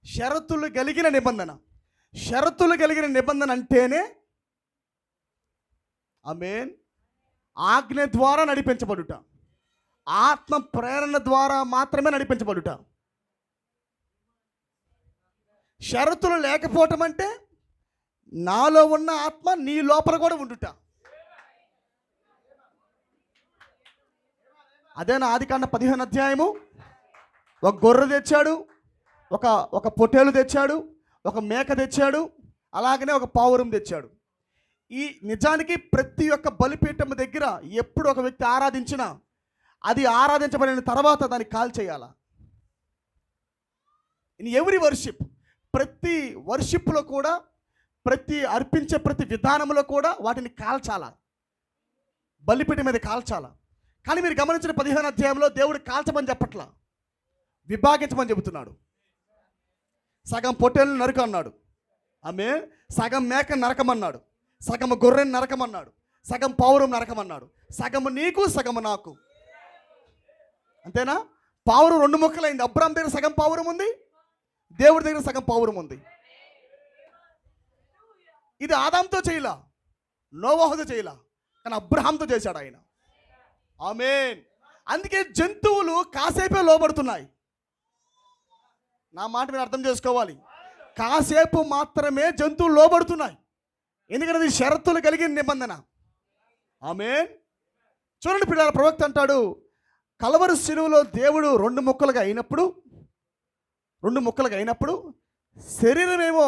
షరతులు కలిగిన నిబంధన. షరతులు కలిగిన నిబంధన అంటేనే ఆమేన్ ఆజ్ఞ ద్వారా నడిపించబడుట, ఆత్మ ప్రేరణ ద్వారా మాత్రమే నడిపించబడుట. షరతులు లేకపోవటం అంటే నాలో ఉన్న ఆత్మ నీ లోపల కూడా ఉండుట. అదేనా ఆదికాండ 15 అధ్యాయము. ఒక గొర్రె తెచ్చాడు, ఒక పొట్టేలు తెచ్చాడు, ఒక మేక తెచ్చాడు, అలాగనే ఒక పావురం తెచ్చాడు. ఈ నిజానికి ప్రతి ఒక్క బలిపీఠం దగ్గర ఎప్పుడు ఒక వ్యక్తి ఆరాధించినా అది ఆరాధించబడిన తర్వాత దాన్ని కాల్ చేయాలా. ఇన్ ఎవ్రీ వర్షిప్, ప్రతి వర్షిప్లో కూడా, ప్రతి అర్పించే ప్రతి విధానంలో కూడా వాటిని కాల్చాలా, బలిపీఠం మీద కాల్చాలా. కానీ మీరు గమనించిన 15 అధ్యాయంలో దేవుడు కాల్చమని చెప్పట్లా, విభాగించమని చెబుతున్నాడు. సగం పొట్టేలను నరక అన్నాడు. ఆమె సగం మేక నరకమన్నాడు, సగం గొర్రెని నరకమన్నాడు, సగం పావురం నరకమన్నాడు. సగము నీకు, సగము నాకు. అంతేనా? పావురం 2 ముక్కలైంది. అబ్రాహాం దగ్గర సగం పావురం ఉంది, దేవుడి దగ్గర సగం పావురం ఉంది. ఇది ఆదాంతో చేయలా, నోవాహుతో చేయలా, కానీ అబ్రహాంతో చేశాడు ఆయన. ఆమేన్. అందుకే జంతువులు కాసేపే లోబడుతున్నాయి. నా మాట మీరు అర్థం చేసుకోవాలి. కాసేపు మాత్రమే జంతువులు లోబడుతున్నాయి, ఎందుకంటే అది షరతులు కలిగిన నిబంధన. ఆమేన్. చూడండి పిల్లల, ప్రవక్త అంటాడు, కలవరి శిలువలో దేవుడు 2 ముక్కలుగా అయినప్పుడు శరీరమేమో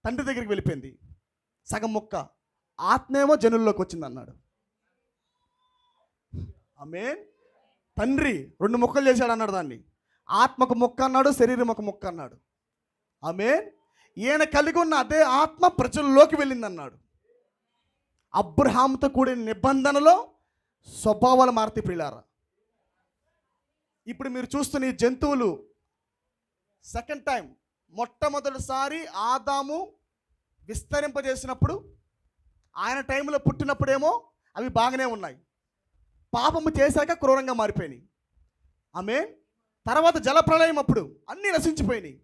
తండ్రి దగ్గరికి వెళ్ళిపోయింది, సగం ముక్క, ఆత్మేమో జనుల్లోకి వచ్చింది అన్నాడు. ఆమేన్. తండ్రి 2 ముక్కలు చేశాడు అన్నాడు. దాన్ని ఆత్మకు ముక్క అన్నాడు, శరీరం ఒక ముక్క అన్నాడు. ఆమేన్. ఈయన కలిగి ఉన్న అదే ఆత్మ ప్రజల్లోకి వెళ్ళింది అన్నాడు. అబ్రహాముతో కూడిన నిబంధనలో స్వభావాలు మారుతాయి ప్రియులారా. ఇప్పుడు మీరు చూస్తున్న ఈ జంతువులు సెకండ్ టైం, మొట్టమొదటిసారి ఆదాము విస్తరింపజేసినప్పుడు, ఆయన టైంలో పుట్టినప్పుడేమో అవి బాగానే ఉన్నాయి. పాపము చేశాక క్రూరంగా మారిపోయినాయి. ఆమేన్. తర్వాత జలప్రళయం అప్పుడు అన్నీ నశించిపోయినాయి.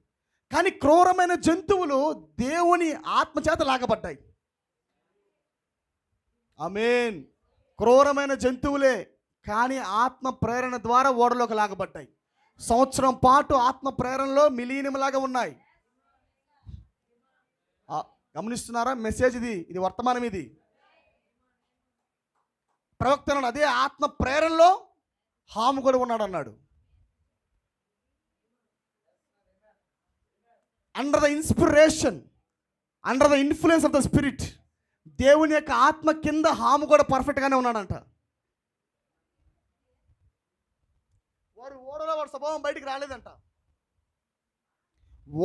కానీ క్రూరమైన జంతువులు దేవుని ఆత్మచేత లాగబడ్డాయి. ఆమేన్. క్రూరమైన జంతువులే కానీ ఆత్మ ప్రేరణ ద్వారా ఓడలోకి లాగబడ్డాయి. సంవత్సరం పాటు ఆత్మ ప్రేరణలో మిలీనియంలాగా ఉన్నాయి. గమనిస్తున్నారా? మెసేజ్ ఇది వర్తమానం. ఇది ప్రవక్త అన్నాడు, అదే ఆత్మ ప్రేరణలో హాము కూడా ఉన్నాడు అన్నాడు. Under the inspiration, under the influence of the spirit, దేవుని యొక్క ఆత్మ కింద హాము కూడా పర్ఫెక్ట్గానే ఉన్నాడంట. వారు ఓడలో వాడి స్వభావం బయటికి రాలేదంట.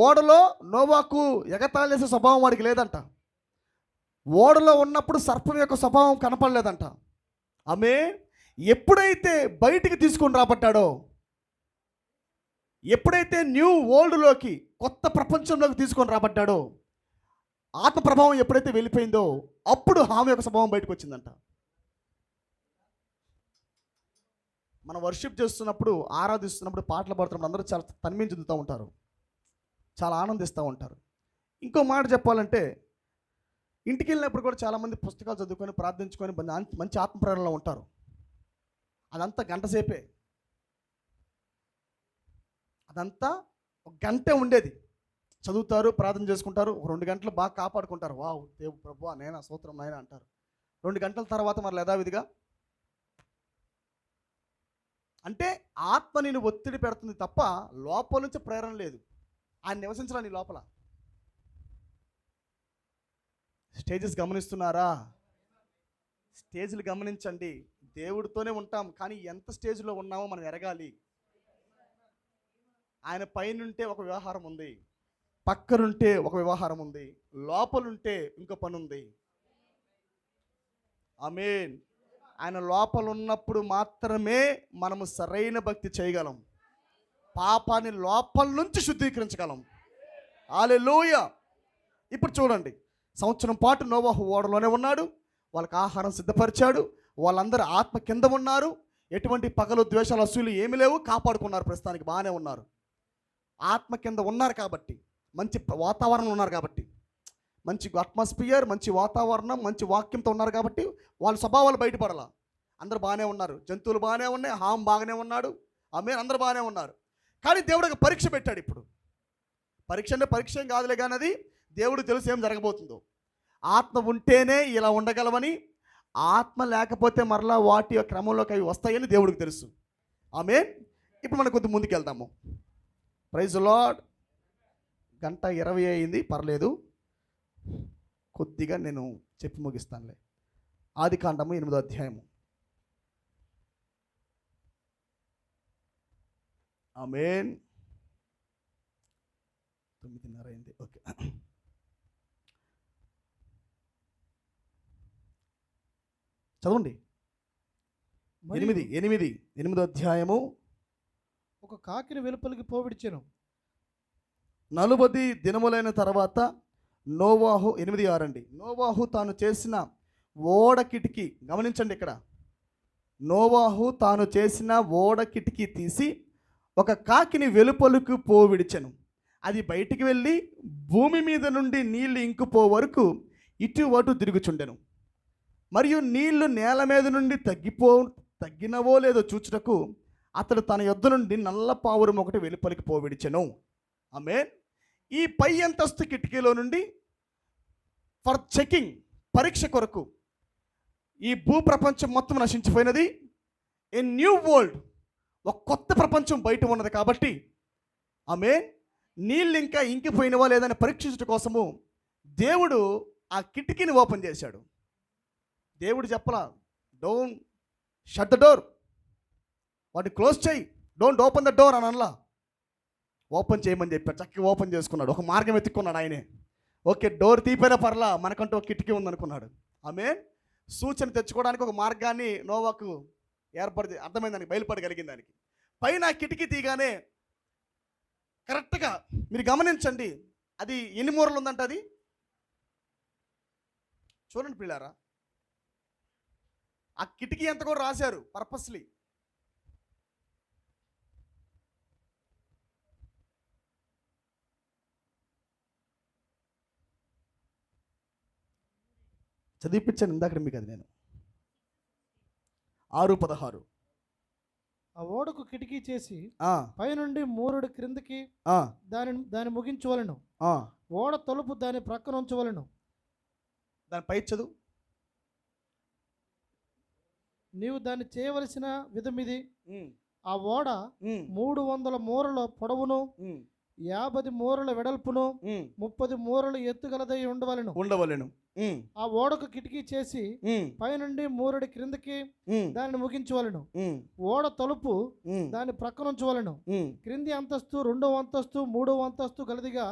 ఓడలో నోవాకు ఎగతాళి చేసే స్వభావం వాడికి లేదంట. ఓడలో ఉన్నప్పుడు సర్పం యొక్క స్వభావం కనపడలేదంట. ఆమె ఎప్పుడైతే బయటికి తీసుకొని రాబట్టాడో, ఎప్పుడైతే న్యూ వరల్డ్లోకి, కొత్త ప్రపంచంలోకి తీసుకొని రాబడ్డాడో, ఆత్మ ప్రభావం ఎప్పుడైతే వెళ్ళిపోయిందో అప్పుడు హాము యొక్క స్వభావం బయటకు వచ్చిందంట. మనం వర్షిప్ చేస్తున్నప్పుడు, ఆరాధిస్తున్నప్పుడు, పాటలు పాడుతున్నప్పుడు అందరూ చాలా తన్మయం చెందుతూ ఉంటారు, చాలా ఆనందిస్తూ ఉంటారు. ఇంకో మాట చెప్పాలంటే, ఇంటికి వెళ్ళినప్పుడు కూడా చాలామంది పుస్తకాలు చదువుకొని ప్రార్థించుకొని మంచి ఆత్మప్రేరణలో ఉంటారు. అదంతా గంట సేపే, అదంతా ఒక గంటే ఉండేది. చదువుతారు, ప్రార్థన చేసుకుంటారు, 2 గంటలు బాగా కాపాడుకుంటారు. వావ్ దేవు ప్రభువా నేనా స్తోత్రం నాయనా అంటారు. 2 గంటల తర్వాత మరి యథావిధిగా అంటే ఆత్మ నేను ఒత్తిడి పెడుతుంది తప్ప లోపల నుంచి ప్రేరణ లేదు. ఆయన నివసించరా నీ లోపల. స్టేజెస్ గమనిస్తున్నారా? స్టేజ్లు గమనించండి. దేవుడితోనే ఉంటాం, కానీ ఎంత స్టేజ్లో ఉన్నామో మనం ఎరగాలి. ఆయన పైనుంటే ఒక వ్యవహారం ఉంది, పక్కనుంటే ఒక వ్యవహారం ఉంది, లోపలుంటే ఇంకో పని ఉంది. ఆమేన్. ఆయన లోపల ఉన్నప్పుడు మాత్రమే మనము సరైన భక్తి చేయగలం, పాపాన్ని లోపల నుంచి శుద్ధీకరించగలం. హల్లెలూయా. ఇప్పుడు చూడండి, సంవత్సరం పాటు నోవాహు ఓడలోనే ఉన్నాడు, వాళ్ళకి ఆహారం సిద్ధపరిచాడు, వాళ్ళందరూ ఆత్మ కింద ఉన్నారు, ఎటువంటి పగలు ద్వేషాలు అసూలు ఏమీ లేవు, కాపాడుకున్నారు, ప్రస్తుతానికి బాగానే ఉన్నారు. ఆత్మ కింద ఉన్నారు కాబట్టి, మంచి వాతావరణం ఉన్నారు కాబట్టి, మంచి అట్మాస్ఫియర్, మంచి వాతావరణం, మంచి వాక్యంతో ఉన్నారు కాబట్టి వాళ్ళ స్వభావాలు బయటపడాల. అందరూ బాగానే ఉన్నారు, జంతువులు బాగానే ఉన్నాయి, హామ్ బాగానే ఉన్నాడు, ఆమె అందరూ బాగానే ఉన్నారు. కానీ దేవుడు ఒక పరీక్ష పెట్టాడు. ఇప్పుడు పరీక్ష అంటే పరీక్ష ఏం కాదులే, కానీ అది దేవుడు తెలుసు ఏం జరగబోతుందో. ఆత్మ ఉంటేనే ఇలా ఉండగలవని, ఆత్మ లేకపోతే మరలా వాటి యొక్క క్రమంలోకి అవి వస్తాయని దేవుడికి తెలుసు. ఆమేన్. ఇప్పుడు మనం కొద్ది ముందుకు వెళ్దాము. Praise lord. 1:20 అయింది, పర్లేదు, కొద్దిగా నేను చెప్పి ముగిస్తానులే. ఆదికాండము 8వ అధ్యాయము. ఆమేన్. 9:30 అయింది. ఓకే, చదవండి. 8వ అధ్యాయము. ఒక కాకిని వెలుపలికి పోవిడిచెను. 40 దినములైన తర్వాత నోవాహు 8:6 అండి. నోవాహు తాను చేసిన ఓడ కిటికీ గమనించండి. ఇక్కడ నోవాహు తాను చేసిన ఓడ కిటికీ తీసి ఒక కాకిని వెలుపలకు పోవిడిచెను. అది బయటికి వెళ్ళి భూమి మీద నుండి నీళ్లు ఇంకుపో వరకు ఇటు అటు తిరుగుచుండెను. మరియు నీళ్లు నేల మీద నుండి తగ్గినవో లేదో చూచుటకు అతడు తన యొద్ద నుండి నల్ల పావురం ఒకటి వెలుపలికి పోవిడిచెను. ఆమేన్. ఈ పై అంతస్తు కిటికీలో నుండి ఫర్ చెకింగ్, పరీక్ష కొరకు, ఈ భూప్రపంచం మొత్తం నశించిపోయినది, ఏ న్యూ వరల్డ్, ఒక కొత్త ప్రపంచం బయట ఉన్నది కాబట్టి ఆమేన్, నీళ్ళు ఇంకా ఇంకిపోయినవా లేదని పరీక్షించడం కోసము దేవుడు ఆ కిటికీని ఓపెన్ చేశాడు. దేవుడు చెప్పలా, డోంట్ షట్ ద డోర్, వాటిని క్లోజ్ చేయి, డోంట్ ఓపెన్ ద డోర్ అని అనలా, ఓపెన్ చేయమని చెప్పాడు. చక్కగా ఓపెన్ చేసుకున్నాడు, ఒక మార్గం ఎత్తుక్కున్నాడు ఆయనే. ఓకే, డోర్ తీపోయినా పర్లా, మనకంటూ ఒక కిటికీ ఉందనుకున్నాడు. ఆమేన్. సూచన తెచ్చుకోవడానికి ఒక మార్గాన్ని నోవాకు అర్థమైంది, దానికి బయలుపడగలిగింది. దానికి పైన కిటికీ తీగానే కరెక్ట్గా మీరు గమనించండి, అది ఎన్ని మూరలు ఉందంట, అది చూడండి పిల్లారా. ఆ కిటికీ అంతా కూడా రాశారు పర్పస్లీ. చదివిపించాను ఇందాక మీకు, అది నేను 6:16. ఆ ఓడకు కిటికీ చేసి పైనుండి మూరుడు క్రిందికి దాని ముగించవలను. ఓడ తలుపు దాని ప్రక్కన ఉంచవలను. దాని పై చదువు. నీవు దాన్ని చేయవలసిన విధం ఇది. ఆ ఓడ 300 మూరల పొడవును, 50 మూరల వెడల్పును, 30 మూరల ఎత్తుగలదై ఉండవలెను. ఆ ఓడకు కిటికీ చేసి పైనుండి మూరడి క్రిందకి దానిని ముగించవలను. ఓడ తలుపు దాని ప్రక్కన ఉంచవలను. క్రింది అంతస్తు, 2వ అంతస్తు, 3వ అంతస్తు గలదిగా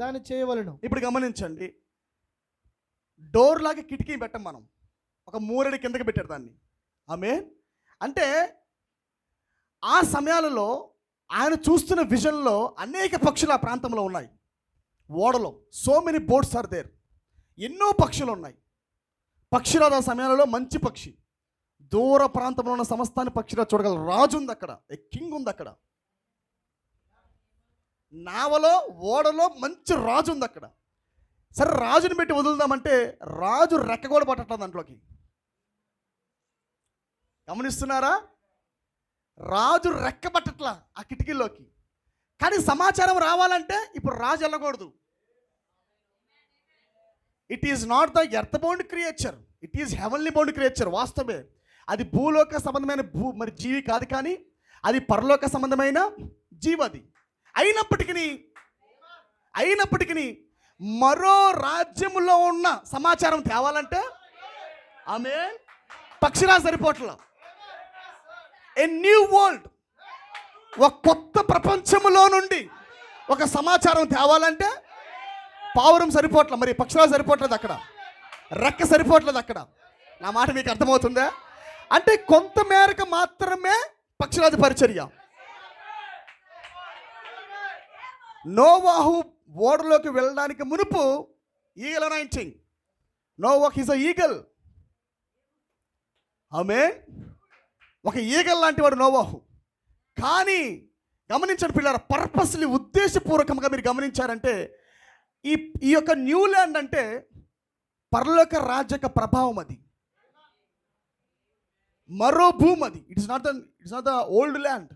దాన్ని చేయవలను. ఇప్పుడు గమనించండి, డోర్ లాగా కిటికీ పెట్టం మనం, ఒక మూరడి కిందకి పెట్టారు దాన్ని. ఆమేన్. అంటే ఆ సమయాలలో ఆయన చూస్తున్న విజన్లో అనేక పక్షులు ఆ ప్రాంతంలో ఉన్నాయి. ఓడలో so many boats are there. ఎన్నో పక్షులు ఉన్నాయి. పక్షిరాజు ఆ సమయాలలో మంచి పక్షి, దూర ప్రాంతంలో ఉన్న సమస్తాన్ని పక్షిరాజు చూడగల రాజు ఉంది అక్కడ, ఏ కింగ్ ఉంది అక్కడ. నావలో ఓడలో మంచి రాజు ఉంది అక్కడ. సరే రాజుని పెట్టి వదులుదామంటే రాజు రెక్క కూడా పట్టట్లేదు దాంట్లోకి. గమనిస్తున్నారా? రాజు రెక్క పట్టట్లా ఆ కిటికీలోకి. కానీ సమాచారం రావాలంటే ఇప్పుడు రాజు వెళ్ళకూడదు. It is not the earth bound creature, it is heavenly bound creature. వాస్తవే, అది భూలోక సంబంధమైన మరి జీవి కాదు, కానీ అది పరలోక సంబంధమైన జీవి. అది అయినప్పటికీ మరో రాజ్యములో ఉన్న సమాచారం తేవాలంటే ఆమె పక్షిరాజు సరిపోట్ల. ఏ న్యూ వరల్డ్, ఒక కొత్త ప్రపంచములో నుండి ఒక సమాచారం తేవాలంటే పావురం సరిపోట్ల, మరి పక్షిరాజు సరిపోవట్లేదు అక్కడ, రెక్క సరిపోవట్లేదు అక్కడ. నా మాట మీకు అర్థమవుతుందా? అంటే కొంత మేరకు మాత్రమే పక్షిరాజు పరిచర్య. నోవాహు ఓడలోకి వెళ్ళడానికి మునుపు eagle anointing. Noah is a eagle. ఆమేన్. ఒక ఈగల్ లాంటి వాడు నోవాహు. కానీ గమనించండి పిల్లరా, పర్పస్లీ ఉద్దేశపూర్వకంగా మీరు గమనించారంటే ఈ యొక్క న్యూ ల్యాండ్ అంటే పరలోక రాజ్య యొక్క ప్రభావం. అది మరో భూమి. అది it's not the old land.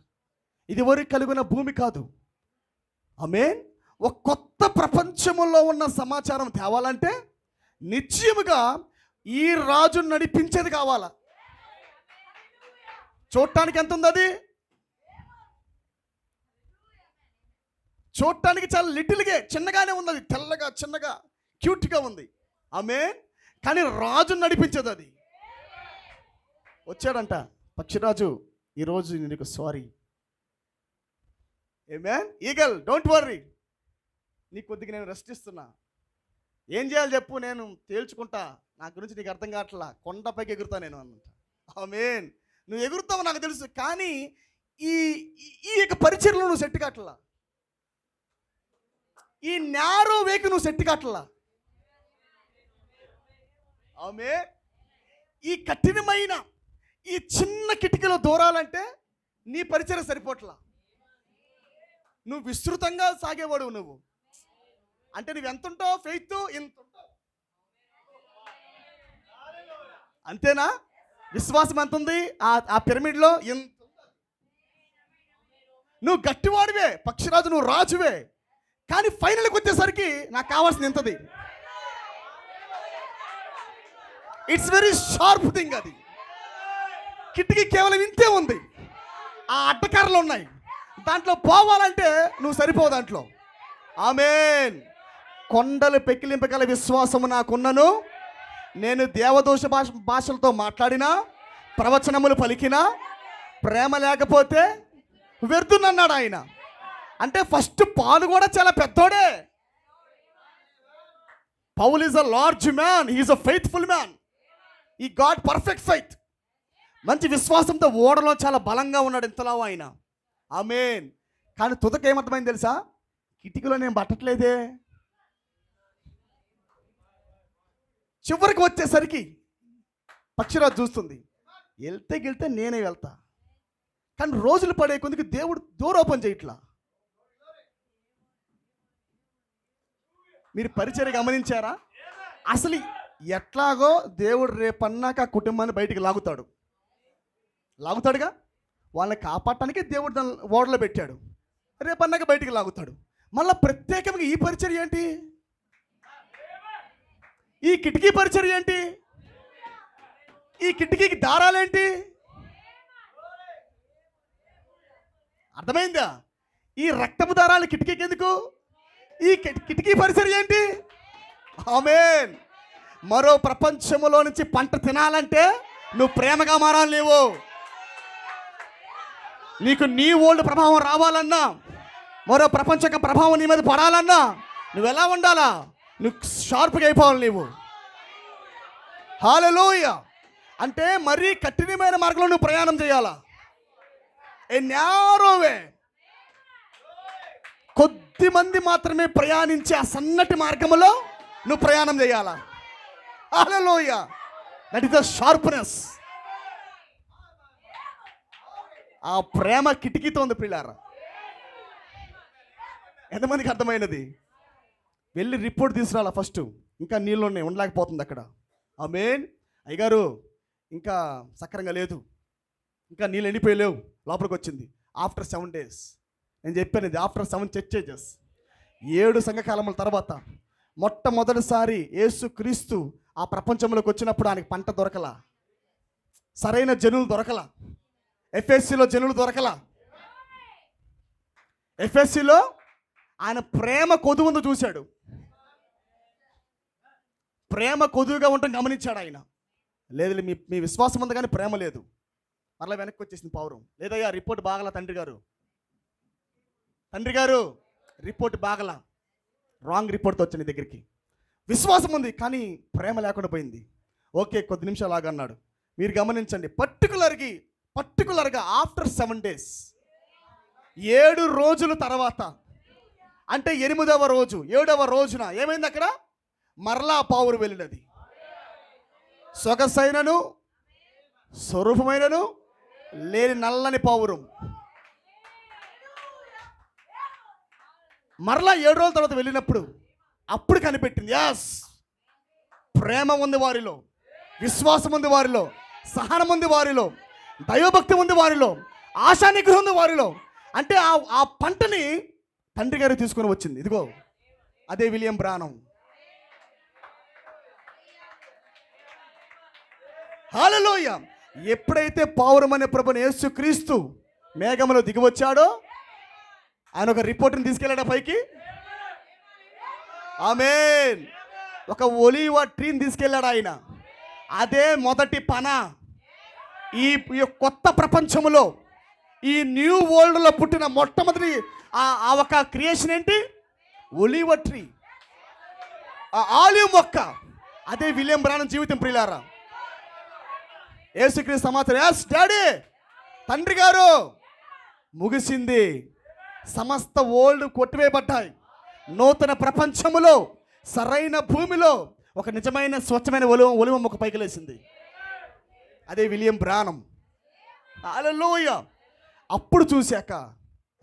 ఇది వరకు కలిగిన భూమి కాదు. ఆమేన్. ఒక కొత్త ప్రపంచంలో ఉన్న సమాచారం తేవాలంటే నిశ్చయముగా ఈ రాజు నడిపించేది కావాలా. చూడటానికి ఎంత ఉంది అది? చూడటానికి చాలా లిటిల్గా చిన్నగానే ఉంది. అది తెల్లగా చిన్నగా క్యూట్గా ఉంది. ఆమేన్. కానీ రాజు నడిపించేది అది. వచ్చాడంట పక్షిరాజు, ఈరోజు నీకు sorry. Amen. Eagle, don't worry, నీ కొద్దిగా నేను రెస్ట్ ఇస్తున్నా. ఏం చేయాలి చెప్పు, నేను తేల్చుకుంటా. నా గురించి నీకు అర్థం కావట్లా, కొండపైకి ఎగురుతా నేను అన్నమాట. ఆమేన్. నువ్వు ఎగురుతావు నాకు తెలుసు, కానీ ఈ యొక్క పరిచర్లో నువ్వు సెట్ కావట్లా. ఈ నేరో వేకి నువ్వు సెట్ కావట్లా. ఆమేన్. ఈ కఠినమైన ఈ చిన్న కిటికీలో దూరాలంటే నీ పరిచర్య సరిపోట్లా. నువ్వు విస్తృతంగా సాగేవాడు. నువ్వు అంటే నువ్వు ఎంత ఉంటావు, ఫెయిత్ ఎంత ఉంటావు, అంతేనా? విశ్వాసం ఎంత ఉంది ఆ పిరమిడ్లో? ఎంత. నువ్వు గట్టివాడివే పక్షిరాజు, నువ్వు రాజువే. కానీ ఫైనల్కి వచ్చేసరికి నాకు కావాల్సింది ఎంతది. It's very sharp thing. అది కిటికీ కేవలం ఇంతే ఉంది, ఆ అడ్డకారలు ఉన్నాయి. దాంట్లో పోవాలంటే నువ్వు సరిపోవు దాంట్లో. ఆమేన్. కొండలు పెకిలింపగల విశ్వాసము నాకున్నను, నేను దేవదోష భాషలతో మాట్లాడినా, ప్రవచనములు పలికినా, ప్రేమ లేకపోతే వ్యర్థునన్నాడు ఆయన. అంటే ఫస్ట్ పాలు కూడా చాలా పెద్దోడే. Paul is a large man, he is a faithful man, he got perfect faith. మంచి విశ్వాసంతో ఓడలో చాలా బలంగా ఉన్నాడు ఇంతలా ఆయన. ఆమేన్. కానీ తుదకు ఏమర్థమైంది తెలుసా? కిటికీలో నేను పట్టట్లేదే. చివరికి వచ్చేసరికి పక్షిరాజు చూస్తుంది, వెళ్తే నేనే వెళ్తా. కానీ రోజులు పడే కొద్దికి దేవుడు దూరోపం చేయట్లా. మీరు పరిచర్య గమనించారా? అసలు ఎట్లాగో దేవుడు రేపన్నాక ఆ కుటుంబాన్ని బయటికి లాగుతాడుగా. వాళ్ళని కాపాడటానికి దేవుడు దాన్ని ఓడలో పెట్టాడు. రేపన్నాక బయటికి లాగుతాడు. మళ్ళీ ప్రత్యేకంగా ఈ పరిచర్య ఏంటి? ఈ కిటికీ పరిచర్య ఏంటి? ఈ కిటికీకి దారాలేంటి? అర్థమైందా? ఈ రక్తపు దారాలు కిటికీకి ఎందుకు? ఈ కిటికీ పరిచర్య ఏంటి? ఆమేన్. మరో ప్రపంచములో నుంచి పంట తినాలంటే నువ్వు ప్రేమగా మారాలి. నీకు నీ ఓల్డ్ ప్రభావం రావాలన్నా, మరో ప్రపంచక ప్రభావం నీ మీద పడాలన్నా నువ్వు ఎలా ఉండాలా? నువ్వు షార్ప్గా అయిపోవాలి నీవు. హల్లెలూయా. అంటే మరీ కఠినమైన మార్గంలో నువ్వు ప్రయాణం చేయాలా? ఏ న్యారోవే, కొద్ది మంది మాత్రమే ప్రయాణించే ఆ సన్నటి మార్గములో నువ్వు ప్రయాణం చేయాలా? హల్లెలూయా. That is the sharpness. ఆ ప్రేమ కిటికీతో ఉంది పిల్లారా. ఎంతమందికి అర్థమైనది? వెళ్ళి రిపోర్ట్ తీసుకురాలా ఫస్ట్. ఇంకా నీళ్ళు ఉన్నాయి, ఉండలేకపోతుంది అక్కడ. ఆమేన్. అయ్యగారు ఇంకా సక్రంగా లేదు, ఇంకా నీళ్ళు ఎండిపోయలేవు, లోపలికి వచ్చింది. ఆఫ్టర్ 7 days నేను చెప్పాను ఇది. ఆఫ్టర్ 7 చర్చెస్, 7 సంఘకాలముల తర్వాత మొట్టమొదటిసారి యేసు క్రీస్తు ఆ ప్రపంచంలోకి వచ్చినప్పుడు ఆయనకి పంట దొరకలా, సరైన జనులు దొరకలా. ఎఫ్ఎస్సిలో జనులు దొరకలా. ఎఫ్ఎస్సిలో ఆయన ప్రేమ కొదువుందు చూశాడు. ప్రేమ కొదువుగా ఉండటం గమనించాడు ఆయన. లేదు మీ విశ్వాసం ఉంది కానీ ప్రేమ లేదు. మరలా వెనక్కి వచ్చేసింది పౌరం. లేదయ్యా రిపోర్ట్ బాగలా తండ్రి గారు రిపోర్ట్ బాగలా, రాంగ్ రిపోర్ట్తో వచ్చింది దగ్గరికి. విశ్వాసం ఉంది కానీ ప్రేమ లేకుండా పోయింది. ఓకే కొద్ది నిమిషాలు ఆగా అన్నాడు. మీరు గమనించండి, పర్టికులర్గా ఆఫ్టర్ 7 days, 7 రోజుల తర్వాత, అంటే 8వ రోజు 7వ రోజున ఏమైంది అక్కడ? మరలా పావురు వెళ్ళినది. సొగసైనను స్వరూపమైనను లేని నల్లని పావురం. మరలా 7 రోజుల తర్వాత వెళ్ళినప్పుడు అప్పుడు కనిపెట్టింది. యాస్, ప్రేమ ఉంది వారిలో, విశ్వాసం ఉంది వారిలో, సహనం ఉంది వారిలో, దైవభక్తి ఉంది వారిలో, ఆశా నిగ్రహం ఉంది వారిలో. అంటే ఆ పంటని తండ్రి గారు తీసుకొని వచ్చింది. ఇదిగో అదే విలియం బ్రానం. హల్లెలూయా. ఎప్పుడైతే పావురం అనే ప్రభుని యేసు క్రీస్తు మేఘంలో దిగివచ్చాడో ఆయన ఒక రిపోర్ట్ని తీసుకెళ్ళాడు పైకి. ఆమేన్. ఒక ఒలీవ ట్రీని తీసుకెళ్ళాడు ఆయన. అదే మొదటి పన. ఈ కొత్త ప్రపంచంలో, ఈ న్యూ వరల్డ్లో పుట్టిన మొట్టమొదటి ఆ ఒక క్రియేషన్ ఏంటి? ఒలీవ ట్రీ, ఆ ఆలివ్ మొక్క. అదే విలియం బ్రానం జీవితం ప్రియులారా. యేసుక్రీస్తు సమాచారం. ఎస్ డాడీ, తండ్రి గారు, ముగిసింది. సమస్త ఓల్డ్ కొట్టివేయబడ్డాయి. నూతన ప్రపంచములో, సరైన భూమిలో ఒక నిజమైన స్వచ్ఛమైన ఒలివ మొక్క పైకి లేచింది. అదే విలియం బ్రానం. హల్లెలూయా. అప్పుడు చూశాక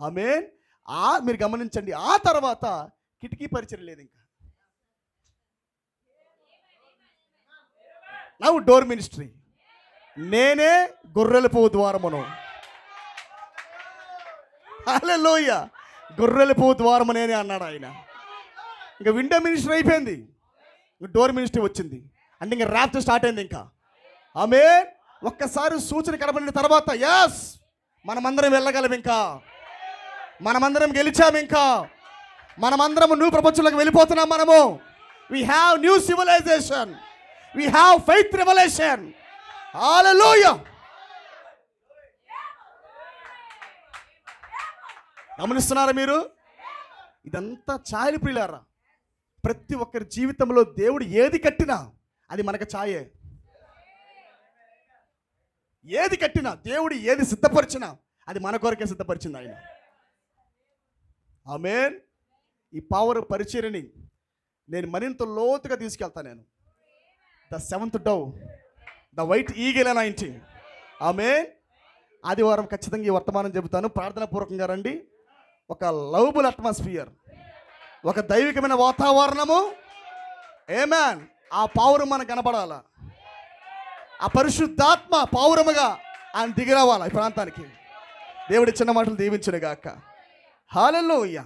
ఆమేన్. మీరు గమనించండి, ఆ తర్వాత కిటికీ పరిచయం లేదు. ఇంకా నౌ డోర్ మినిస్ట్రీ. నేనే గొర్రెల పువ్వు ద్వారమును. హల్లెలూయా. గొర్రెల పువ్వు ద్వారము నేనే అన్నాడు ఆయన. ఇంకా విండో మినిస్ట్రీ అయిపోయింది, డోర్ మినిస్ట్రీ వచ్చింది. అంటే ఇంకా ర్యాప్ స్టార్ట్ అయింది. ఇంకా ఆమేన్. ఒక్కసారి సూచన కనబడిన తర్వాత ఎస్, మనమందరం వెళ్ళగలం. ఇంకా మనమందరం గెలిచాము. ఇంకా మనమందరం న్యూ ప్రపంచంలోకి వెళ్ళిపోతున్నాం. మనము we have new civilization, we have faith revelation. హల్లెలూయా. గమనిస్తున్నారా మీరు? ఇదంతా ఛాయలు ప్రియులారా. ప్రతి ఒక్కరి జీవితంలో దేవుడు ఏది కట్టినా అది మనకు ఛాయే. ఏది కట్టినా, దేవుడు ఏది సిద్ధపరిచినా అది మన కొరకే సిద్ధపరిచింది ఆయన. ఆమేన్. ఈ పవర్ పరిచర్యని నేను మరింత లోతుగా తీసుకెళ్తాను. నేను the 7th dove, the white eagle anointing. ఆమేన్. ఆదివారం ఖచ్చితంగా ఈ వర్తమానం చెబుతాను. ప్రార్థనాపూర్వకంగా రండి. ఒక లవబుల్ అట్మాస్ఫియర్, ఒక దైవికమైన వాతావరణము. ఆమేన్. ఆ పవర్ మనకు కనబడాల. ఆ పరిశుద్ధాత్మ పౌరముగా ఆయన దిగిరావాలా ఈ ప్రాంతానికి. దేవుడి చిన్న మాటలు దీవించును గాక. హల్లెలూయా.